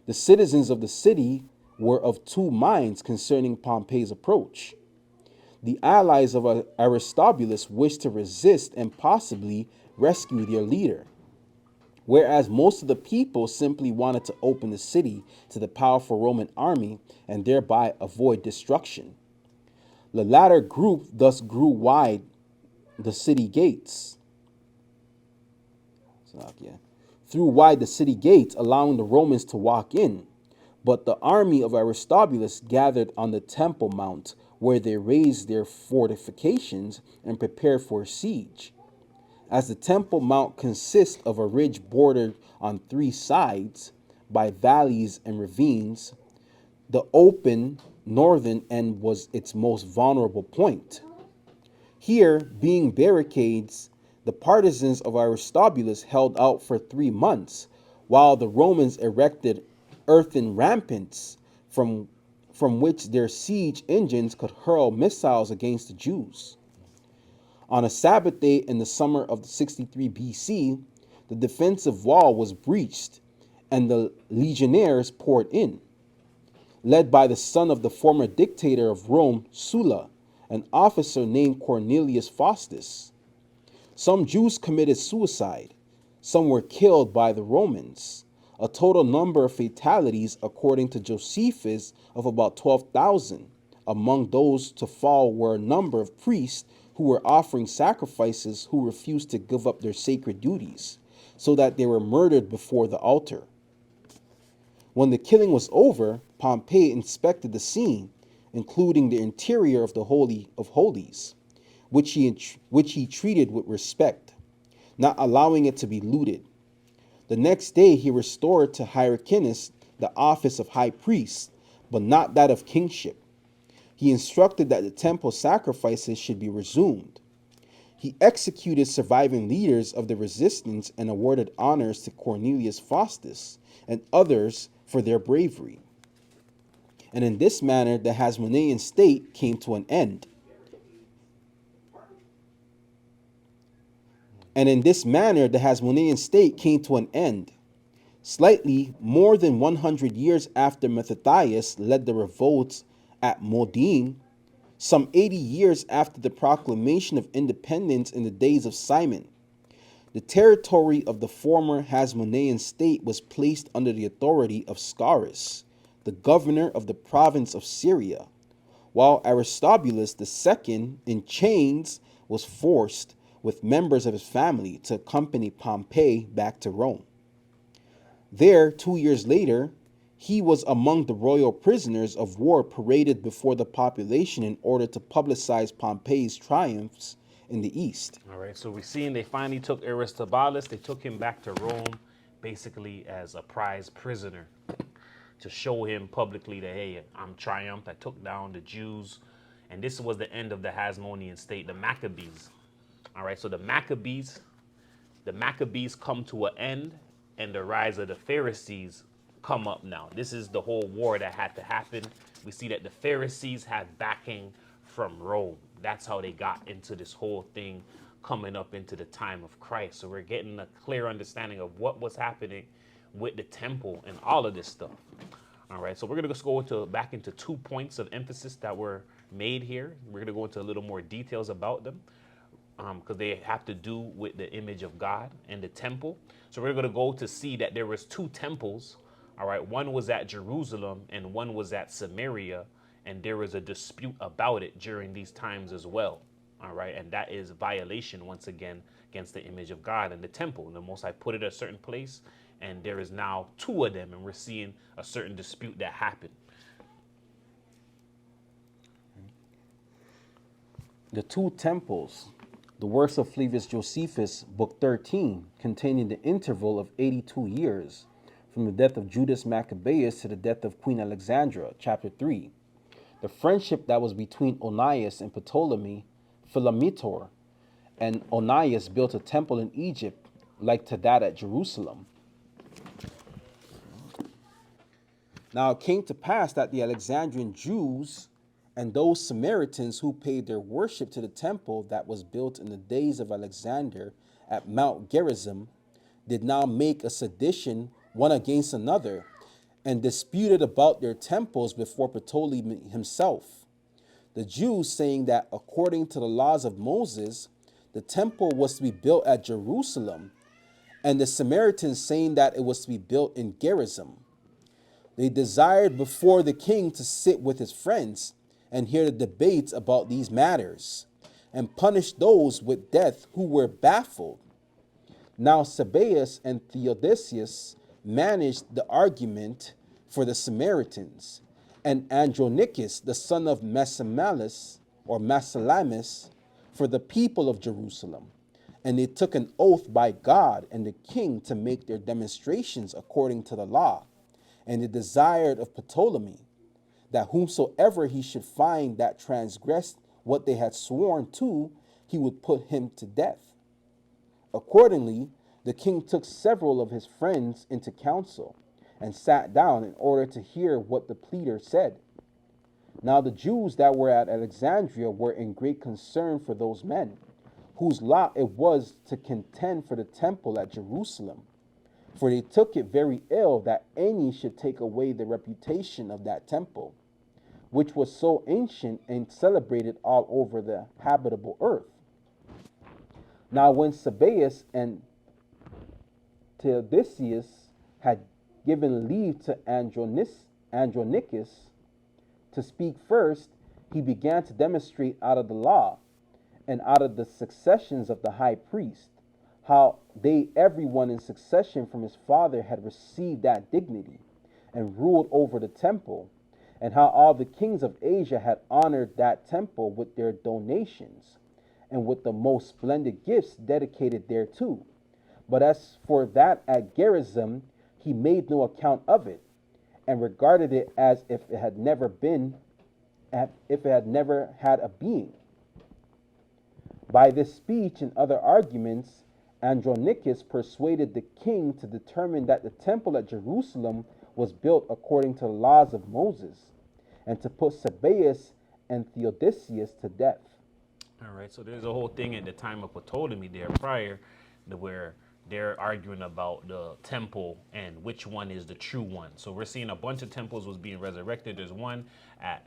Speaker 2: The citizens of the city were of two minds concerning Pompey's approach. The allies of Aristobulus wished to resist and possibly rescue their leader, whereas most of the people simply wanted to open the city to the powerful Roman army and thereby avoid destruction. The latter group thus grew wide the city gates. Threw wide the city gates, allowing the Romans to walk in. But the army of Aristobulus gathered on the Temple Mount, where they raised their fortifications and prepared for a siege. As the Temple Mount consists of a ridge bordered on three sides by valleys and ravines, the open northern end was its most vulnerable point. Here, being barricades, the partisans of Aristobulus held out for 3 months, while the Romans erected earthen ramparts from which their siege engines could hurl missiles against the Jews. On a Sabbath day in the summer of 63 BC, the defensive wall was breached and the legionnaires poured in, led by the son of the former dictator of Rome, Sulla, an officer named Cornelius Faustus. Some Jews committed suicide. Some were killed by the Romans. A total number of fatalities, according to Josephus, of about 12,000. Among those to fall were a number of priests who were offering sacrifices who refused to give up their sacred duties, so that they were murdered before the altar. When the killing was over, Pompey inspected the scene, including the interior of the Holy of Holies, which he treated with respect, not allowing it to be looted. The next day he restored to Hyrcanus the office of high priest, but not that of kingship. He instructed that the temple sacrifices should be resumed. He executed surviving leaders of the resistance and awarded honors to Cornelius Faustus and others for their bravery. And in this manner, the Hasmonean state came to an end. Slightly more than 100 years after Mattathias led the revolts at Modin, some 80 years after the proclamation of independence in the days of Simon, the territory of the former Hasmonean state was placed under the authority of Scaurus, the governor of the province of Syria, while Aristobulus II, in chains, was forced with members of his family to accompany Pompey back to Rome. There, 2 years later, he was among the royal prisoners of war paraded before the population in order to publicize Pompey's triumphs in the East.
Speaker 1: All right, so we're seeing they finally took Aristobulus. They took him back to Rome, basically as a prize prisoner, to show him publicly that, hey, I'm triumphed. I took down the Jews. And this was the end of the Hasmonean state, the Maccabees. All right, so the Maccabees come to an end, and the rise of the Pharisees come up now. This is the whole war that had to happen. We see that the Pharisees had backing from Rome. That's how they got into this whole thing coming up into the time of Christ. So we're getting a clear understanding of what was happening with the temple and all of this stuff. All right, so we're going to just go back into 2 points of emphasis that were made here. We're going to go into a little more details about them because they have to do with the image of God and the temple. So we're going to go to see that there was 2 temples. All right, one was at Jerusalem and one was at Samaria, and there was a dispute about it during these times as well. All right, and that is violation once again against the image of God and the temple. And the Most High put it at a certain place, and there is now 2 of them, and we're seeing a certain dispute that happened.
Speaker 2: The 2 temples. The works of Flavius Josephus, Book 13, containing the interval of 82 years, from the death of Judas Maccabeus to the death of Queen Alexandra, chapter 3. The friendship that was between Onias and Ptolemy Philometor, and Onias built a temple in Egypt like to that at Jerusalem. Now it came to pass that the Alexandrian Jews and those Samaritans who paid their worship to the temple that was built in the days of Alexander at Mount Gerizim did now make a sedition one against another, and disputed about their temples before Ptolemy himself. The Jews saying that according to the laws of Moses, the temple was to be built at Jerusalem, and the Samaritans saying that it was to be built in Gerizim. They desired before the king to sit with his friends and hear the debates about these matters, and punish those with death who were baffled. Now Sabaeus and Theodosius managed the argument for the Samaritans, and Andronicus, the son of Massalamis, for the people of Jerusalem. And they took an oath by God and the king to make their demonstrations according to the law. And they desired of Ptolemy that whomsoever he should find that transgressed what they had sworn to, he would put him to death. Accordingly, the king took several of his friends into council and sat down in order to hear what the pleader said. Now the Jews that were at Alexandria were in great concern for those men, whose lot it was to contend for the temple at Jerusalem. For they took it very ill that any should take away the reputation of that temple, which was so ancient and celebrated all over the habitable earth. Now when Sabaeus and Theodosius had given leave to Andronicus to speak first, he began to demonstrate out of the law and out of the successions of the high priest, how they everyone in succession from his father had received that dignity and ruled over the temple, and how all the kings of Asia had honored that temple with their donations and with the most splendid gifts dedicated thereto. But as for that at Gerizim, he made no account of it, and regarded it as if it had never had a being. By this speech and other arguments, Andronicus persuaded the king to determine that the temple at Jerusalem was built according to the laws of Moses, and to put Sabaeus and Theodosius to death.
Speaker 1: All right, so there's a whole thing at the time of Ptolemy there prior to where they're arguing about the temple and which one is the true one. So we're seeing a bunch of temples was being resurrected. There's one at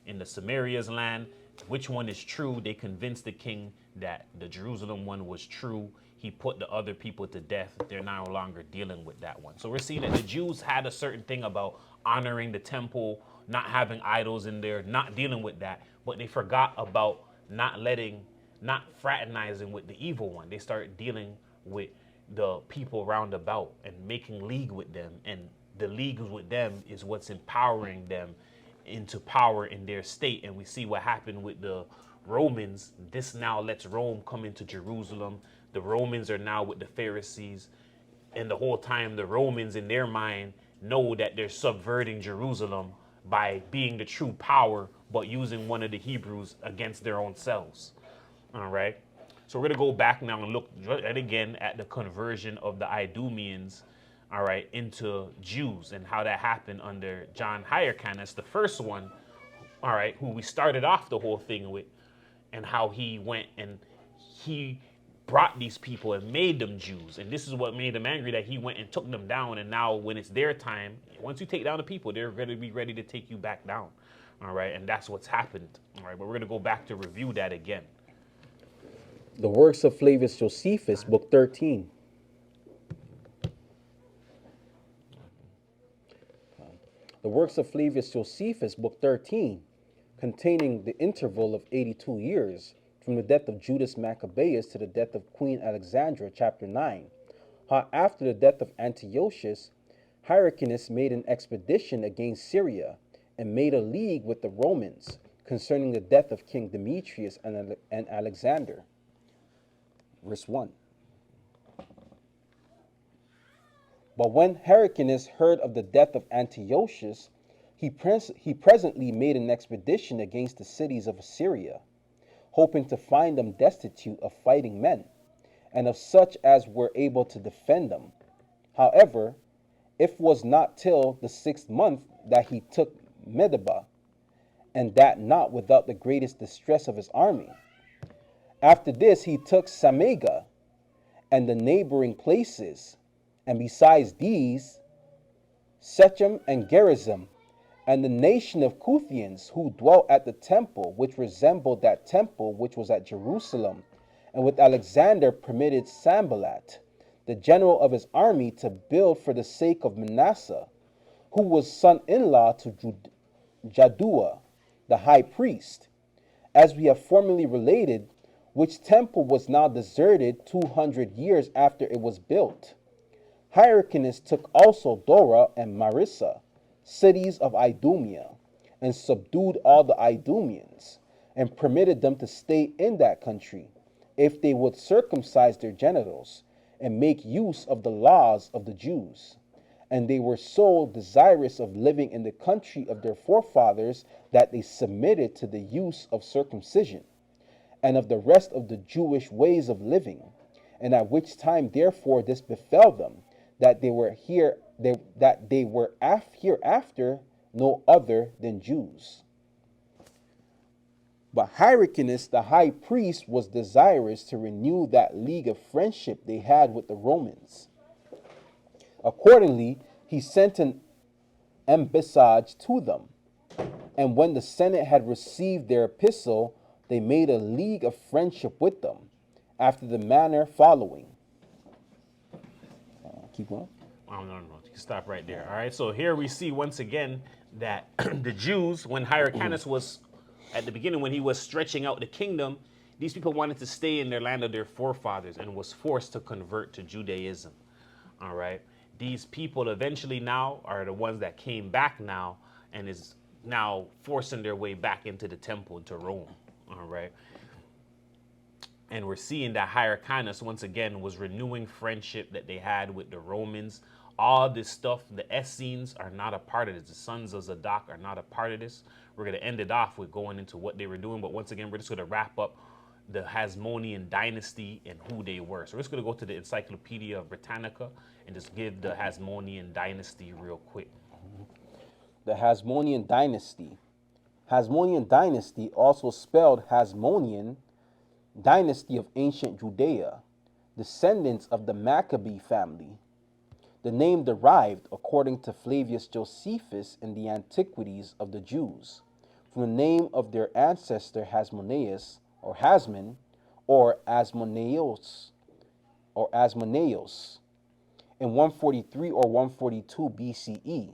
Speaker 1: in the Samaria's land. Which one is true? They convinced the king that the Jerusalem one was true. He put the other people to death. They're no longer dealing with that one. So we're seeing that the Jews had a certain thing about honoring the temple, not having idols in there, not dealing with that, but they forgot about not fraternizing with the evil one. They started dealing with the people round about and making league with them, and the leagues with them is what's empowering them into power in their state. And we see what happened with the Romans. This now lets Rome come into Jerusalem. The Romans are now with the Pharisees, and the whole time the Romans in their mind know that they're subverting Jerusalem by being the true power, but using one of the Hebrews against their own selves. All right. So we're going to go back now and look at again at the conversion of the Idumeans, all right, into Jews, and how that happened under John Hyrcanus, the first one, all right, who we started off the whole thing with, and how he went and he brought these people and made them Jews. And this is what made them angry, that he went and took them down. And now when it's their time, once you take down the people, they're going to be ready to take you back down. All right. And that's what's happened. All right. But we're going to go back to review that again.
Speaker 2: The works of Flavius Josephus, Book 13. The works of Flavius Josephus, Book 13, containing the interval of 82 years, from the death of Judas Maccabeus to the death of Queen Alexandra, chapter 9. How after the death of Antiochus, Hyrcanus made an expedition against Syria, and made a league with the Romans concerning the death of King Demetrius and Alexander. verse 1. But when Hyrcanus heard of the death of Antiochus, he presently made an expedition against the cities of Assyria, hoping to find them destitute of fighting men, and of such as were able to defend them. However, it was not till the 6th month that he took Medeba, and that not without the greatest distress of his army. After this he took Samega and the neighboring places, and besides these, Shechem and Gerizim, and the nation of Kuthians who dwelt at the temple, which resembled that temple which was at Jerusalem, and with Alexander permitted Sanballat, the general of his army, to build for the sake of Manasseh, who was son-in-law to Jaddua, the high priest, as we have formerly related, which temple was now deserted 200 years after it was built. Hyrcanus took also Dora and Marissa, cities of Idumea, and subdued all the Idumeans, and permitted them to stay in that country, if they would circumcise their genitals, and make use of the laws of the Jews. And they were so desirous of living in the country of their forefathers that they submitted to the use of circumcision, and of the rest of the Jewish ways of living. And at which time therefore this befell them, that they were hereafter no other than Jews. But Hyrcanus the high priest was desirous to renew that league of friendship they had with the Romans. Accordingly, he sent an embassage to them, and when the Senate had received their epistle, they made a league of friendship with them, after the manner following. Keep going.
Speaker 1: Oh, no. You can stop right there. All right. So here we see once again that the Jews, when Hyrcanus was at the beginning, when he was stretching out the kingdom, these people wanted to stay in their land of their forefathers and was forced to convert to Judaism. All right. These people eventually now are the ones that came back now and is now forcing their way back into the temple, into Rome. All right. And we're seeing that Hyrcanus once again was renewing friendship that they had with the Romans. All this stuff, the Essenes are not a part of this. The sons of Zadok are not a part of this. We're going to end it off with going into what they were doing. But once again, we're just going to wrap up the Hasmonean dynasty and who they were. So we're just going to go to the Encyclopedia Britannica and just give the Hasmonean dynasty real quick.
Speaker 2: The Hasmonean dynasty. Hasmonean dynasty, also spelled Hasmonean, dynasty of ancient Judea, descendants of the Maccabee family. The name derived, according to Flavius Josephus in the Antiquities of the Jews, from the name of their ancestor Hasmoneus, or Hasmon, or Asmoneos, in 143 or 142 BCE.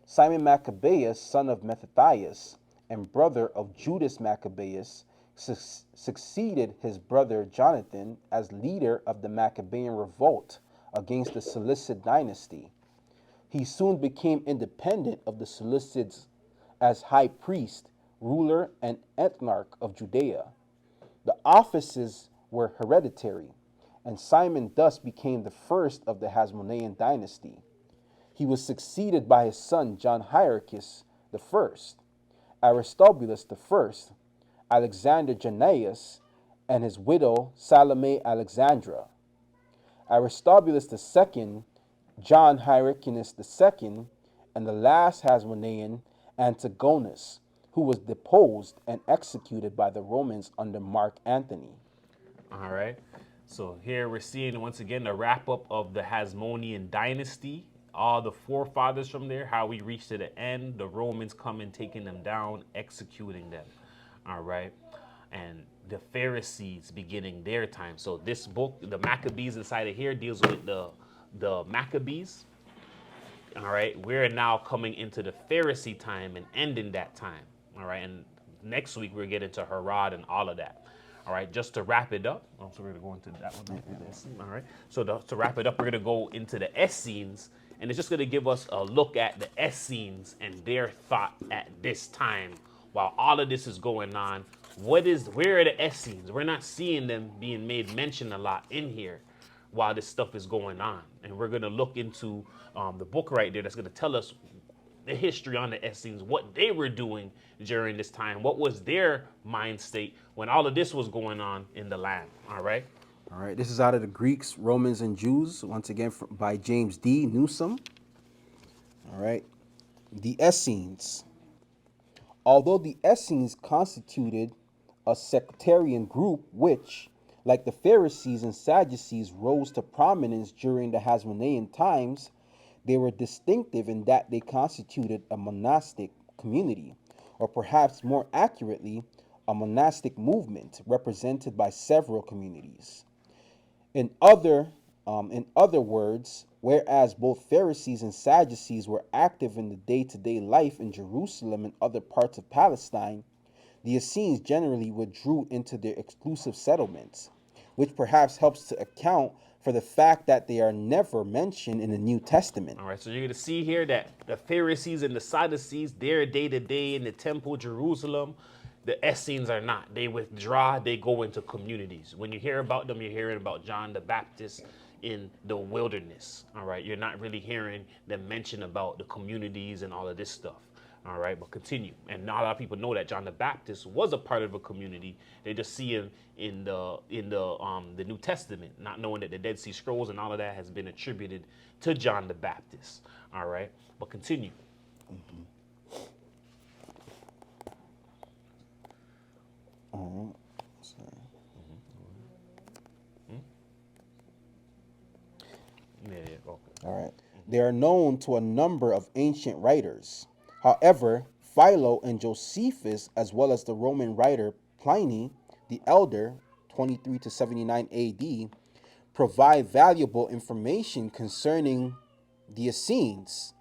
Speaker 2: Simon Maccabeus, son of Mattathias, and brother of Judas Maccabeus, succeeded his brother Jonathan as leader of the Maccabean revolt against the Seleucid dynasty. He soon became independent of the Seleucids as high priest, ruler, and ethnarch of Judea. The offices were hereditary, and Simon thus became the first of the Hasmonean dynasty. He was succeeded by his son John Hyrcanus I, Aristobulus I, Alexander Jannaeus, and his widow Salome Alexandra. Aristobulus II, John Hyrcanus II, and the last Hasmonean, Antigonus, who was deposed and executed by the Romans under Mark Antony.
Speaker 1: All right. So here we're seeing once again the wrap up of the Hasmonean dynasty. All the forefathers from there, how we reached to the end, the Romans coming, taking them down, executing them. All right. And the Pharisees beginning their time. So this book, the Maccabees inside of here, deals with the Maccabees. All right. We're now coming into the Pharisee time and ending that time. All right. And next week we'll get into Herod and all of that. All right. Just to wrap it up. Oh, so we're going to go into that one. All right. So to wrap it up, we're going to go into the Essenes. And it's just going to give us a look at the Essenes and their thought at this time. While all of this is going on, Where are the Essenes? We're not seeing them being made mention a lot in here while this stuff is going on. And we're going to look into the book right there that's going to tell us the history on the Essenes, what they were doing during this time, what was their mind state when all of this was going on in the land. All right.
Speaker 2: All right, this is out of the Greeks, Romans, and Jews, once again by James D. Newsom. All right, the Essenes. Although the Essenes constituted a sectarian group which, like the Pharisees and Sadducees, rose to prominence during the Hasmonean times, they were distinctive in that they constituted a monastic community, or perhaps more accurately, a monastic movement represented by several communities. In other words, whereas both Pharisees and Sadducees were active in the day-to-day life in Jerusalem and other parts of Palestine, the Essenes generally withdrew into their exclusive settlements, which perhaps helps to account for the fact that they are never mentioned in the New Testament.
Speaker 1: All right, so you're going to see here that the Pharisees and the Sadducees, they're day to day in the temple, Jerusalem. The Essenes are not. They withdraw, they go into communities. When you hear about them, you're hearing about John the Baptist in the wilderness. All right, you're not really hearing them mention about the communities and all of this stuff. All right, but continue. And not a lot of people know that John the Baptist was a part of a community. They just see him in the New Testament, not knowing that the Dead Sea Scrolls and all of that has been attributed to John the Baptist. All right, but continue. Okay.
Speaker 2: All right. They are known to a number of ancient writers. However, Philo and Josephus, as well as the Roman writer Pliny the Elder, 23 to 79 AD, provide valuable information concerning the Essenes.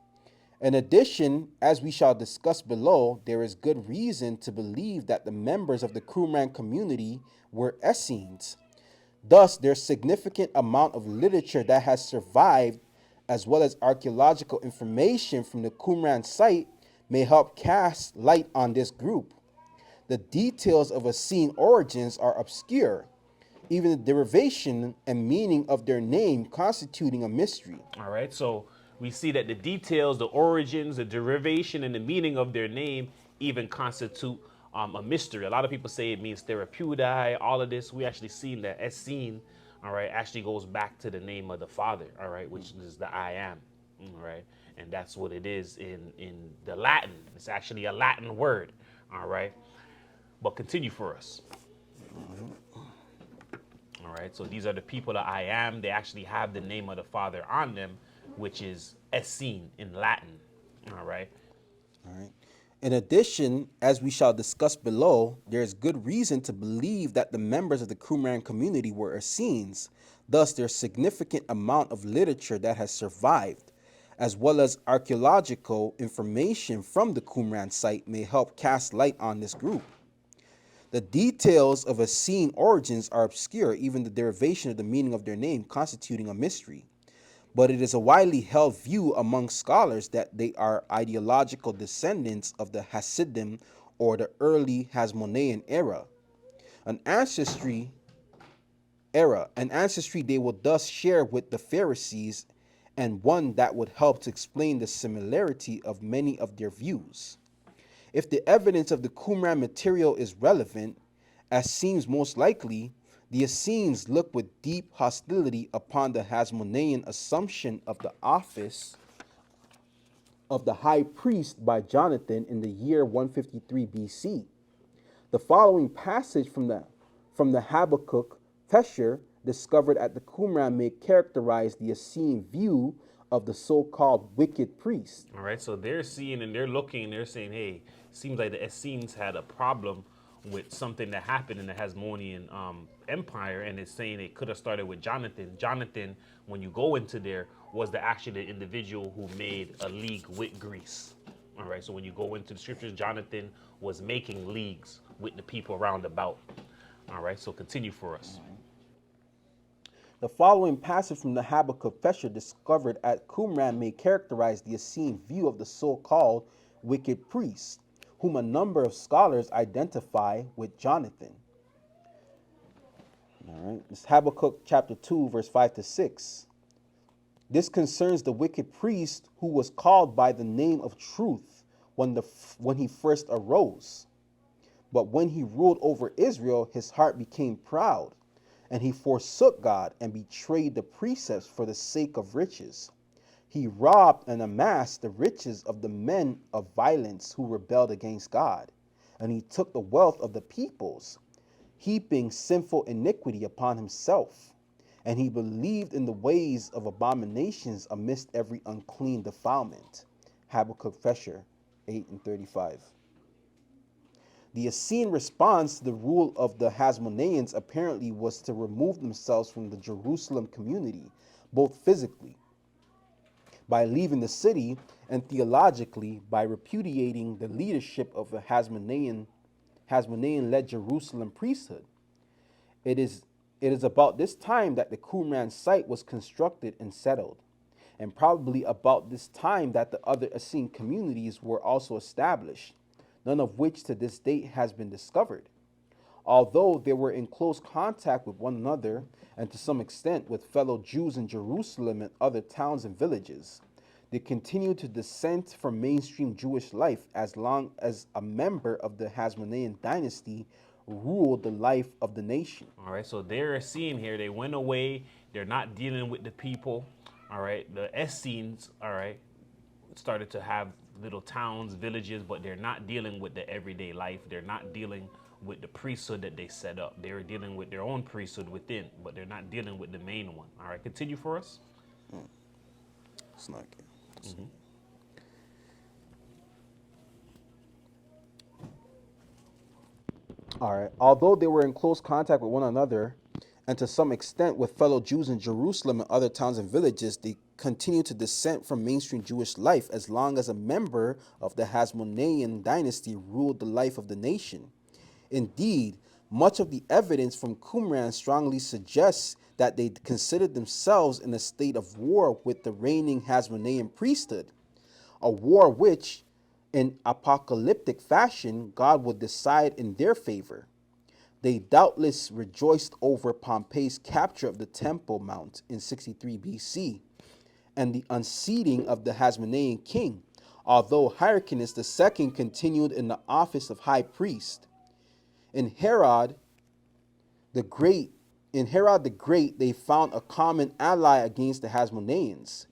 Speaker 2: In addition, as we shall discuss below, there is good reason to believe that the members of the Qumran community were Essenes. Thus, there's significant amount of literature that has survived, as well as archaeological information from the Qumran site, may help cast light on this group. The details of Essene origins are obscure, even the derivation and meaning of their name constituting a mystery.
Speaker 1: All right, so we see that the details, the origins, the derivation, and the meaning of their name even constitute a mystery. A lot of people say it means therapeuti, all of this. We actually seen that Essene, all right, actually goes back to the name of the Father, all right, which is the I am, all right, and that's what it is in the Latin. It's actually a Latin word, all right, but continue for us. All right, so these are the people that I am. They actually have the name of the Father on them, which is Essene in Latin, all right.
Speaker 2: All right. In addition, as we shall discuss below, there is good reason to believe that the members of the Qumran community were Essenes. Thus, there's significant amount of literature that has survived, as well as archaeological information from the Qumran site may help cast light on this group. The details of Essene origins are obscure, even the derivation of the meaning of their name constituting a mystery. But it is a widely held view among scholars that they are ideological descendants of the Hasidim or the early Hasmonean era. An ancestry they will thus share with the Pharisees, and one that would help to explain the similarity of many of their views. If the evidence of the Qumran material is relevant, as seems most likely, the Essenes look with deep hostility upon the Hasmonean assumption of the office of the high priest by Jonathan in the year 153 BC. The following passage from the Habakkuk Pesher discovered at the Qumran may characterize the Essene view of the so-called wicked priest.
Speaker 1: All right, so they're seeing and they're looking and they're saying, hey, seems like the Essenes had a problem with something that happened in the Hasmonean Empire, and it's saying it could have started with Jonathan. Jonathan, when you go into there, was actually the individual who made a league with Greece. All right, so when you go into the scriptures, Jonathan was making leagues with the people around about. All right, so continue for us.
Speaker 2: The following passage from the Habakkuk Pesher discovered at Qumran may characterize the Essene view of the so-called wicked priest, whom a number of scholars identify with Jonathan. All right, it's Habakkuk chapter 2, verse 5 to 6. This concerns the wicked priest who was called by the name of truth when he first arose. But when he ruled over Israel, his heart became proud, and he forsook God and betrayed the precepts for the sake of riches. He robbed and amassed the riches of the men of violence who rebelled against God, and he took the wealth of the peoples, heaping sinful iniquity upon himself. And he believed in the ways of abominations amidst every unclean defilement. Habakkuk Fesher 8 and 35. The Essene response to the rule of the Hasmoneans apparently was to remove themselves from the Jerusalem community, both physically, by leaving the city, and theologically, by repudiating the leadership of the Hasmonean-led Jerusalem priesthood. It is about this time that the Qumran site was constructed and settled, and probably about this time that the other Essene communities were also established, none of which to this date has been discovered. Although they were in close contact with one another and to some extent with fellow Jews in Jerusalem and other towns and villages, they continued to dissent from mainstream Jewish life as long as a member of the Hasmonean dynasty ruled the life of the nation.
Speaker 1: All right, so they're seeing here, they went away, they're not dealing with the people. All right, the Essenes, all right, started to have little towns, villages, but they're not dealing with the everyday life. They're not dealing with the priesthood that they set up. They're dealing with their own priesthood within, but they're not dealing with the main one. All right, continue for us.
Speaker 2: It's not good. All right. Although they were in close contact with one another and to some extent with fellow Jews in Jerusalem and other towns and villages, they continued to dissent from mainstream Jewish life as long as a member of the Hasmonean dynasty ruled the life of the nation. Indeed, much of the evidence from Qumran strongly suggests that they considered themselves in a state of war with the reigning Hasmonean priesthood, a war which, in apocalyptic fashion, God would decide in their favor. They doubtless rejoiced over Pompey's capture of the Temple Mount in 63 BC and the unseating of the Hasmonean king, although Hyrcanus II continued in the office of high priest. In Herod the Great, they found a common ally against the Hasmoneans.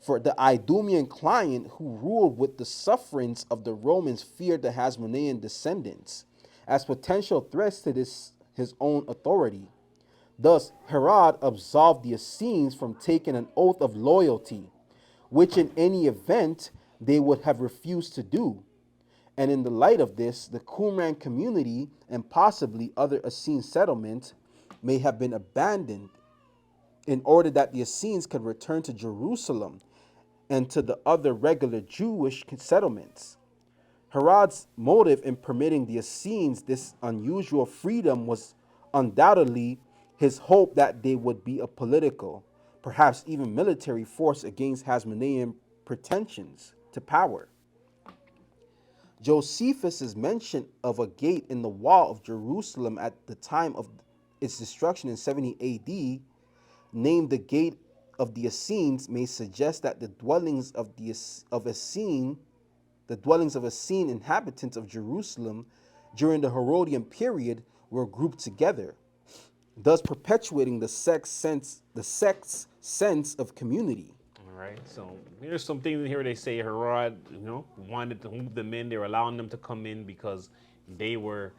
Speaker 2: For the Idumean client who ruled with the sufferance of the Romans feared the Hasmonean descendants as potential threats to his own authority. Thus, Herod absolved the Essenes from taking an oath of loyalty, which in any event they would have refused to do. And in the light of this, the Qumran community and possibly other Essene settlements may have been abandoned in order that the Essenes could return to Jerusalem and to the other regular Jewish settlements. Herod's motive in permitting the Essenes this unusual freedom was undoubtedly his hope that they would be a political, perhaps even military force against Hasmonean pretensions to power. Josephus' mention of a gate in the wall of Jerusalem at the time of its destruction in 70 AD, named the Gate of the Essenes, may suggest that the dwellings of Essene inhabitants of Jerusalem during the Herodian period were grouped together, thus perpetuating the sect's sense of community.
Speaker 1: All right, so here's some things in here. They say Herod, wanted to move them in. They were allowing them to come in because they were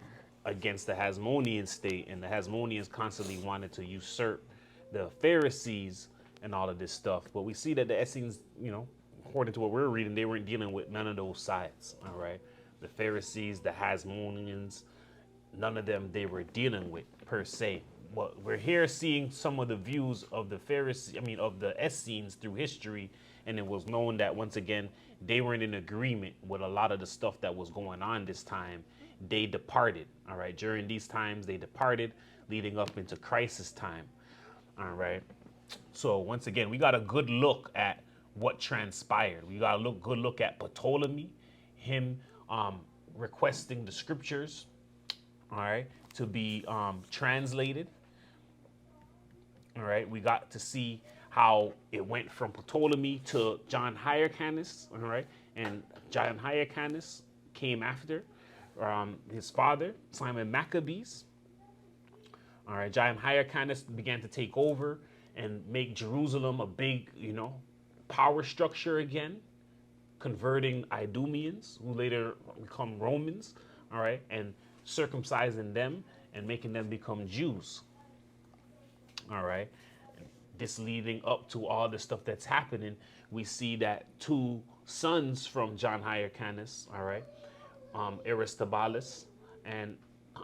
Speaker 1: against the Hasmonean state, and the Hasmoneans constantly wanted to usurp the Pharisees and all of this stuff. But we see that the Essenes, according to what we're reading, they weren't dealing with none of those sides. All right, the Pharisees, the Hasmoneans, none of them they were dealing with per se. But we're here seeing some of the views of the of the Essenes through history, and it was known that once again they weren't in agreement with a lot of the stuff that was going on this time. They departed. All right, during these times they departed, leading up into crisis time. All right, so once again we got a good look at what transpired. We got a good look at Ptolemy, him requesting the scriptures, all right, to be translated. All right, we got to see how it went from Ptolemy to John Hyrcanus, all right, and John Hyrcanus came after his father, Simon Maccabees. All right, John Hyrcanus began to take over and make Jerusalem a big, power structure again, converting Idumeans, who later become Romans, all right, and circumcising them and making them become Jews. All right. This leading up to all the stuff that's happening, we see that two sons from John Hyrcanus, all right, Aristobulus and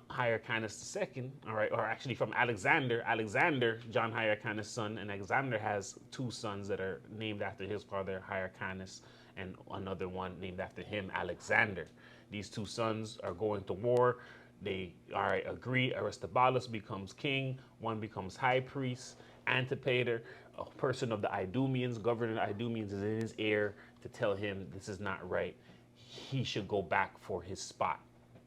Speaker 1: Hyrcanus II, all right, or actually from Alexander, John Hyrcanus' son, and Alexander has two sons that are named after his father, Hyrcanus, and another one named after him, Alexander. These two sons are going to war. They agree. Aristobulus becomes king. One becomes high priest. Antipater, a person of the Idumeans, governor of the Idumeans, is in his ear to tell him this is not right. He should go back for his spot.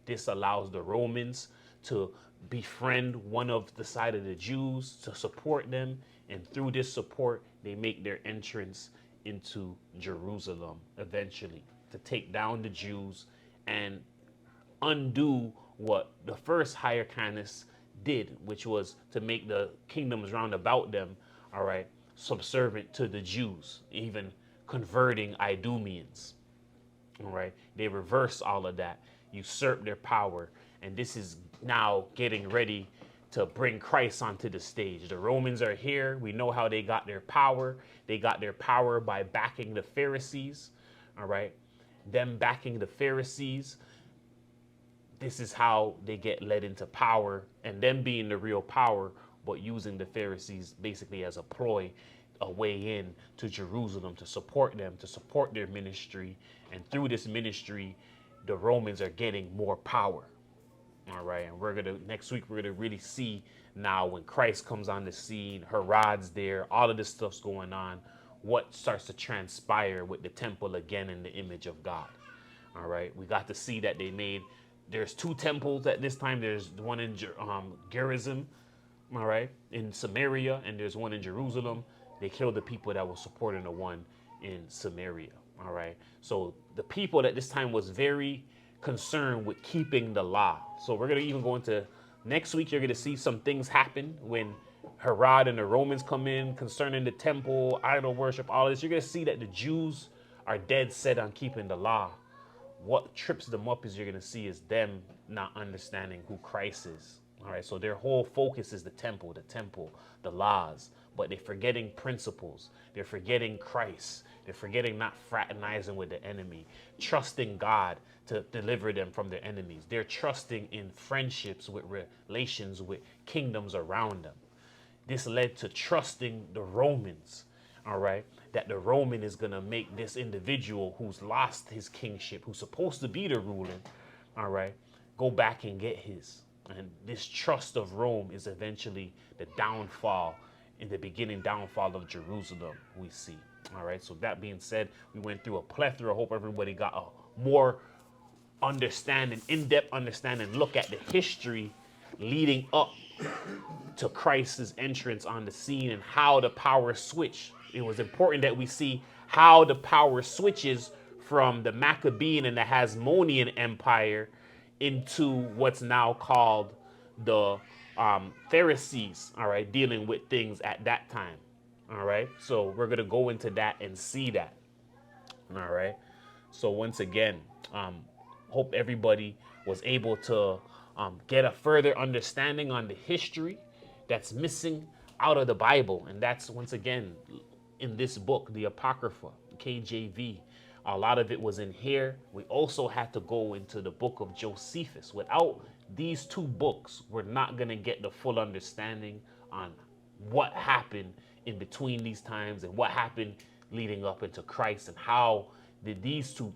Speaker 1: This allows the Romans to befriend one of the side of the Jews, to support them, and through this support, they make their entrance into Jerusalem eventually to take down the Jews and undo what the first Hyrcanus did, which was to make the kingdoms round about them, all right, subservient to the Jews, even converting Idumeans. All right, they reverse all of that, usurp their power, and this is now getting ready to bring Christ onto the stage. The Romans are here. We know how they got their power. They got their power by backing the Pharisees. All right, them backing the Pharisees. This is how they get led into power, and them being the real power, but using the Pharisees basically as a ploy, a way in to Jerusalem to support them, to support their ministry. And through this ministry, the Romans are getting more power. All right, and next week we're gonna really see now when Christ comes on the scene, Herod's there, all of this stuff's going on, what starts to transpire with the temple again in the image of God. All right, we got to see that there's two temples at this time. There's one in Gerizim, all right, in Samaria, and there's one in Jerusalem. They killed the people that were supporting the one in Samaria, all right. So the people at this time was very concerned with keeping the law. So we're going to even go into next week. You're going to see some things happen when Herod and the Romans come in concerning the temple, idol worship, all this. You're going to see that the Jews are dead set on keeping the law. What trips them up is you're going to see is them not understanding who Christ is. All right, so their whole focus is the temple, the laws, but they're forgetting principles. They're forgetting Christ. They're forgetting not fraternizing with the enemy, trusting God to deliver them from their enemies. They're trusting in friendships with relations with kingdoms around them. This led to trusting the Romans, all right, that the Roman is going to make this individual who's lost his kingship, who's supposed to be the ruler, all right, go back and get his. And this trust of Rome is eventually the downfall, in the beginning downfall of Jerusalem, we see. All right, so that being said, we went through a plethora. I hope everybody got a more understanding, in-depth understanding, look at the history leading up to Christ's entrance on the scene and how the power switched. It was important that we see how the power switches from the Maccabean and the Hasmonean Empire into what's now called the Pharisees, all right, dealing with things at that time. All right, so we're going to go into that and see that. All right, so once again, hope everybody was able to get a further understanding on the history that's missing out of the Bible. And that's, once again, in this book, the Apocrypha, KJV. A lot of it was in here. We also had to go into the book of Josephus. Without these two books, we're not going to get the full understanding on what happened in between these times and what happened leading up into Christ, and how did these two,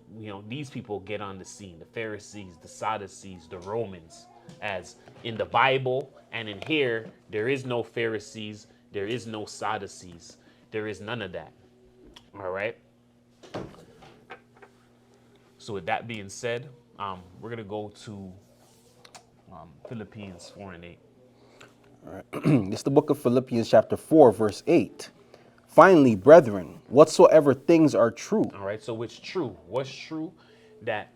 Speaker 1: these people get on the scene, the Pharisees, the Sadducees, the Romans. As in the Bible and in here, there is no Pharisees, there is no Sadducees, there is none of that. All right. So with that being said, We're gonna go to Philippines 4:8.
Speaker 2: This is the book of Philippians chapter 4, verse 8. Finally, brethren, whatsoever things are true.
Speaker 1: All right, so it's true. What's true? That,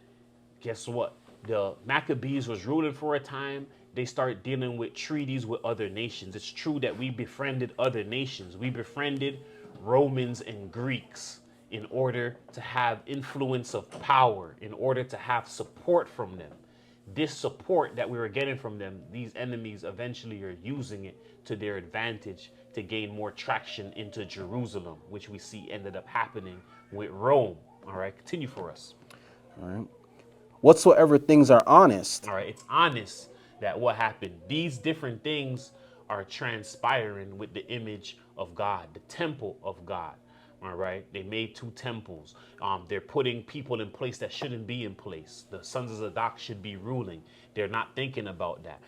Speaker 1: guess what? The Maccabees was ruling for a time. They start dealing with treaties with other nations. It's true that we befriended other nations. We befriended Romans and Greeks in order to have influence of power, in order to have support from them. This support that we were getting from them, these enemies eventually are using it to their advantage to gain more traction into Jerusalem, which we see ended up happening with Rome. All right, continue for us.
Speaker 2: All right. Whatsoever things are honest.
Speaker 1: All right, it's honest that what happened. These different things are transpiring with the image of God, the temple of God. All right, they made 2 temples. They're putting people in place that shouldn't be in place. The sons of Zadok should be ruling. They're not thinking about that.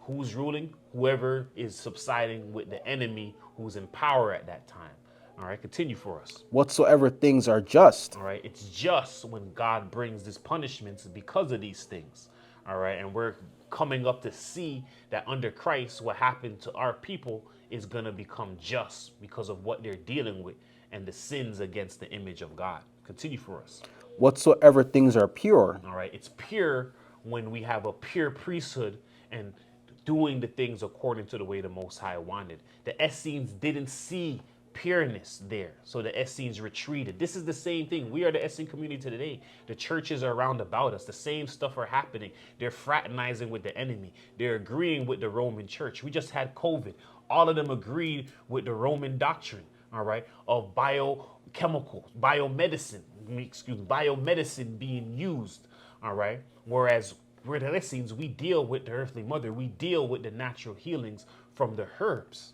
Speaker 1: Who's ruling? Whoever is subsiding with the enemy who's in power at that time. All right, continue for us.
Speaker 2: Whatsoever things are just.
Speaker 1: All right, it's just when God brings these punishments because of these things. All right, and we're coming up to see that under Christ, what happened to our people is going to become just because of what they're dealing with and the sins against the image of God. Continue for us.
Speaker 2: Whatsoever things are pure.
Speaker 1: All right, it's pure when we have a pure priesthood and doing the things according to the way the Most High wanted. The Essenes didn't see pureness there, so the Essenes retreated. This is the same thing. We are the Essene community today. The churches are around about us. The same stuff are happening. They're fraternizing with the enemy. They're agreeing with the Roman church. We just had COVID. All of them agreed with the Roman doctrine, all right, of biochemicals, biomedicine being used, all right, whereas we're the Essenes, we deal with the earthly mother. We deal with the natural healings from the herbs.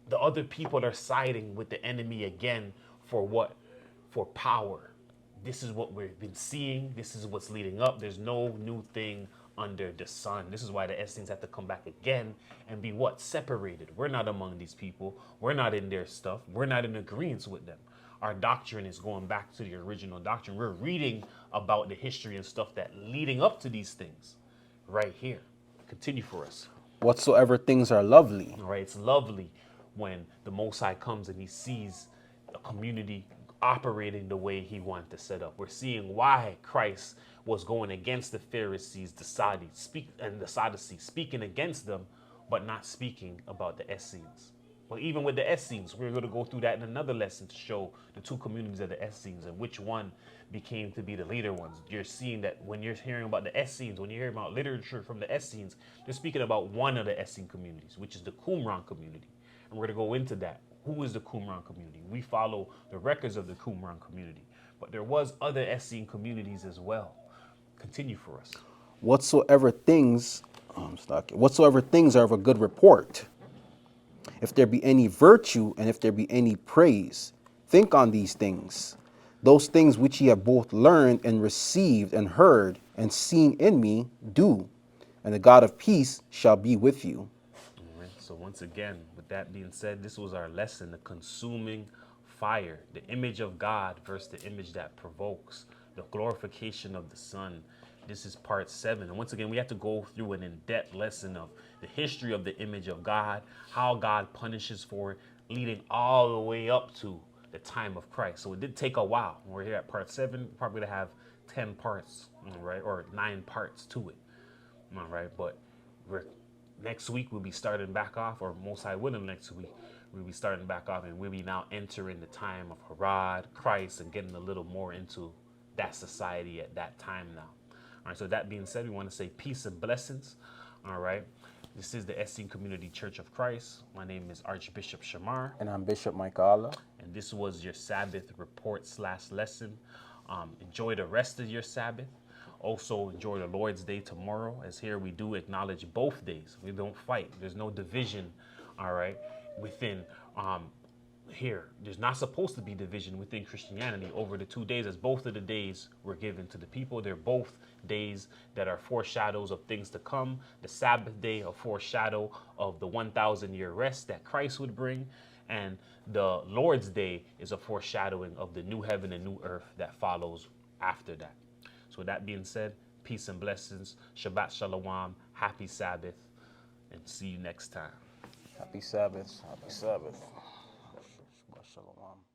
Speaker 1: The other people are siding with the enemy again for what? For power. This is what we've been seeing. This is what's leading up. There's no new thing under the sun. This is why the Essenes have to come back again and be what? Separated. We're not among these people. We're not in their stuff. We're not in agreement with them. Our doctrine is going back to the original doctrine. We're reading about the history and stuff that leading up to these things right here. Continue for us.
Speaker 2: Whatsoever things are lovely.
Speaker 1: All right, it's lovely when the Most High comes and he sees a community operating the way he wanted to set up. We're seeing why Christ was going against the Pharisees, the Sadducees, speaking against them, but not speaking about the Essenes. Well, even with the Essenes, we're going to go through that in another lesson to show the 2 communities of the Essenes and which one became to be the leader ones. You're seeing that when you're hearing about the Essenes, when you're hearing about literature from the Essenes, they're speaking about one of the Essene communities, which is the Qumran community. And we're going to go into that. Who is the Qumran community? We follow the records of the Qumran community. But there was other Essene communities as well. Continue for us.
Speaker 2: Whatsoever things are of a good report. If there be any virtue, and if there be any praise, think on these things. Those things which ye have both learned and received and heard and seen in me, do. And the God of peace shall be with you.
Speaker 1: All right. So once again, with that being said, this was our lesson, the consuming fire, the image of God versus the image that provokes, the glorification of the Son. This is part 7. And once again, we have to go through an in-depth lesson of the history of the image of God, how God punishes for it, leading all the way up to the time of Christ. So it did take a while. We're here at part 7, probably to have 10 parts, all right, or 9 parts to it. All right, but next week we'll be starting back off, or most high willing next week, we'll be starting back off, and we'll be now entering the time of Herod, Christ, and getting a little more into that society at that time now. All right, so that being said, we want to say peace and blessings. All right, this is the Essene Community Church of Christ. My name is Archbishop Shamar.
Speaker 2: And I'm Bishop Michaela.
Speaker 1: And this was your Sabbath report / lesson. Enjoy the rest of your Sabbath. Also enjoy the Lord's Day tomorrow, as here we do acknowledge both days. We don't fight. There's no division, all right, within here. There's not supposed to be division within Christianity over the 2 days, as both of the days were given to the people. They're both days that are foreshadows of things to come. The Sabbath day, a foreshadow of the 1,000-year rest that Christ would bring. And the Lord's Day is a foreshadowing of the new heaven and new earth that follows after that. So with that being said, peace and blessings. Shabbat Shalom. Happy Sabbath. And see you next time.
Speaker 2: Happy Sabbath. Happy Sabbath. Shabbat shalom.